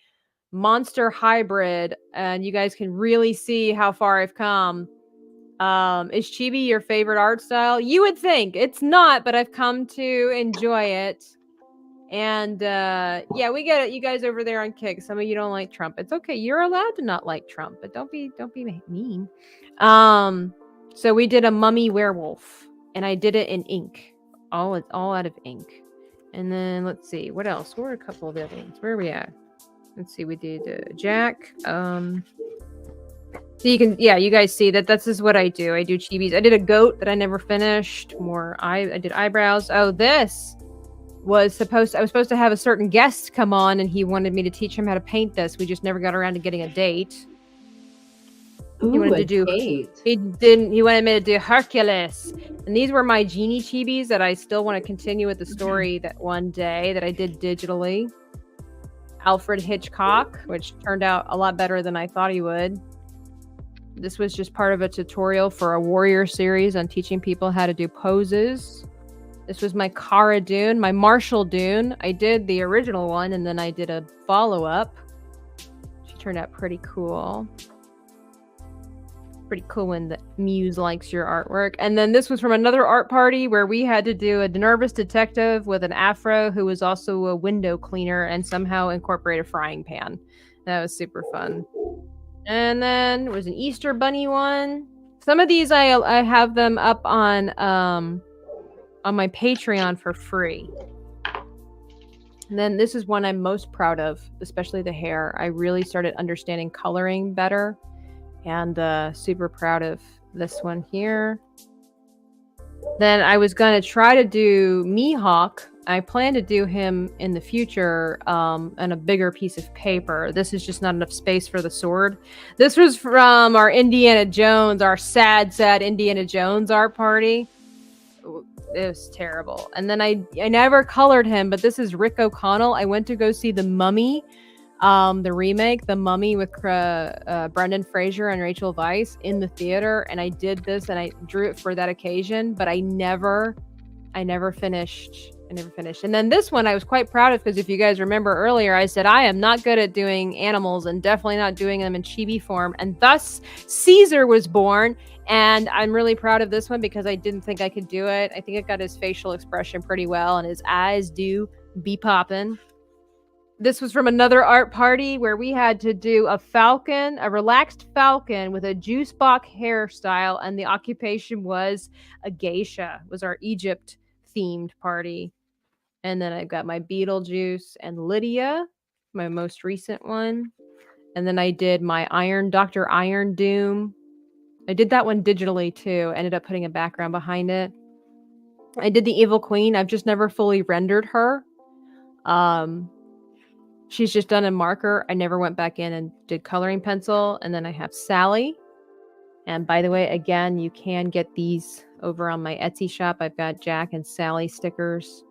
monster hybrid, and you guys can really see how far I've come. Is Chibi your favorite art style? You would think. It's not, but I've come to enjoy it. And yeah, we get it. You guys over there on Kick. Some of you don't like Trump. It's okay. You're allowed to not like Trump, but don't be mean. So we did a mummy werewolf, and I did it in ink. All out of ink. And then let's see what else. What were a couple of other ones? Where are we at? Let's see. We did Jack. So you can, you guys see that this is what I do. I do chibis. I did a goat that I never finished. I did eyebrows. Oh, this. I was supposed to have a certain guest come on, and he wanted me to teach him how to paint this. We just never got around to getting a date. Ooh, He wanted to do. He didn't. He wanted me to do Hercules, and these were my genie chibis that I still want to continue with the story that one day that I did digitally. Alfred Hitchcock, which turned out a lot better than I thought he would. This was just part of a tutorial for a warrior series on teaching people how to do poses. This was my Cara Dune, my Marshall Dune. I did the original one, and then I did a follow-up. She turned out pretty cool. Pretty cool when the muse likes your artwork. And then this was from another art party where we had to do a nervous detective with an afro who was also a window cleaner and somehow incorporate a frying pan. That was super fun. And then there was an Easter Bunny one. Some of these I have them up on my Patreon for free. And then this is one I'm most proud of, especially the hair. I really started understanding coloring better. And super proud of this one here. Then I was going to try to do Mihawk. I plan to do him in the future on a bigger piece of paper. This is just not enough space for the sword. This was from our Indiana Jones, our sad Indiana Jones art party. It was terrible. And then I never colored him, but this is Rick O'Connell. I went to go see The Mummy. The remake, The Mummy with Brendan Fraser and Rachel Weisz in the theater, and I did this and I drew it for that occasion, but I never finished. And then this one I was quite proud of because if you guys remember earlier, I said I am not good at doing animals and definitely not doing them in chibi form, and thus Caesar was born. And I'm really proud of this one because I didn't think I could do it. I think it got his facial expression pretty well, and his eyes do be popping. This was from another art party where we had to do a falcon, a relaxed falcon with a juice box hairstyle, and the occupation was a geisha. It was our Egypt themed party. And then I've got my Beetlejuice and Lydia, my most recent one. And then I did my Dr. Iron Doom. I did that one digitally too. Ended up putting a background behind it. I did the Evil Queen. I've just never fully rendered her. She's just done a marker. I never went back in and did coloring pencil. And then I have Sally. And by the way, again, you can get these over on my Etsy shop. I've got Jack and Sally stickers.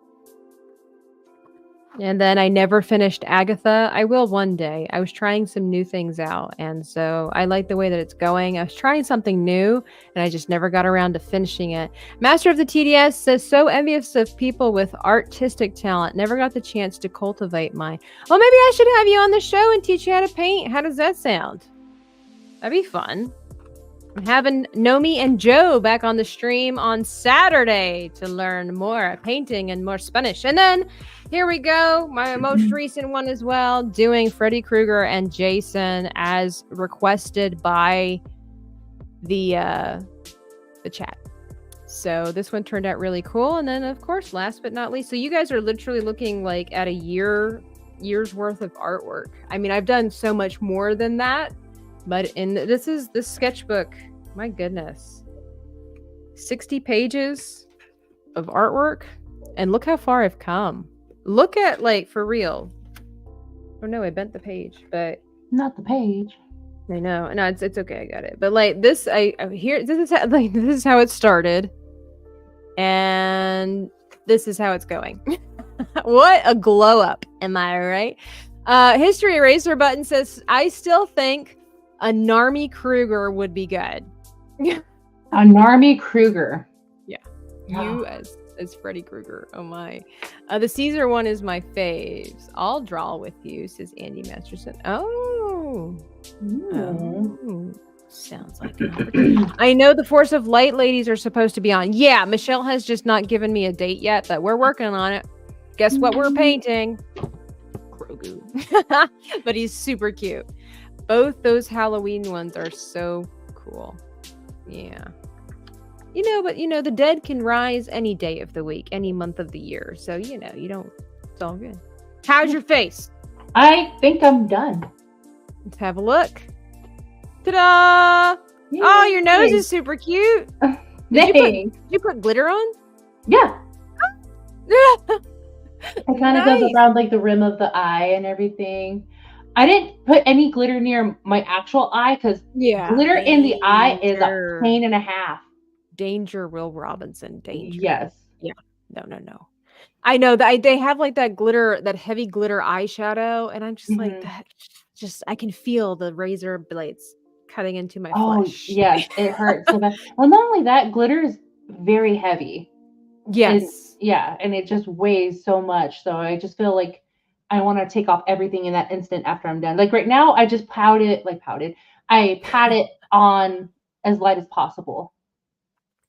And then I never finished Agatha. I will one day. I was trying some new things out. And so I like the way that it's going. I was trying something new and I just never got around to finishing it. Master of the TDS says, so envious of people with artistic talent. Never got the chance to cultivate mine. Well, maybe I should have you on the show and teach you how to paint. How does that sound? That'd be fun. I'm having Nomi and Joe back on the stream on Saturday to learn more painting and more Spanish. And then here we go, my most recent one as well, doing Freddy Krueger and Jason as requested by the chat. So this one turned out really cool. And then, of course, last but not least, so you guys are literally looking like at a year's worth of artwork. I mean, I've done so much more than that. But this sketchbook, my goodness, 60 pages of artwork, and look how far I've come. Look at, like, for real. Oh no, I bent the page, but not the page. I know. No, it's okay. I got it. But like this, this is how it started, and this is how it's going. What a glow up! Am I right? History Eraser button says, I still think a Narmy Kruger would be good. A Narmy Kruger. Yeah. You as Freddy Krueger. Oh my. The Caesar one is my faves. I'll draw with you, says Andy Masterson. Oh. Sounds like it. I know the Force of Light ladies are supposed to be on. Yeah, Michelle has just not given me a date yet, but we're working on it. Guess what we're painting? Grogu. But he's super cute. Both those Halloween ones are so cool. Yeah. But the dead can rise any day of the week, any month of the year. So, it's all good. How's your face? I think I'm done. Let's have a look. Ta-da! Yay. Oh, your nose is super cute. Did you put glitter on? Yeah. It kind of goes Nice. around like the rim of the eye and everything. I didn't put any glitter near my actual eye because Yeah. glitter in the eye is a Danger. pain and a half. Danger, Will Robinson. Danger. Yes. Yeah. No, no, no. I know that they have like that glitter, that heavy glitter eyeshadow, and I'm just like Hmm. that. Just I can feel the razor blades cutting into my Oh, flesh. yes, it hurts so bad. Well, not only that, glitter is very heavy. And Yes. yeah, and it just weighs so much. So I just feel like I want to take off everything in that instant after I'm done. Like right now, I just I pat it on as light as possible.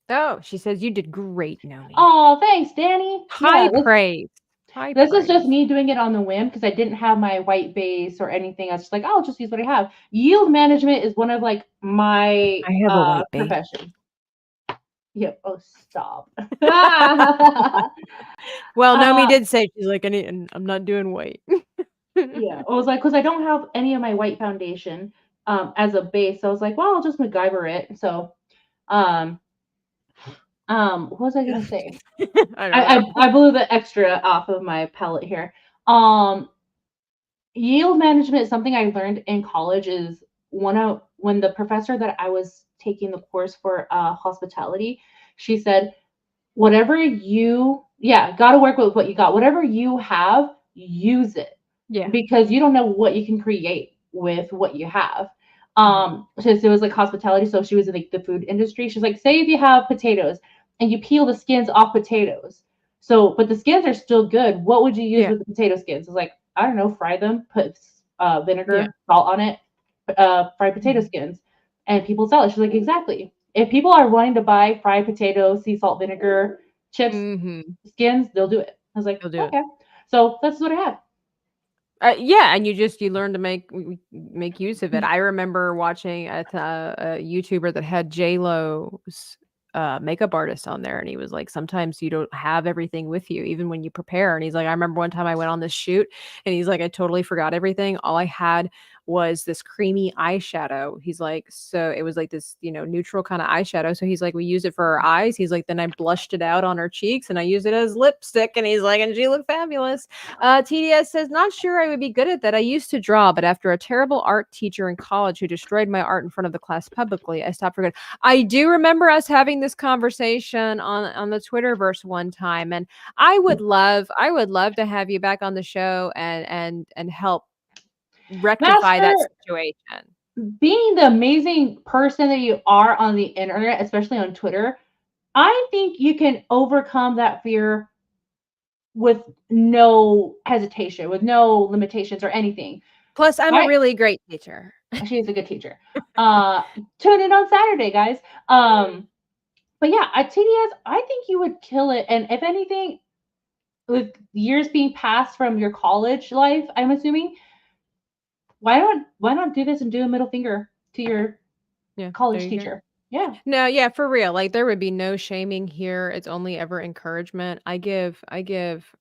Oh, she says you did great, Nomi. Oh, thanks, Danny. High Yeah, praise. High this is just praise. me doing it on the whim because I didn't have my white base or anything. I was just like, I'll just use what I have. Yield management is one of like my I have a white base. professions. Yep. Oh, stop. Well, Nomi uh, did say she's like, I'm not doing white. yeah, I was like, because I don't have any of my white foundation as a base. So I was like, well, I'll just MacGyver it. So, um, what was I gonna say? I don't know. I blew the extra off of my palette here. Um, Yield management is something I learned in college. Is one of when the professor that I was taking the course for hospitality, she said, whatever you, yeah, got to work with what you got. Whatever you have, use it Yeah. because you don't know what you can create with what you have. Since it was like hospitality, so she was in like the food industry. She's like, say if you have potatoes and you peel the skins off potatoes, so but the skins are still good. What would you use Yeah. with the potato skins? It's like, I don't know, fry them, put Yeah. vinegar, salt on it, fried potato Mhm. skins, and people sell it. She's like, exactly. If people are wanting to buy fried potato, sea salt, vinegar, chips, Mhm. skins, they'll do it. I was like, You'll do it. okay. So that's what I have. Yeah, and you learn to make use of it. I remember watching a YouTuber that had J Lo's makeup artist on there, and he was like, sometimes you don't have everything with you, even when you prepare. And he's like, I remember one time I went on this shoot, and he's like, I totally forgot everything. All I had was this creamy eyeshadow. He's like, so it was like this, neutral kind of eyeshadow. So he's like, we use it for our eyes. He's like, then I blushed it out on her cheeks, and I used it as lipstick. And he's like, and she looked fabulous. TDS says, not sure I would be good at that. I used to draw, but after a terrible art teacher in college who destroyed my art in front of the class publicly, I stopped for good. I do remember us having this conversation on the Twitterverse one time, and I would love to have you back on the show and help rectify that Master, situation. being the amazing person that you are on the internet, especially on Twitter, I think you can overcome that fear with no hesitation, with no limitations or anything. Plus, I'm a I really great teacher. She is a good teacher. Tune in on Saturday, guys. But yeah, at TDS, I think you would kill it. And if anything, with years being passed from your college life, I'm assuming, why not do this and do a middle finger to your Yeah, there college you go. teacher? Yeah. No, yeah, for real. Like there would be no shaming here. It's only ever encouragement. I give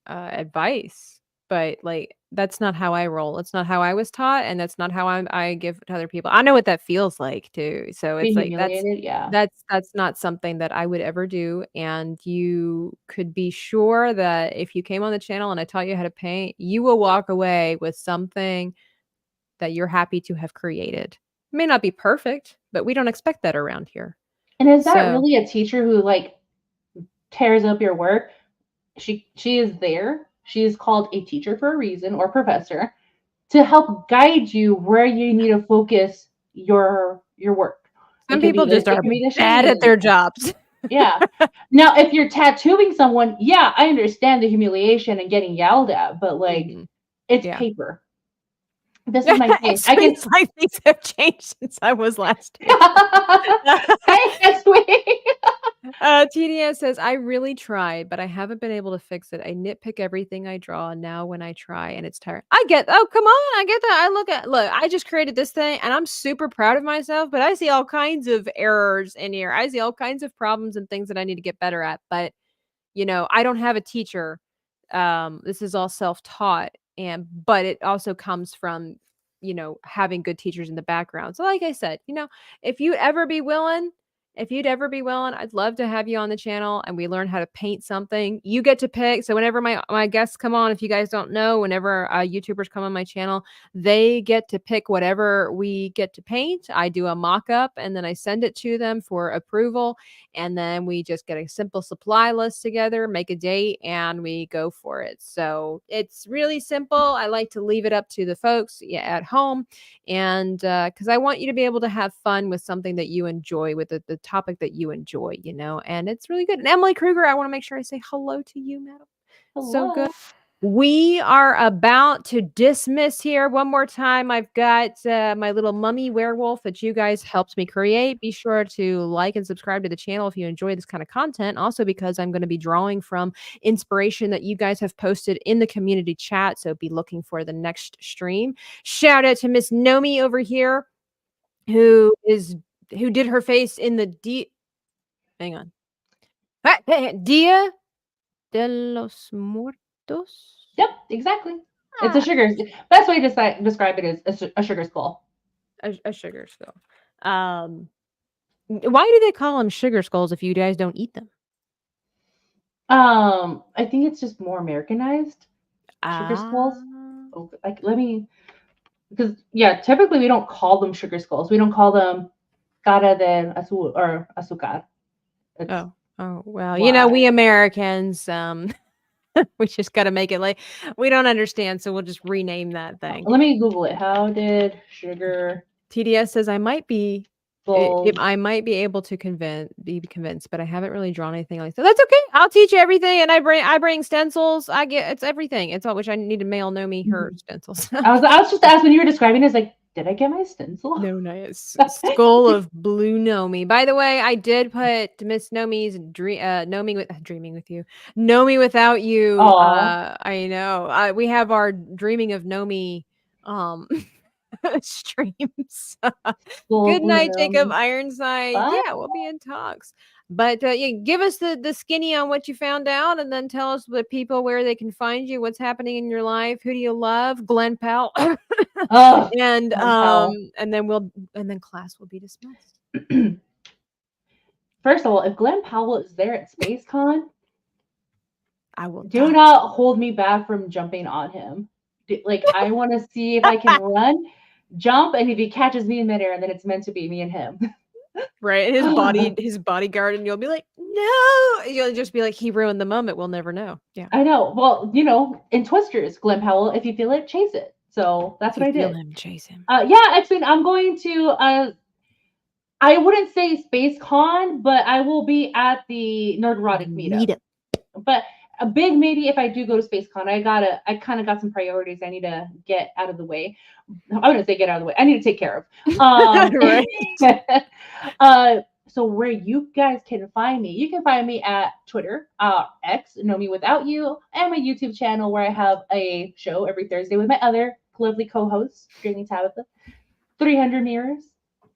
advice, but like that's not how I roll. It's not how I was taught, and that's not how I give to other people. I know what that feels like too. So Be it's like humiliated. Yeah. that's not something that I would ever do. And you could be sure that if you came on the channel and I taught you how to paint, you will walk away with something that you're happy to have created. It may not be perfect, but we don't expect that around here. And is that So, really a teacher who like tears up your work? She is there. She is called a teacher for a reason or professor to help guide you where you need to focus your work. It some could people be just it are could be the bad at shading. their jobs. Yeah. Now, if you're tattooing someone, yeah, I understand the humiliation and getting yelled at, but like Mhm. it's Yeah. paper. This is my face. It I can seems like things have changed since I was last here. Hey, that's sweet. TDS says, I really tried, but I haven't been able to fix it. I nitpick everything I draw now when I try, and it's tiring. Oh, come on. I get that. Look, I just created this thing and I'm super proud of myself, but I see all kinds of errors in here. I see all kinds of problems and things that I need to get better at. But, I don't have a teacher. This is all self-taught, but it also comes from, having good teachers in the background. So like I said, if you'd ever be willing, if you'd ever be willing, I'd love to have you on the channel and we learn how to paint something. You get to pick. So whenever my guests come on, if you guys don't know, whenever YouTubers come on my channel, they get to pick whatever we get to paint. I do a mock-up and then I send it to them for approval. And then we just get a simple supply list together, make a date, and we go for it. So it's really simple. I like to leave it up to the folks at home. And because I want you to be able to have fun with something that you enjoy, with the topic that you enjoy, and it's really good. And Emily Kruger, I want to make sure I say hello to you, madam. Hello. So good. We are about to dismiss here one more time. I've got my little mummy werewolf that you guys helped me create. Be sure to like and subscribe to the channel if you enjoy this kind of content. Also, because I'm going to be drawing from inspiration that you guys have posted in the community chat. So be looking for the next stream. Shout out to Miss Nomi over here, who did her face in the hang on. Dia de los Muertos. Yep, exactly. It's a sugar. Best way to describe it is a sugar skull. A sugar skull. Why do they call them sugar skulls if you guys don't eat them? I think it's just more Americanized. Sugar skulls. Oh, because typically we don't call them sugar skulls. We don't call them cara de azul or azúcar. Oh well, we Americans, we just got to make it like we don't understand, so we'll just rename that thing. Let me Google it. How did sugar TDS says I might be able to be convinced, but I haven't really drawn anything like that. That's okay. I'll teach you everything, and I bring stencils. It's everything. It's all which I need to mail Nomi her stencils. I was just asked when you were describing it, it's like, did I get my stencil? No, nice. Skull of Blue Nomi. By the way, I did put Miss Nomi's Dreaming with You. Nomi Without You. I know. We have our Dreaming of Nomi streams. Good night, Jacob Ironside. Bye. Yeah, we'll be in talks. But give us the skinny on what you found out, and then tell us the people where they can find you, what's happening in your life, who do you love, Glenn Powell, and then class will be dismissed. First of all, if Glenn Powell is there at SpaceCon, I will. Do not hold me back from jumping on him. Like, I want to see if I can run, jump, and if he catches me in midair, then it's meant to be me and him. Right, his bodyguard, and you'll be like, no. You'll just be like, he ruined the moment. We'll never know. Yeah, I know. Well, in Twisters, Glenn Powell, if you feel it, chase it. So that's what I did. Feel him, chase him. X-Men. I'm going to. I wouldn't say SpaceCon, but I will be at the Nerdrotic meetup. But a big maybe if I do go to SpaceCon, I kind of got some priorities I need to get out of the way. I wouldn't say get out of the way. I need to take care of. Right. So where you guys can find me, you can find me at Twitter, X, Nomi Without You, and my YouTube channel where I have a show every Thursday with my other lovely co-hosts, Dreaming Tabitha, 300 Mirrors,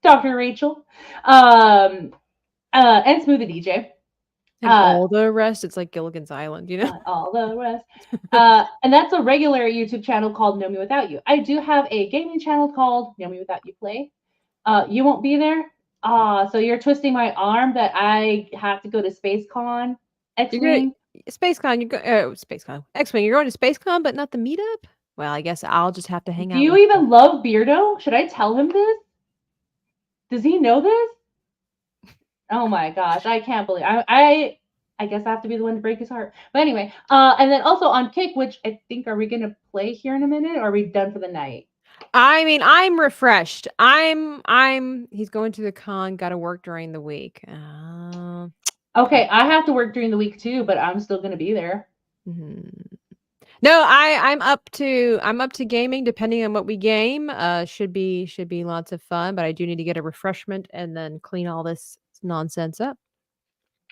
Dr. Rachel, and Smoothie DJ. And all the rest, it's like Gilligan's Island, all the rest. And that's a regular YouTube channel called Nomi Without You. I do have a gaming channel called Nomi Without You Play. You won't be there. So you're twisting my arm that I have to go to SpaceCon. X-Wing. SpaceCon, X-Wing, you're going to SpaceCon, but not the meetup? Well, I guess I'll just have to hang out. Do you even love Beardo? Should I tell him this? Does he know this? Oh my gosh, I can't believe I guess I have to be the one to break his heart. But anyway, and then also on Kick, which I think, are we gonna play here in a minute, or are we done for the night? I mean, I'm refreshed. He's going to the con, gotta work during the week. Okay, I have to work during the week too, but I'm still gonna be there. No, I'm up to gaming, depending on what we game. Should be lots of fun, but I do need to get a refreshment and then clean all this nonsense up.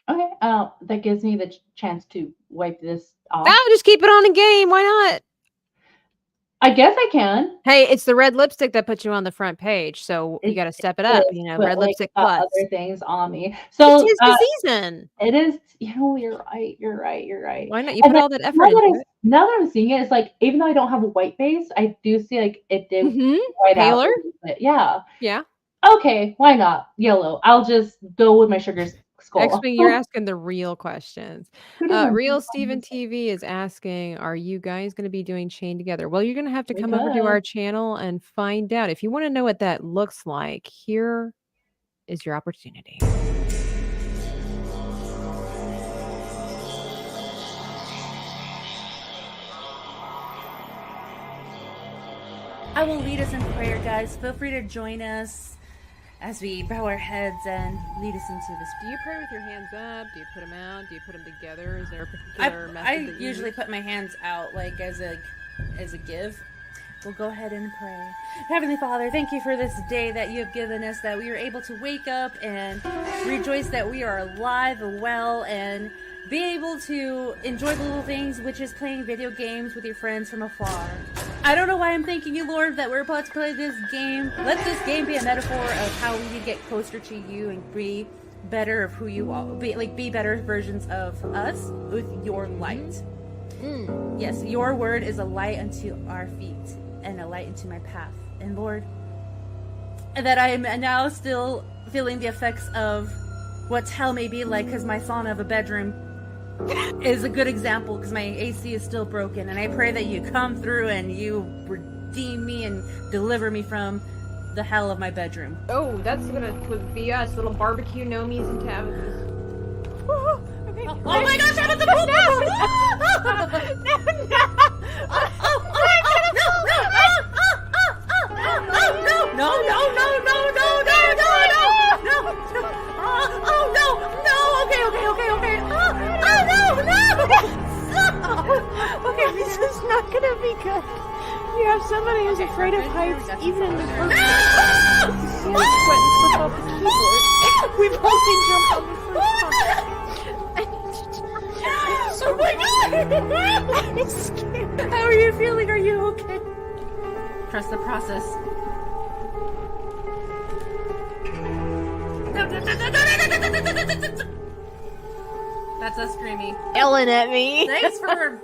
Okay, that gives me the chance to wipe this off. Oh, just keep it on the game. Why not? I guess I can. Hey, it's the red lipstick that puts you on the front page, so you got to step it up. Red lipstick plus other things on me. So it's the season. It is. You're right. Why not? You put all that effort into it. Now that I'm seeing it, it's like, even though I don't have a white base, I do see like it did white paler. out. Yeah. Yeah. Okay, why not? Yellow. I'll just go with my sugar skull. X-Wing, you're asking the real questions. Who doesn't Real think Steven I'm TV is asking, are you guys going to be doing Chain Together? Well, you're going to have to We come over to our could. channel and find out. If you want to know what that looks like, here is your opportunity. I will lead us in prayer, guys. Feel free to join us as we bow our heads and lead us into this. Do you pray with your hands up? Do you put them out? Do you put them together? Is there a particular method? I that you usually use? put my hands out, like as a give. We'll go ahead and pray. Heavenly Father, thank you for this day that you have given us, that we are able to wake up and rejoice that we are alive and well, and be able to enjoy the little things, which is playing video games with your friends from afar. I don't know why I'm thanking you, Lord, that we're about to play this game. Let this game be a metaphor of how we can get closer to you and be better of who you are. Be better versions of us with your light. Yes, your word is a light unto our feet and a light into my path. And Lord, that I am now still feeling the effects of what hell may be like, because my sauna of a bedroom is a good example, because my AC is still broken, and I pray that you come through and you redeem me and deliver me from the hell of my bedroom. Oh, that's gonna be us, little barbecue nomies and Tabithas. Okay. Oh my gosh, I'm at the pool! Okay, this is not gonna be good. You have somebody who's afraid of heights, even in the first We've only jumped on the first one. Oh my god! I'm scared. How are you feeling? Are you okay? Trust the process. That's us screaming. Yelling at me. Thanks for,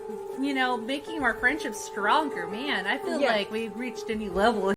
making our friendship stronger, man. I feel like we've reached a new level